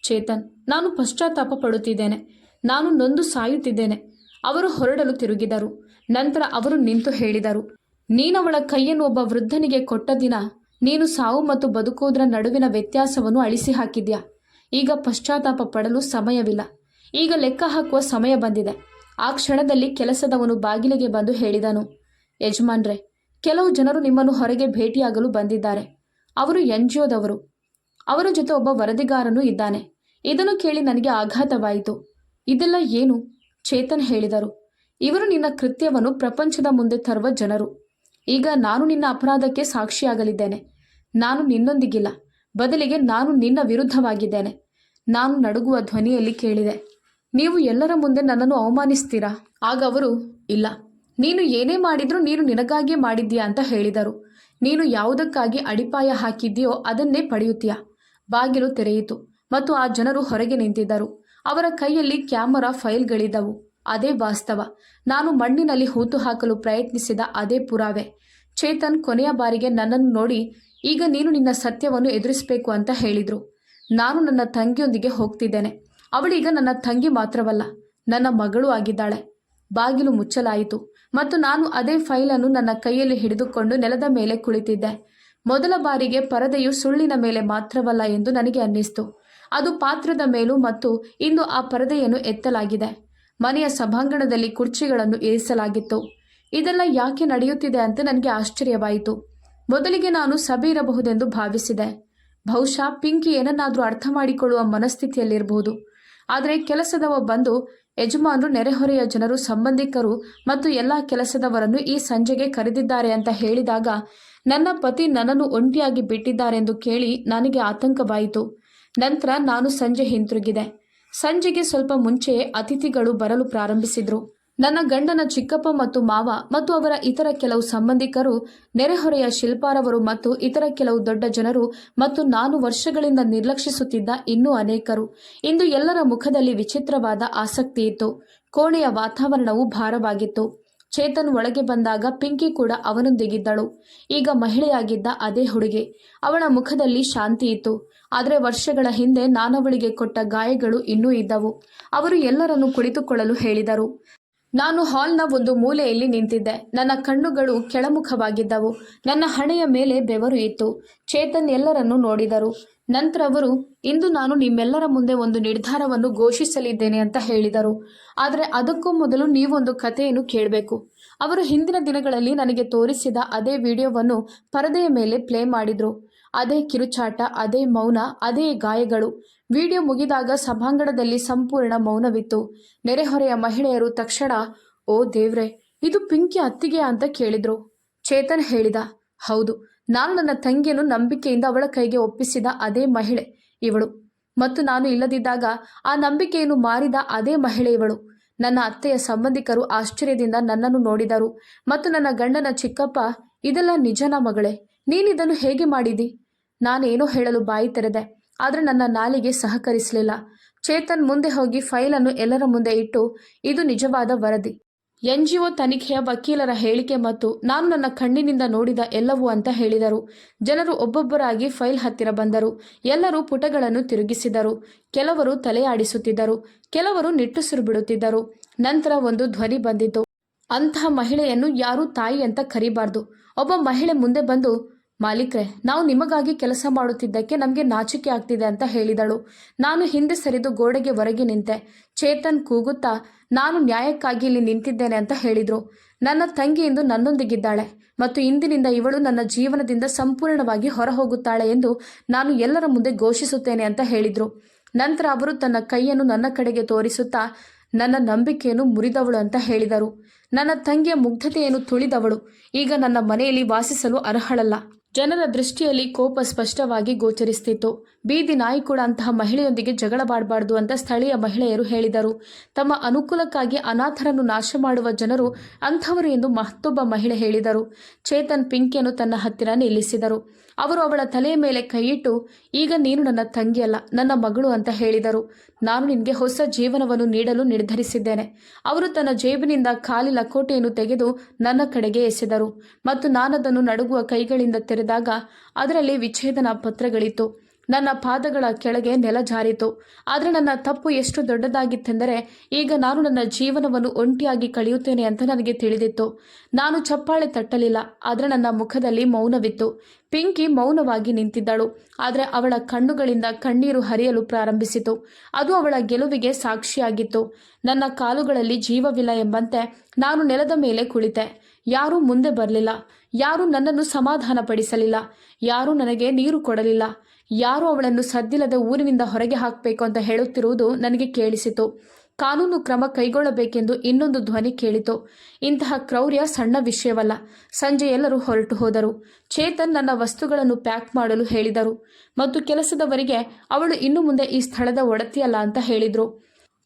ಚೇತನ್, ನಾನು ಪಶ್ಚಾತ್ತಾಪ ಪಡುತ್ತಿದ್ದೇನೆ. ನಾನು ನೊಂದು ಸಾಯುತ್ತಿದ್ದೇನೆ. ಅವರು ಹೊರಡಲು ತಿರುಗಿದರು. ನಂತರ ಅವರು ನಿಂತು ಹೇಳಿದರು, ನೀನವಳ ಕೈಯನ್ನು ಒಬ್ಬ ವೃದ್ಧನಿಗೆ ಕೊಟ್ಟ ದಿನ ನೀನು ಸಾವು ಮತ್ತು ಬದುಕುವುದರ ನಡುವಿನ ವ್ಯತ್ಯಾಸವನ್ನು ಅಳಿಸಿ ಹಾಕಿದ್ಯಾ. ಈಗ ಪಶ್ಚಾತ್ತಾಪ ಪಡಲು ಸಮಯವಿಲ್ಲ. ಈಗ ಲೆಕ್ಕ ಹಾಕುವ ಸಮಯ ಬಂದಿದೆ. ಆ ಕ್ಷಣದಲ್ಲಿ ಕೆಲಸದವನು ಬಾಗಿಲಿಗೆ ಬಂದು ಹೇಳಿದನು, ಯಜಮಾನ್ರೆ, ಕೆಲವು ಜನರು ನಿಮ್ಮನ್ನು ಹೊರಗೆ ಭೇಟಿಯಾಗಲು ಬಂದಿದ್ದಾರೆ. ಅವರು NGOದವರು. ಅವರ ಜೊತೆ ಒಬ್ಬ ವರದಿಗಾರನೂ ಇದ್ದಾನೆ. ಇದನ್ನು ಕೇಳಿ ನನಗೆ ಆಘಾತವಾಯಿತು. ಇದೆಲ್ಲ ಏನು? ಚೇತನ್ ಹೇಳಿದರು. ಇವರು ನಿನ್ನ ಕೃತ್ಯವನ್ನು ಪ್ರಪಂಚದ ಮುಂದೆ ತರುವ ಜನರು. ಈಗ ನಾನು ನಿನ್ನ ಅಪರಾಧಕ್ಕೆ ಸಾಕ್ಷಿಯಾಗಲಿದ್ದೇನೆ. ನಾನು ನಿನ್ನೊಂದಿಗಿಲ್ಲ, ಬದಲಿಗೆ ನಾನು ನಿನ್ನ ವಿರುದ್ಧವಾಗಿದ್ದೇನೆ. ನಾನು ನಡುಗುವ ಧ್ವನಿಯಲ್ಲಿ ಕೇಳಿದೆ, ನೀವು ಎಲ್ಲರ ಮುಂದೆ ನನ್ನನ್ನು ಅವಮಾನಿಸ್ತೀರಾ? ಆಗ ಅವರು, ಇಲ್ಲ, ನೀನು ಏನೇ ಮಾಡಿದ್ರೂ ನೀನು ನಿನಗಾಗಿಯೇ ಮಾಡಿದ್ದೀಯಾ ಅಂತ ಹೇಳಿದರು. ನೀನು ಯಾವುದಕ್ಕಾಗಿ ಅಡಿಪಾಯ ಹಾಕಿದ್ದೀಯೋ ಅದನ್ನೇ ಪಡೆಯುತ್ತೀಯಾ. ಬಾಗಿಲು ತೆರೆಯಿತು ಮತ್ತು ಆ ಜನರು ಹೊರಗೆ ನಿಂತಿದ್ದರು. ಅವರ ಕೈಯಲ್ಲಿ ಕ್ಯಾಮರಾ ಫೈಲ್ಗಳಿದ್ದವು. ಅದೇ ವಾಸ್ತವ. ನಾನು ಮಣ್ಣಿನಲ್ಲಿ ಹೂತು ಹಾಕಲು ಪ್ರಯತ್ನಿಸಿದ ಅದೇ ಪುರಾವೆ. ಚೇತನ್ ಕೊನೆಯ ಬಾರಿಗೆ ನನ್ನನ್ನು ನೋಡಿ, ಈಗ ನೀನು ನಿನ್ನ ಸತ್ಯವನ್ನು ಎದುರಿಸಬೇಕು ಅಂತ ಹೇಳಿದ್ರು. ನಾನು ನನ್ನ ತಂಗಿಯೊಂದಿಗೆ ಹೋಗ್ತಿದ್ದೇನೆ. ಅವಳೀಗ ನನ್ನ ತಂಗಿ ಮಾತ್ರವಲ್ಲ, ನನ್ನ ಮಗಳೂ ಆಗಿದ್ದಾಳೆ. ಬಾಗಿಲು ಮುಚ್ಚಲಾಯಿತು ಮತ್ತು ನಾನು ಅದೇ ಫೈಲನ್ನು ನನ್ನ ಕೈಯಲ್ಲಿ ಹಿಡಿದುಕೊಂಡು ನೆಲದ ಮೇಲೆ ಕುಳಿತಿದ್ದೆ. ಮೊದಲ ಬಾರಿಗೆ ಪರದೆಯು ಸುಳ್ಳಿನ ಮೇಲೆ ಮಾತ್ರವಲ್ಲ ಎಂದು ನನಗೆ ಅನ್ನಿಸ್ತು. ಅದು ಪಾತ್ರದ ಮೇಲೂ ಮತ್ತು ಇಂದು ಆ ಪರದೆಯನ್ನು ಎತ್ತಲಾಗಿದೆ. ಮನೆಯ ಸಭಾಂಗಣದಲ್ಲಿ ಕುರ್ಚಿಗಳನ್ನು ಇರಿಸಲಾಗಿತ್ತು. ಇದೆಲ್ಲ ಯಾಕೆ ನಡೆಯುತ್ತಿದೆ ಅಂತ ನನಗೆ ಆಶ್ಚರ್ಯವಾಯಿತು. ಮೊದಲಿಗೆ ನಾನು ಸಭೆ ಇರಬಹುದೆಂದು ಭಾವಿಸಿದೆ. ಬಹುಶಃ ಪಿಂಕಿ ಏನನ್ನಾದರೂ ಅರ್ಥ ಮಾಡಿಕೊಳ್ಳುವ ಮನಸ್ಥಿತಿಯಲ್ಲಿರಬಹುದು. ಆದರೆ ಕೆಲಸದವ ಬಂದು ಯಜಮಾನರು, ನೆರೆಹೊರೆಯ ಜನರು, ಸಂಬಂಧಿಕರು ಮತ್ತು ಎಲ್ಲ ಕೆಲಸದವರನ್ನು ಈ ಸಂಜೆಗೆ ಕರೆದಿದ್ದಾರೆ ಅಂತ ಹೇಳಿದಾಗ ನನ್ನ ಪತಿ ನನ್ನನ್ನು ಒಂಟಿಯಾಗಿ ಬಿಟ್ಟಿದ್ದಾರೆಂದು ಕೇಳಿ ನನಗೆ ಆತಂಕವಾಯಿತು. ನಂತರ ನಾನು ಸಂಜೆ ಹಿಂತಿರುಗಿದೆ. ಸಂಜೆಗೆ ಸ್ವಲ್ಪ ಮುಂಚೆಯೇ ಅತಿಥಿಗಳು ಬರಲು ಪ್ರಾರಂಭಿಸಿದ್ರು. ನನ್ನ ಗಂಡನ ಚಿಕ್ಕಪ್ಪ ಮತ್ತು ಮಾವ ಮತ್ತು ಅವರ ಇತರ ಕೆಲವು ಸಂಬಂಧಿಕರು, ನೆರೆಹೊರೆಯ ಶಿಲ್ಪಾರವರು ಮತ್ತು ಇತರ ಕೆಲವು ದೊಡ್ಡ ಜನರು ಮತ್ತು ನಾನು ವರ್ಷಗಳಿಂದ ನಿರ್ಲಕ್ಷಿಸುತ್ತಿದ್ದ ಇನ್ನೂ ಅನೇಕರು. ಇಂದು ಎಲ್ಲರ ಮುಖದಲ್ಲಿ ವಿಚಿತ್ರವಾದ ಆಸಕ್ತಿ ಇತ್ತು. ಕೋಣೆಯ ವಾತಾವರಣವು ಭಾರವಾಗಿತ್ತು. ಚೇತನ್ ಒಳಗೆ ಬಂದಾಗ ಪಿಂಕಿ ಕೂಡ ಅವನೊಂದಿಗಿದ್ದಳು. ಈಗ ಮಹಿಳೆಯಾಗಿದ್ದ ಅದೇ ಹುಡುಗಿ. ಅವಳ ಮುಖದಲ್ಲಿ ಶಾಂತಿ ಇತ್ತು. ಆದರೆ ವರ್ಷಗಳ ಹಿಂದೆ ನಾನವಳಿಗೆ ಕೊಟ್ಟ ಗಾಯಗಳು ಇನ್ನೂ ಇದ್ದವು. ಅವರು ಎಲ್ಲರನ್ನೂ ಕುಳಿತುಕೊಳ್ಳಲು ಹೇಳಿದರು. ನಾನು ಹಾಲ್ನ ಒಂದು ಮೂಲೆಯಲ್ಲಿ ನಿಂತಿದ್ದೆ. ನನ್ನ ಕಣ್ಣುಗಳು ಕೆಳಮುಖವಾಗಿದ್ದವು. ನನ್ನ ಹಣೆಯ ಮೇಲೆ ಬೆವರು ಇತ್ತು. ಚೇತನ್ ಎಲ್ಲರನ್ನೂ ನೋಡಿದರು. ನಂತರ ಅವರು, ಇಂದು ನಾನು ನಿಮ್ಮೆಲ್ಲರ ಮುಂದೆ ಒಂದು ನಿರ್ಧಾರವನ್ನು ಘೋಷಿಸಲಿದ್ದೇನೆ ಅಂತ ಹೇಳಿದರು. ಆದರೆ ಅದಕ್ಕೂ ಮೊದಲು ನೀವೊಂದು ಕಥೆಯನ್ನು ಕೇಳಬೇಕು. ಅವರು ಹಿಂದಿನ ದಿನಗಳಲ್ಲಿ ನನಗೆ ತೋರಿಸಿದ ಅದೇ ವಿಡಿಯೋವನ್ನು ಪರದೆಯ ಮೇಲೆ ಪ್ಲೇ ಮಾಡಿದ್ರು. ಅದೇ ಕಿರುಚಾಟ, ಅದೇ ಮೌನ, ಅದೇ ಗಾಯಗಳು. ವಿಡಿಯೋ ಮುಗಿದಾಗ ಸಭಾಂಗಣದಲ್ಲಿ ಸಂಪೂರ್ಣ ಮೌನವಿತ್ತು. ನೆರೆಹೊರೆಯ ಮಹಿಳೆಯರು ತಕ್ಷಣ, ಓ ದೇವ್ರೆ, ಇದು ಪಿಂಕಿ ಅತ್ತಿಗೆ ಅಂತ ಕೇಳಿದ್ರು. ಚೇತನ್ ಹೇಳಿದ, ಹೌದು, ನಾನು ನನ್ನ ತಂಗಿಯನ್ನು ನಂಬಿಕೆಯಿಂದ ಅವಳ ಕೈಗೆ ಒಪ್ಪಿಸಿದ ಅದೇ ಮಹಿಳೆ ಇವಳು. ಮತ್ತು ನಾನು ಇಲ್ಲದಿದ್ದಾಗ ಆ ನಂಬಿಕೆಯನ್ನು ಮಾರಿದ ಅದೇ ಮಹಿಳೆ ಇವಳು. ನನ್ನ ಅತ್ತೆಯ ಸಂಬಂಧಿಕರು ಆಶ್ಚರ್ಯದಿಂದ ನನ್ನನ್ನು ನೋಡಿದರು ಮತ್ತು ನನ್ನ ಗಂಡನ ಚಿಕ್ಕಪ್ಪ, ಇದೆಲ್ಲ ನಿಜನಾ ಮಗಳೇ? ನೀನಿದನ್ನು ಹೇಗೆ ಮಾಡಿದಿ? ನಾನೇನೋ ಹೇಳಲು ಬಾಯಿ ತೆರೆದೆ, ಆದರೆ ನನ್ನ ನಾಲಿಗೆ ಸಹಕರಿಸಲಿಲ್ಲ. ಚೇತನ್ ಮುಂದೆ ಹೋಗಿ ಫೈಲನ್ನು ಎಲ್ಲರ ಮುಂದೆ ಇಟ್ಟು, ಇದು ನಿಜವಾದ ವರದಿ, NGO ತನಿಖೆಯ ವಕೀಲರ ಹೇಳಿಕೆ ಮತ್ತು ನಾನು ನನ್ನ ಕಣ್ಣಿನಿಂದ ನೋಡಿದ ಎಲ್ಲವೂ ಅಂತ ಹೇಳಿದರು. ಜನರು ಒಬ್ಬೊಬ್ಬರಾಗಿ ಫೈಲ್ ಹತ್ತಿರ ಬಂದರು. ಎಲ್ಲರೂ ಪುಟಗಳನ್ನು ತಿರುಗಿಸಿದರು. ಕೆಲವರು ತಲೆಯಾಡಿಸುತ್ತಿದ್ದರು, ಕೆಲವರು ನಿಟ್ಟುಸಿರು ಬಿಡುತ್ತಿದ್ದರು. ನಂತರ ಒಂದು ಧ್ವನಿ ಬಂದಿತು. ಅಂತಹ ಮಹಿಳೆಯನ್ನು ಯಾರೂ ತಾಯಿ ಅಂತ ಕರೀಬಾರ್ದು. ಒಬ್ಬ ಮಹಿಳೆ ಮುಂದೆ ಬಂದು, ಮಾಲೀಕ್ರೆ, ನಾವು ನಿಮಗಾಗಿ ಕೆಲಸ ಮಾಡುತ್ತಿದ್ದಕ್ಕೆ ನಮಗೆ ನಾಚಿಕೆ ಆಗ್ತಿದೆ ಅಂತ ಹೇಳಿದಳು. ನಾನು ಹಿಂದೆ ಸರಿದು ಗೋಡೆಗೆ ಹೊರಗೆ ನಿಂತೆ. ಚೇತನ್ ಕೂಗುತ್ತಾ, ನಾನು ನ್ಯಾಯಕ್ಕಾಗಿ ಇಲ್ಲಿ ನಿಂತಿದ್ದೇನೆ ಅಂತ ಹೇಳಿದ್ರು. ನನ್ನ ತಂಗಿ ಇಂದು ನನ್ನೊಂದಿಗಿದ್ದಾಳೆ ಮತ್ತು ಇಂದಿನಿಂದ ಇವಳು ನನ್ನ ಜೀವನದಿಂದ ಸಂಪೂರ್ಣವಾಗಿ ಹೊರಹೋಗುತ್ತಾಳೆ ಎಂದು ನಾನು ಎಲ್ಲರ ಮುಂದೆ ಘೋಷಿಸುತ್ತೇನೆ ಅಂತ ಹೇಳಿದ್ರು. ನಂತರ ಅವರು ತನ್ನ ಕೈಯನ್ನು ನನ್ನ ಕಡೆಗೆ ತೋರಿಸುತ್ತಾ, ನನ್ನ ನಂಬಿಕೆಯನ್ನು ಮುರಿದವಳು ಅಂತ ಹೇಳಿದರು. ನನ್ನ ತಂಗಿಯ ಮುಗ್ಧತೆಯನ್ನು ತುಳಿದವಳು ಈಗ ನನ್ನ ಮನೆಯಲ್ಲಿ ವಾಸಿಸಲು ಅರ್ಹಳಲ್ಲ. ಜನರ ದೃಷ್ಟಿಯಲ್ಲಿ ಕೋಪ ಸ್ಪಷ್ಟವಾಗಿ ಗೋಚರಿಸುತ್ತಿತ್ತು. ಬೀದಿ ನಾಯಿ ಕೂಡ ಅಂತಹ ಮಹಿಳೆಯೊಂದಿಗೆ ಜಗಳವಾಡಬಾರ್ದು ಅಂತ ಸ್ಥಳೀಯ ಮಹಿಳೆಯರು ಹೇಳಿದರು. ತಮ್ಮ ಅನುಕೂಲಕ್ಕಾಗಿ ಅನಾಥರನ್ನು ನಾಶ ಮಾಡುವ ಜನರು ಅಂಥವರು ಎಂದು ಮತ್ತೊಬ್ಬ ಮಹಿಳೆ ಹೇಳಿದರು. ಚೇತನ್ ಪಿಂಕಿಯನ್ನು ತನ್ನ ಹತ್ತಿರ ನಿಲ್ಲಿಸಿದರು. ಅವರು ಅವಳ ತಲೆಯ ಮೇಲೆ ಕೈಯಿಟ್ಟು, ಈಗ ನೀನು ನನ್ನ ತಂಗಿಯಲ್ಲ, ನನ್ನ ಮಗಳು ಅಂತ ಹೇಳಿದರು. ನಾನು ನಿನಗೆ ಹೊಸ ಜೀವನವನ್ನು ನೀಡಲು ನಿರ್ಧರಿಸಿದ್ದೇನೆ. ಅವರು ತನ್ನ ಜೇಬಿನಿಂದ ಖಾಲಿ ಲಕೋಟೆಯನ್ನು ತೆಗೆದು ನನ್ನ ಕಡೆಗೆ ಎಸೆದರು ಮತ್ತು ನಾನದನ್ನು ನಡುಗುವ ಕೈಗಳಿಂದ ತೆರೆದಾಗ ಅದರಲ್ಲಿ ವಿಚ್ಛೇದನ ಪತ್ರಗಳಿತ್ತು. ನನ್ನ ಪಾದಗಳ ಕೆಳಗೆ ನೆಲ ಜಾರಿತು. ಆದರೆ ನನ್ನ ತಪ್ಪು ಎಷ್ಟು ದೊಡ್ಡದಾಗಿತ್ತೆಂದರೆ ಈಗ ನಾನು ನನ್ನ ಜೀವನವನ್ನು ಒಂಟಿಯಾಗಿ ಕಳೆಯುತ್ತೇನೆ ಅಂತ ನನಗೆ ತಿಳಿದಿತ್ತು. ನಾನು ಚಪ್ಪಾಳೆ ತಟ್ಟಲಿಲ್ಲ, ಆದರೆ ನನ್ನ ಮುಖದಲ್ಲಿ ಮೌನವಿತ್ತು. ಪಿಂಕಿ ಮೌನವಾಗಿ ನಿಂತಿದ್ದಳು, ಆದರೆ ಅವಳ ಕಣ್ಣುಗಳಿಂದ ಕಣ್ಣೀರು ಹರಿಯಲು ಪ್ರಾರಂಭಿಸಿತು. ಅದು ಅವಳ ಗೆಲುವಿಗೆ ಸಾಕ್ಷಿಯಾಗಿತ್ತು. ನನ್ನ ಕಾಲುಗಳಲ್ಲಿ ಜೀವವಿಲ್ಲ ಎಂಬಂತೆ ನಾನು ನೆಲದ ಮೇಲೆ ಕುಳಿತೆ. ಯಾರೂ ಮುಂದೆ ಬರಲಿಲ್ಲ. ಯಾರೂ ನನ್ನನ್ನು ಸಮಾಧಾನಪಡಿಸಲಿಲ್ಲ. ಯಾರೂ ನನಗೆ ನೀರು ಕೊಡಲಿಲ್ಲ. ಯಾರೂ ಅವಳನ್ನು ಸದ್ದಿಲ್ಲದ ಊರಿನಿಂದ ಹೊರಗೆ ಹಾಕಬೇಕು ಅಂತ ಹೇಳುತ್ತಿರುವುದು ನನಗೆ ಕೇಳಿಸಿತು. ಕಾನೂನು ಕ್ರಮ ಕೈಗೊಳ್ಳಬೇಕೆಂದು ಇನ್ನೊಂದು ಧ್ವನಿ ಕೇಳಿತು. ಇಂತಹ ಕ್ರೌರ್ಯ ಸಣ್ಣ ವಿಷಯವಲ್ಲ. ಸಂಜೆ ಎಲ್ಲರೂ ಹೊರಟು ಹೋದರು. ಚೇತನ್ ನನ್ನ ವಸ್ತುಗಳನ್ನು ಪ್ಯಾಕ್ ಮಾಡಲು ಹೇಳಿದರು ಮತ್ತು ಕೆಲಸದವರಿಗೆ ಅವಳು ಇನ್ನು ಮುಂದೆ ಈ ಸ್ಥಳದ ಒಡತಿಯಲ್ಲ ಅಂತ ಹೇಳಿದರು.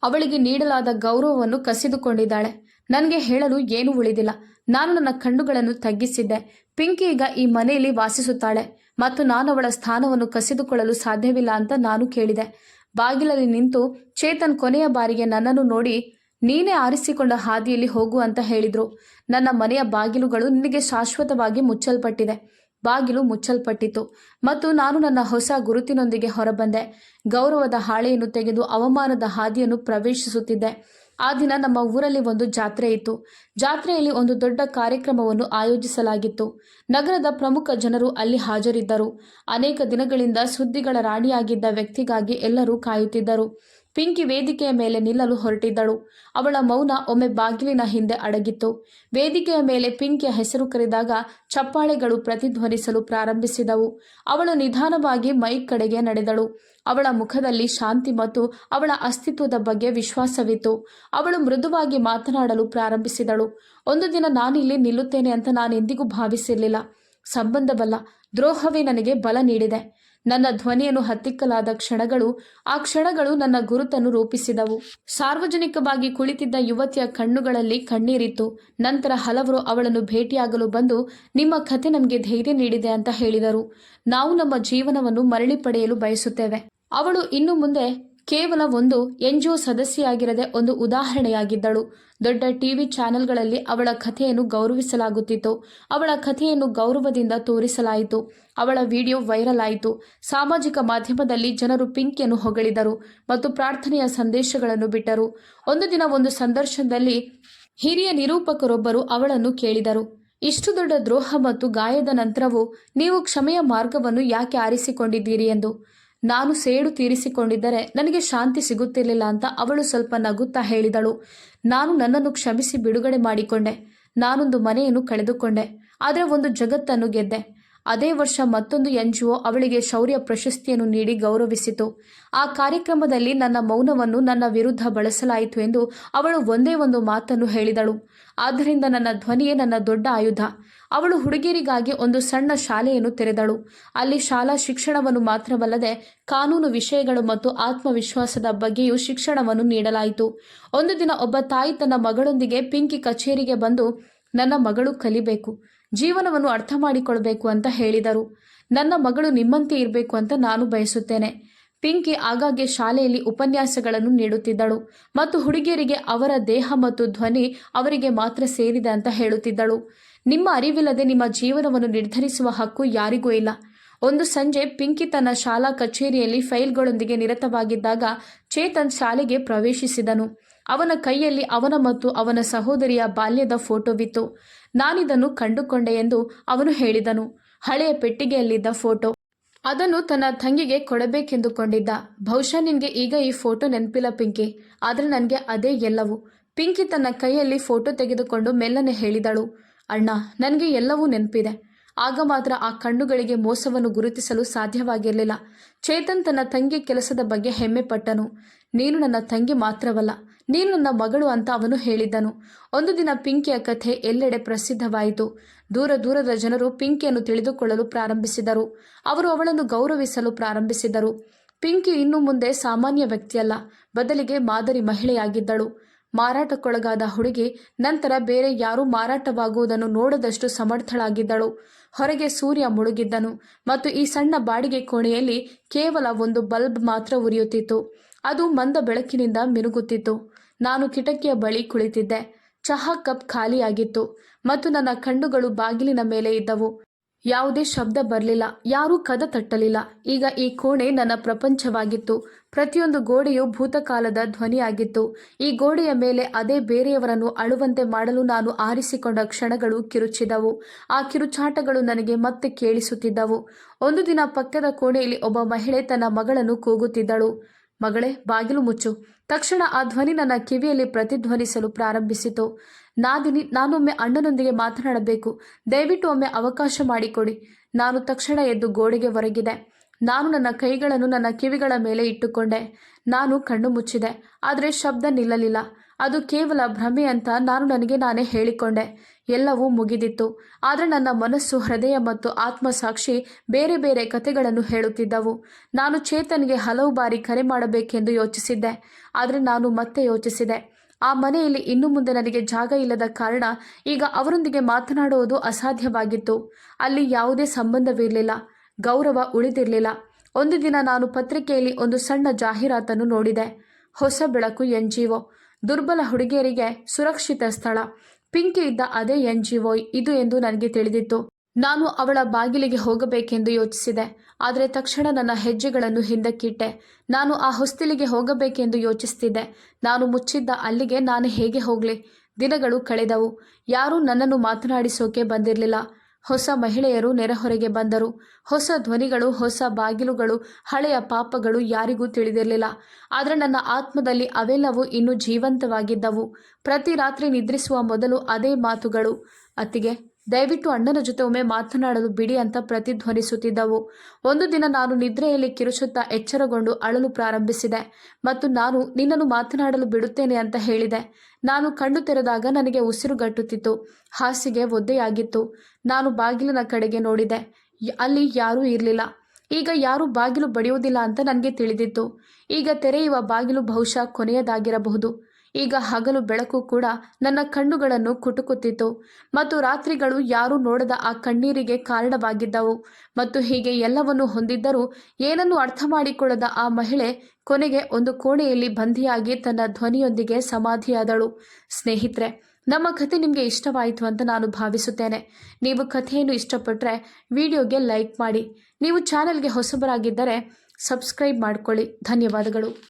ಅವಳಿಗೆ ನೀಡಲಾದ ಗೌರವವನ್ನು ಕಸಿದುಕೊಂಡಿದ್ದಾಳೆ. ನನಗೆ ಹೇಳಲು ಏನೂ ಉಳಿದಿಲ್ಲ. ನಾನು ನನ್ನ ಕಣ್ಣುಗಳನ್ನು ತಗ್ಗಿಸಿದ್ದೆ. ಪಿಂಕಿ ಈಗ ಈ ಮನೆಯಲ್ಲಿ ವಾಸಿಸುತ್ತಾಳೆ ಮತ್ತು ನಾನು ಅವಳ ಸ್ಥಾನವನ್ನು ಕಸಿದುಕೊಳ್ಳಲು ಸಾಧ್ಯವಿಲ್ಲ ಅಂತ ನಾನು ಕೇಳಿದೆ. ಬಾಗಿಲಲ್ಲಿ ನಿಂತು ಚೇತನ್ ಕೊನೆಯ ಬಾರಿಗೆ ನನ್ನನ್ನು ನೋಡಿ, ನೀನೇ ಆರಿಸಿಕೊಂಡ ಹಾದಿಯಲ್ಲಿ ಹೋಗು ಅಂತ ಹೇಳಿದ್ರು. ನನ್ನ ಮನೆಯ ಬಾಗಿಲುಗಳು ನಿನಗೆ ಶಾಶ್ವತವಾಗಿ ಮುಚ್ಚಲ್ಪಟ್ಟಿದೆ. ಬಾಗಿಲು ಮುಚ್ಚಲ್ಪಟ್ಟಿತು ಮತ್ತು ನಾನು ನನ್ನ ಹೊಸ ಗುರುತಿನೊಂದಿಗೆ ಹೊರಬಂದೆ. ಗೌರವದ ಹಾಳೆಯನ್ನು ತೆಗೆದು ಅವಮಾನದ ಹಾದಿಯನ್ನು ಪ್ರವೇಶಿಸುತ್ತಿದ್ದೆ. ಆ ದಿನ ನಮ್ಮ ಊರಲ್ಲಿ ಒಂದು ಜಾತ್ರೆ ಇತ್ತು. ಜಾತ್ರೆಯಲ್ಲಿ ಒಂದು ದೊಡ್ಡ ಕಾರ್ಯಕ್ರಮವನ್ನು ಆಯೋಜಿಸಲಾಗಿತ್ತು. ನಗರದ ಪ್ರಮುಖ ಜನರು ಅಲ್ಲಿ ಹಾಜರಿದ್ದರು. ಅನೇಕ ದಿನಗಳಿಂದ ಸುದ್ದಿಗಳ ರಾಣಿಯಾಗಿದ್ದ ವ್ಯಕ್ತಿಗಾಗಿ ಎಲ್ಲರೂ ಕಾಯುತ್ತಿದ್ದರು. ಪಿಂಕಿ ವೇದಿಕೆಯ ಮೇಲೆ ನಿಲ್ಲಲು ಹೊರಟಿದ್ದಳು. ಅವಳ ಮೌನ ಒಮ್ಮೆ ಬಾಗಿಲಿನ ಹಿಂದೆ ಅಡಗಿತ್ತು. ವೇದಿಕೆಯ ಮೇಲೆ ಪಿಂಕಿಯ ಹೆಸರು ಕರೆದಾಗ ಚಪ್ಪಾಳೆಗಳು ಪ್ರತಿಧ್ವನಿಸಲು ಪ್ರಾರಂಭಿಸಿದವು. ಅವಳು ನಿಧಾನವಾಗಿ ಮೈಕ್ ಕಡೆಗೆ ನಡೆದಳು. ಅವಳ ಮುಖದಲ್ಲಿ ಶಾಂತಿ ಮತ್ತು ಅವಳ ಅಸ್ತಿತ್ವದ ಬಗ್ಗೆ ವಿಶ್ವಾಸವಿತ್ತು. ಅವಳು ಮೃದುವಾಗಿ ಮಾತನಾಡಲು ಪ್ರಾರಂಭಿಸಿದಳು. ಒಂದು ದಿನ ನಾನಿಲ್ಲಿ ನಿಲ್ಲುತ್ತೇನೆ ಅಂತ ನಾನೆಂದಿಗೂ ಭಾವಿಸಿರಲಿಲ್ಲ. ಸಂಬಂಧವಲ್ಲ, ದ್ರೋಹವೇ ನನಗೆ ಬಲ ನೀಡಿದೆ. ನನ್ನ ಧ್ವನಿಯನ್ನು ಹತ್ತಿಕ್ಕಲಾದ ಕ್ಷಣಗಳು, ಆ ಕ್ಷಣಗಳು ನನ್ನ ಗುರುತನ್ನು ರೂಪಿಸಿದವು. ಸಾರ್ವಜನಿಕವಾಗಿ ಕುಳಿತಿದ್ದ ಯುವತಿಯ ಕಣ್ಣುಗಳಲ್ಲಿ ಕಣ್ಣೀರಿತ್ತು. ನಂತರ ಹಲವರು ಅವಳನ್ನು ಭೇಟಿಯಾಗಲು ಬಂದು, ನಿಮ್ಮ ಕಥೆ ನಮಗೆ ಧೈರ್ಯ ನೀಡಿದೆ ಅಂತ ಹೇಳಿದರು. ನಾವು ನಮ್ಮ ಜೀವನವನ್ನು ಮರಳಿ ಪಡೆಯಲು ಬಯಸುತ್ತೇವೆ. ಅವಳು ಇನ್ನು ಮುಂದೆ ಕೇವಲ ಒಂದು NGO ಸದಸ್ಯೆಯಾಗಿರದೆ ಒಂದು ಉದಾಹರಣೆಯಾಗಿದ್ದಳು. ದೊಡ್ಡ ಟಿವಿ ಚಾನೆಲ್ಗಳಲ್ಲಿ ಅವಳ ಕಥೆಯನ್ನು ಗೌರವಿಸಲಾಗುತ್ತಿತ್ತು. ಅವಳ ಕಥೆಯನ್ನು ಗೌರವದಿಂದ ತೋರಿಸಲಾಯಿತು. ಅವಳ ವಿಡಿಯೋ ವೈರಲ್ ಆಯಿತು. ಸಾಮಾಜಿಕ ಮಾಧ್ಯಮದಲ್ಲಿ ಜನರು ಪಿಂಕಿಯನ್ನು ಹೊಗಳಿದರು ಮತ್ತು ಪ್ರಾರ್ಥನೆಯ ಸಂದೇಶಗಳನ್ನು ಬಿಟ್ಟರು. ಒಂದು ದಿನ ಒಂದು ಸಂದರ್ಶನದಲ್ಲಿ ಹಿರಿಯ ನಿರೂಪಕರೊಬ್ಬರು ಅವಳನ್ನು ಕೇಳಿದರು, ಇಷ್ಟು ದೊಡ್ಡ ದ್ರೋಹ ಮತ್ತು ಗಾಯದ ನಂತರವೂ ನೀವು ಕ್ಷಮೆಯ ಮಾರ್ಗವನ್ನು ಯಾಕೆ ಆರಿಸಿಕೊಂಡಿದ್ದೀರಿ ಎಂದು. ನಾನು ಸೇಡು ತೀರಿಸಿಕೊಂಡಿದ್ದರೆ ನನಗೆ ಶಾಂತಿ ಸಿಗುತ್ತಿರಲಿಲ್ಲ ಅಂತ ಅವಳು ಸ್ವಲ್ಪ ನಗುತ್ತಾ ಹೇಳಿದಳು. ನಾನು ನನ್ನನ್ನು ಕ್ಷಮಿಸಿ ಬಿಡುಗಡೆ ಮಾಡಿಕೊಂಡೆ. ನಾನೊಂದು ಮನೆಯನ್ನು ಕಳೆದುಕೊಂಡೆ, ಆದರೆ ಒಂದು ಜಗತ್ತನ್ನು ಗೆದ್ದೆ. ಅದೇ ವರ್ಷ ಮತ್ತೊಂದು NGO ಅವಳಿಗೆ ಶೌರ್ಯ ಪ್ರಶಸ್ತಿಯನ್ನು ನೀಡಿ ಗೌರವಿಸಿತು. ಆ ಕಾರ್ಯಕ್ರಮದಲ್ಲಿ ನನ್ನ ಮೌನವನ್ನು ನನ್ನ ವಿರುದ್ಧ ಬಳಸಲಾಯಿತು ಎಂದು ಅವಳು ಒಂದೇ ಒಂದು ಮಾತನ್ನು ಹೇಳಿದಳು. ಆದ್ದರಿಂದ ನನ್ನ ಧ್ವನಿಯೇ ನನ್ನ ದೊಡ್ಡ ಆಯುಧ. ಅವಳು ಹುಡುಗಿಯರಿಗಾಗಿ ಒಂದು ಸಣ್ಣ ಶಾಲೆಯನ್ನು ತೆರೆದಳು. ಅಲ್ಲಿ ಶಾಲಾ ಶಿಕ್ಷಣವನ್ನು ಮಾತ್ರವಲ್ಲದೆ ಕಾನೂನು ವಿಷಯಗಳು ಮತ್ತು ಆತ್ಮವಿಶ್ವಾಸದ ಬಗ್ಗೆಯೂ ಶಿಕ್ಷಣವನ್ನು ನೀಡಲಾಯಿತು. ಒಂದು ದಿನ ಒಬ್ಬ ತಾಯಿ ತನ್ನ ಮಗಳೊಂದಿಗೆ ಪಿಂಕಿ ಕಚೇರಿಗೆ ಬಂದು, ನನ್ನ ಮಗಳು ಕಲಿಬೇಕು, ಜೀವನವನ್ನು ಅರ್ಥ ಮಾಡಿಕೊಳ್ಬೇಕು ಅಂತ ಹೇಳಿದರು. ನನ್ನ ಮಗಳು ನಿಮ್ಮಂತೆ ಇರಬೇಕು ಅಂತ ನಾನು ಬಯಸುತ್ತೇನೆ. ಪಿಂಕಿ ಆಗಾಗ್ಗೆ ಶಾಲೆಯಲ್ಲಿ ಉಪನ್ಯಾಸಗಳನ್ನು ನೀಡುತ್ತಿದ್ದಳು ಮತ್ತು ಹುಡುಗಿಯರಿಗೆ ಅವರ ದೇಹ ಮತ್ತು ಧ್ವನಿ ಅವರಿಗೆ ಮಾತ್ರ ಸೇರಿದೆ ಅಂತ ಹೇಳುತ್ತಿದ್ದಳು. ನಿಮ್ಮ ಅರಿವಿಲ್ಲದೆ ನಿಮ್ಮ ಜೀವನವನ್ನು ನಿರ್ಧರಿಸುವ ಹಕ್ಕು ಯಾರಿಗೂ ಇಲ್ಲ. ಒಂದು ಸಂಜೆ ಪಿಂಕಿ ತನ್ನ ಶಾಲಾ ಕಚೇರಿಯಲ್ಲಿ ಫೈಲ್ಗಳೊಂದಿಗೆ ನಿರತವಾಗಿದ್ದಾಗ ಚೇತನ್ ಶಾಲೆಗೆ ಪ್ರವೇಶಿಸಿದನು. ಅವನ ಕೈಯಲ್ಲಿ ಅವನ ಮತ್ತು ಅವನ ಸಹೋದರಿಯ ಬಾಲ್ಯದ ಫೋಟೋವಿತ್ತು. ನಾನಿದನ್ನು ಕಂಡುಕೊಂಡೆ ಎಂದು ಅವನು ಹೇಳಿದನು. ಹಳೆಯ ಪೆಟ್ಟಿಗೆಯಲ್ಲಿದ್ದ ಫೋಟೋ. ಅದನ್ನು ತನ್ನ ತಂಗಿಗೆ ಕೊಡಬೇಕೆಂದುಕೊಂಡಿದ್ದ. ಬಹುಶಃ ನಿನಗೆ ಈಗ ಈ ಫೋಟೋ ನೆನಪಿಲ್ಲ ಪಿಂಕಿ, ಆದರೆ ನನಗೆ ಅದೇ ಎಲ್ಲವೂ. ಪಿಂಕಿ ತನ್ನ ಕೈಯಲ್ಲಿ ಫೋಟೋ ತೆಗೆದುಕೊಂಡು ಮೆಲ್ಲನೆ ಹೇಳಿದಳು, ಅಣ್ಣ, ನನಗೆ ಎಲ್ಲವೂ ನೆನಪಿದೆ. ಆಗ ಮಾತ್ರ ಆ ಕಣ್ಣುಗಳಿಗೆ ಮೋಸವನ್ನು ಗುರುತಿಸಲು ಸಾಧ್ಯವಾಗಿರಲಿಲ್ಲ. ಚೇತನ್ ತನ್ನ ತಂಗಿ ಕೆಲಸದ ಬಗ್ಗೆ ಹೆಮ್ಮೆ ಪಟ್ಟನು. ನೀನು ನನ್ನ ತಂಗಿ ಮಾತ್ರವಲ್ಲ, ನೀನು ನನ್ನ ಮಗಳು ಅಂತ ಅವನು ಹೇಳಿದ್ದನು. ಒಂದು ದಿನ ಪಿಂಕಿಯ ಕಥೆ ಎಲ್ಲೆಡೆ ಪ್ರಸಿದ್ಧವಾಯಿತು. ದೂರ ದೂರದ ಜನರು ಪಿಂಕಿಯನ್ನು ತಿಳಿದುಕೊಳ್ಳಲು ಪ್ರಾರಂಭಿಸಿದರು. ಅವರು ಅವಳನ್ನು ಗೌರವಿಸಲು ಪ್ರಾರಂಭಿಸಿದರು. ಪಿಂಕಿ ಇನ್ನು ಮುಂದೆ ಸಾಮಾನ್ಯ ವ್ಯಕ್ತಿಯಲ್ಲ, ಬದಲಿಗೆ ಮಾದರಿ ಮಹಿಳೆಯಾಗಿದ್ದಳು. ಮಾರಾಟಕ್ಕೊಳಗಾದ ಹುಡುಗಿ ನಂತರ ಬೇರೆ ಯಾರೂ ಮಾರಾಟವಾಗುವುದನ್ನು ನೋಡದಷ್ಟು ಸಮರ್ಥಳಾಗಿದ್ದಳು. ಹೊರಗೆ ಸೂರ್ಯ ಮುಳುಗಿದ್ದನು ಮತ್ತು ಈ ಸಣ್ಣ ಬಾಡಿಗೆ ಕೋಣೆಯಲ್ಲಿ ಕೇವಲ ಒಂದು ಬಲ್ಬ್ ಮಾತ್ರ ಉರಿಯುತ್ತಿತ್ತು. ಅದು ಮಂದ ಬೆಳಕಿನಿಂದ ಮಿನುಗುತ್ತಿತ್ತು. ನಾನು ಕಿಟಕಿಯ ಬಳಿ ಕುಳಿತಿದ್ದೆ. ಚಹಾ ಕಪ್ ಖಾಲಿಯಾಗಿತ್ತು ಮತ್ತು ನನ್ನ ಕಣ್ಣುಗಳು ಬಾಗಿಲಿನ ಮೇಲೆ ಇದ್ದವು. ಯಾವುದೇ ಶಬ್ದ ಬರಲಿಲ್ಲ, ಯಾರೂ ಕದ ತಟ್ಟಲಿಲ್ಲ. ಈಗ ಈ ಕೋಣೆ ನನ್ನ ಪ್ರಪಂಚವಾಗಿತ್ತು. ಪ್ರತಿಯೊಂದು ಗೋಡೆಯು ಭೂತಕಾಲದ ಧ್ವನಿಯಾಗಿತ್ತು. ಈ ಗೋಡೆಯ ಮೇಲೆ ಅದೇ ಬೇರೆಯವರನ್ನು ಅಳುವಂತೆ ಮಾಡಲು ನಾನು ಆರಿಸಿಕೊಂಡ ಕ್ಷಣಗಳು ಕಿರುಚಿದವು. ಆ ಕಿರುಚಾಟಗಳು ನನಗೆ ಮತ್ತೆ ಕೇಳಿಸುತ್ತಿದ್ದವು. ಒಂದು ದಿನ ಪಕ್ಕದ ಕೋಣೆಯಲ್ಲಿ ಒಬ್ಬ ಮಹಿಳೆ ತನ್ನ ಮಗಳನ್ನು ಕೂಗುತ್ತಿದ್ದಳು, ಮಗಳೇ, ಬಾಗಿಲು ಮುಚ್ಚು. ತಕ್ಷಣ ಆ ಧ್ವನಿ ನನ್ನ ಕಿವಿಯಲ್ಲಿ ಪ್ರತಿಧ್ವನಿಸಲು ಪ್ರಾರಂಭಿಸಿತು. ನಾನೊಮ್ಮೆ ಅಣ್ಣನೊಂದಿಗೆ ಮಾತನಾಡಬೇಕು, ದಯವಿಟ್ಟು ಒಮ್ಮೆ ಅವಕಾಶ ಮಾಡಿಕೊಡಿ. ನಾನು ತಕ್ಷಣ ಎದ್ದು ಗೋಡೆಗೆ ಹೊರಗಿದೆ. ನಾನು ನನ್ನ ಕೈಗಳನ್ನು ನನ್ನ ಕಿವಿಗಳ ಮೇಲೆ ಇಟ್ಟುಕೊಂಡೆ. ನಾನು ಕಣ್ಣು ಮುಚ್ಚಿದೆ, ಆದರೆ ಶಬ್ದ ನಿಲ್ಲಲಿಲ್ಲ. ಅದು ಕೇವಲ ಭ್ರಮೆ ಅಂತ ನಾನು ನನಗೆ ನಾನೇ ಹೇಳಿಕೊಂಡೆ. ಎಲ್ಲವೂ ಮುಗಿದಿತ್ತು. ಆದರೆ ನನ್ನ ಮನಸ್ಸು, ಹೃದಯ ಮತ್ತು ಆತ್ಮಸಾಕ್ಷಿ ಬೇರೆ ಬೇರೆ ಕಥೆಗಳನ್ನು ಹೇಳುತ್ತಿದ್ದವು. ನಾನು ಚೇತನ್ಗೆ ಹಲವು ಬಾರಿ ಕರೆ ಮಾಡಬೇಕೆಂದು ಯೋಚಿಸಿದ್ದೆ, ಆದರೆ ನಾನು ಮತ್ತೆ ಯೋಚಿಸಿದೆ. ಆ ಮನೆಯಲ್ಲಿ ಇನ್ನು ಮುಂದೆ ನನಗೆ ಜಾಗ ಇಲ್ಲದ ಕಾರಣ ಈಗ ಅವರೊಂದಿಗೆ ಮಾತನಾಡುವುದು ಅಸಾಧ್ಯವಾಗಿತ್ತು. ಅಲ್ಲಿ ಯಾವುದೇ ಸಂಬಂಧವಿರಲಿಲ್ಲ, ಗೌರವ ಉಳಿದಿರಲಿಲ್ಲ. ಒಂದು ದಿನ ನಾನು ಪತ್ರಿಕೆಯಲ್ಲಿ ಒಂದು ಸಣ್ಣ ಜಾಹೀರಾತನ್ನು ನೋಡಿದೆ. ಹೊಸ ಬೆಳಕು NGO. ದುರ್ಬಲ ಹುಡುಗಿಯರಿಗೆ ಸುರಕ್ಷಿತ ಸ್ಥಳ. ಪಿಂಕಿ ಇದ್ದ ಅದೇ NGO ಇದು ಎಂದು ನನಗೆ ತಿಳಿದಿತ್ತು. ನಾನು ಅವಳ ಬಾಗಿಲಿಗೆ ಹೋಗಬೇಕೆಂದು ಯೋಚಿಸಿದೆ. ಆದರೆ ತಕ್ಷಣ ನನ್ನ ಹೆಜ್ಜೆಗಳನ್ನು ಹಿಂದಕ್ಕಿಟ್ಟೆ. ನಾನು ಆ ಹೊಸ್ತಿಲಿಗೆ ಹೋಗಬೇಕೆಂದು ಯೋಚಿಸುತ್ತಿದ್ದೆ. ನಾನು ಮುಚ್ಚಿದ್ದ ಅಲ್ಲಿಗೆ ನಾನು ಹೇಗೆ ಹೋಗಲಿ? ದಿನಗಳು ಕಳೆದವು. ಯಾರೂ ನನ್ನನ್ನು ಮಾತನಾಡಿಸೋಕೆ ಬಂದಿರಲಿಲ್ಲ. ಹೊಸ ಮಹಿಳೆಯರು ನೆರೆಹೊರೆಗೆ ಬಂದರು. ಹೊಸ ಧ್ವನಿಗಳು, ಹೊಸ ಬಾಗಿಲುಗಳು, ಹಳೆಯ ಪಾಪಗಳು ಯಾರಿಗೂ ತಿಳಿದಿರಲಿಲ್ಲ. ಆದರೆ ನನ್ನ ಆತ್ಮದಲ್ಲಿ ಅವೆಲ್ಲವೂ ಇನ್ನೂ ಜೀವಂತವಾಗಿದ್ದವು. ಪ್ರತಿ ರಾತ್ರಿ ನಿದ್ರಿಸುವ ಮೊದಲು ಅದೇ ಮಾತುಗಳು. ಅತ್ತಿಗೆ, ದಯವಿಟ್ಟು ಅಣ್ಣನ ಜೊತೆ ಒಮ್ಮೆ ಮಾತನಾಡಲು ಬಿಡಿ ಅಂತ ಪ್ರತಿಧ್ವನಿಸುತ್ತಿದ್ದವು. ಒಂದು ದಿನ ನಾನು ನಿದ್ರೆಯಲ್ಲಿ ಕಿರುಚುತ್ತಾ ಎಚ್ಚರಗೊಂಡು ಅಳಲು ಪ್ರಾರಂಭಿಸಿದೆ ಮತ್ತು ನಾನು ನಿನ್ನನ್ನು ಮಾತನಾಡಲು ಬಿಡುತ್ತೇನೆ ಅಂತ ಹೇಳಿದೆ. ನಾನು ಕಣ್ಣು ತೆರೆದಾಗ ನನಗೆ ಉಸಿರುಗಟ್ಟುತ್ತಿತ್ತು. ಹಾಸಿಗೆ ಒದ್ದೆಯಾಗಿತ್ತು. ನಾನು ಬಾಗಿಲಿನ ಕಡೆಗೆ ನೋಡಿದೆ. ಅಲ್ಲಿ ಯಾರೂ ಇರಲಿಲ್ಲ. ಈಗ ಯಾರೂ ಬಾಗಿಲು ಬಡಿಯುವುದಿಲ್ಲ ಅಂತ ನನಗೆ ತಿಳಿದಿತ್ತು. ಈಗ ತೆರೆಯುವ ಬಾಗಿಲು ಬಹುಶಃ ಕೊನೆಯದಾಗಿರಬಹುದು. ಈಗ ಹಗಲು ಬೆಳಕು ಕೂಡ ನನ್ನ ಕಣ್ಣುಗಳನ್ನು ಕುಟುಕುತ್ತಿತ್ತು ಮತ್ತು ರಾತ್ರಿಗಳು ಯಾರೂ ನೋಡದ ಆ ಕಣ್ಣೀರಿಗೆ ಕಾರಣವಾಗಿದ್ದವು. ಮತ್ತು ಹೀಗೆ ಎಲ್ಲವನ್ನು ಹೊಂದಿದ್ದರೂ ಏನನ್ನೂ ಅರ್ಥ ಮಾಡಿಕೊಳ್ಳದ ಆ ಮಹಿಳೆ ಕೊನೆಗೆ ಒಂದು ಕೋಣೆಯಲ್ಲಿ ಬಂಧಿಯಾಗಿ ತನ್ನ ಧ್ವನಿಯೊಂದಿಗೆ ಸಮಾಧಿಯಾದಳು. ಸ್ನೇಹಿತರೆ, ನಮ್ಮ ಕಥೆ ನಿಮಗೆ ಇಷ್ಟವಾಯಿತು ಅಂತ ನಾನು ಭಾವಿಸುತ್ತೇನೆ. ನೀವು ಕಥೆಯನ್ನು ಇಷ್ಟಪಟ್ಟರೆ ವಿಡಿಯೋಗೆ ಲೈಕ್ ಮಾಡಿ. ನೀವು ಚಾನೆಲ್ಗೆ ಹೊಸಬರಾಗಿದ್ದರೆ ಸಬ್ಸ್ಕ್ರೈಬ್ ಮಾಡಿಕೊಳ್ಳಿ. ಧನ್ಯವಾದಗಳು.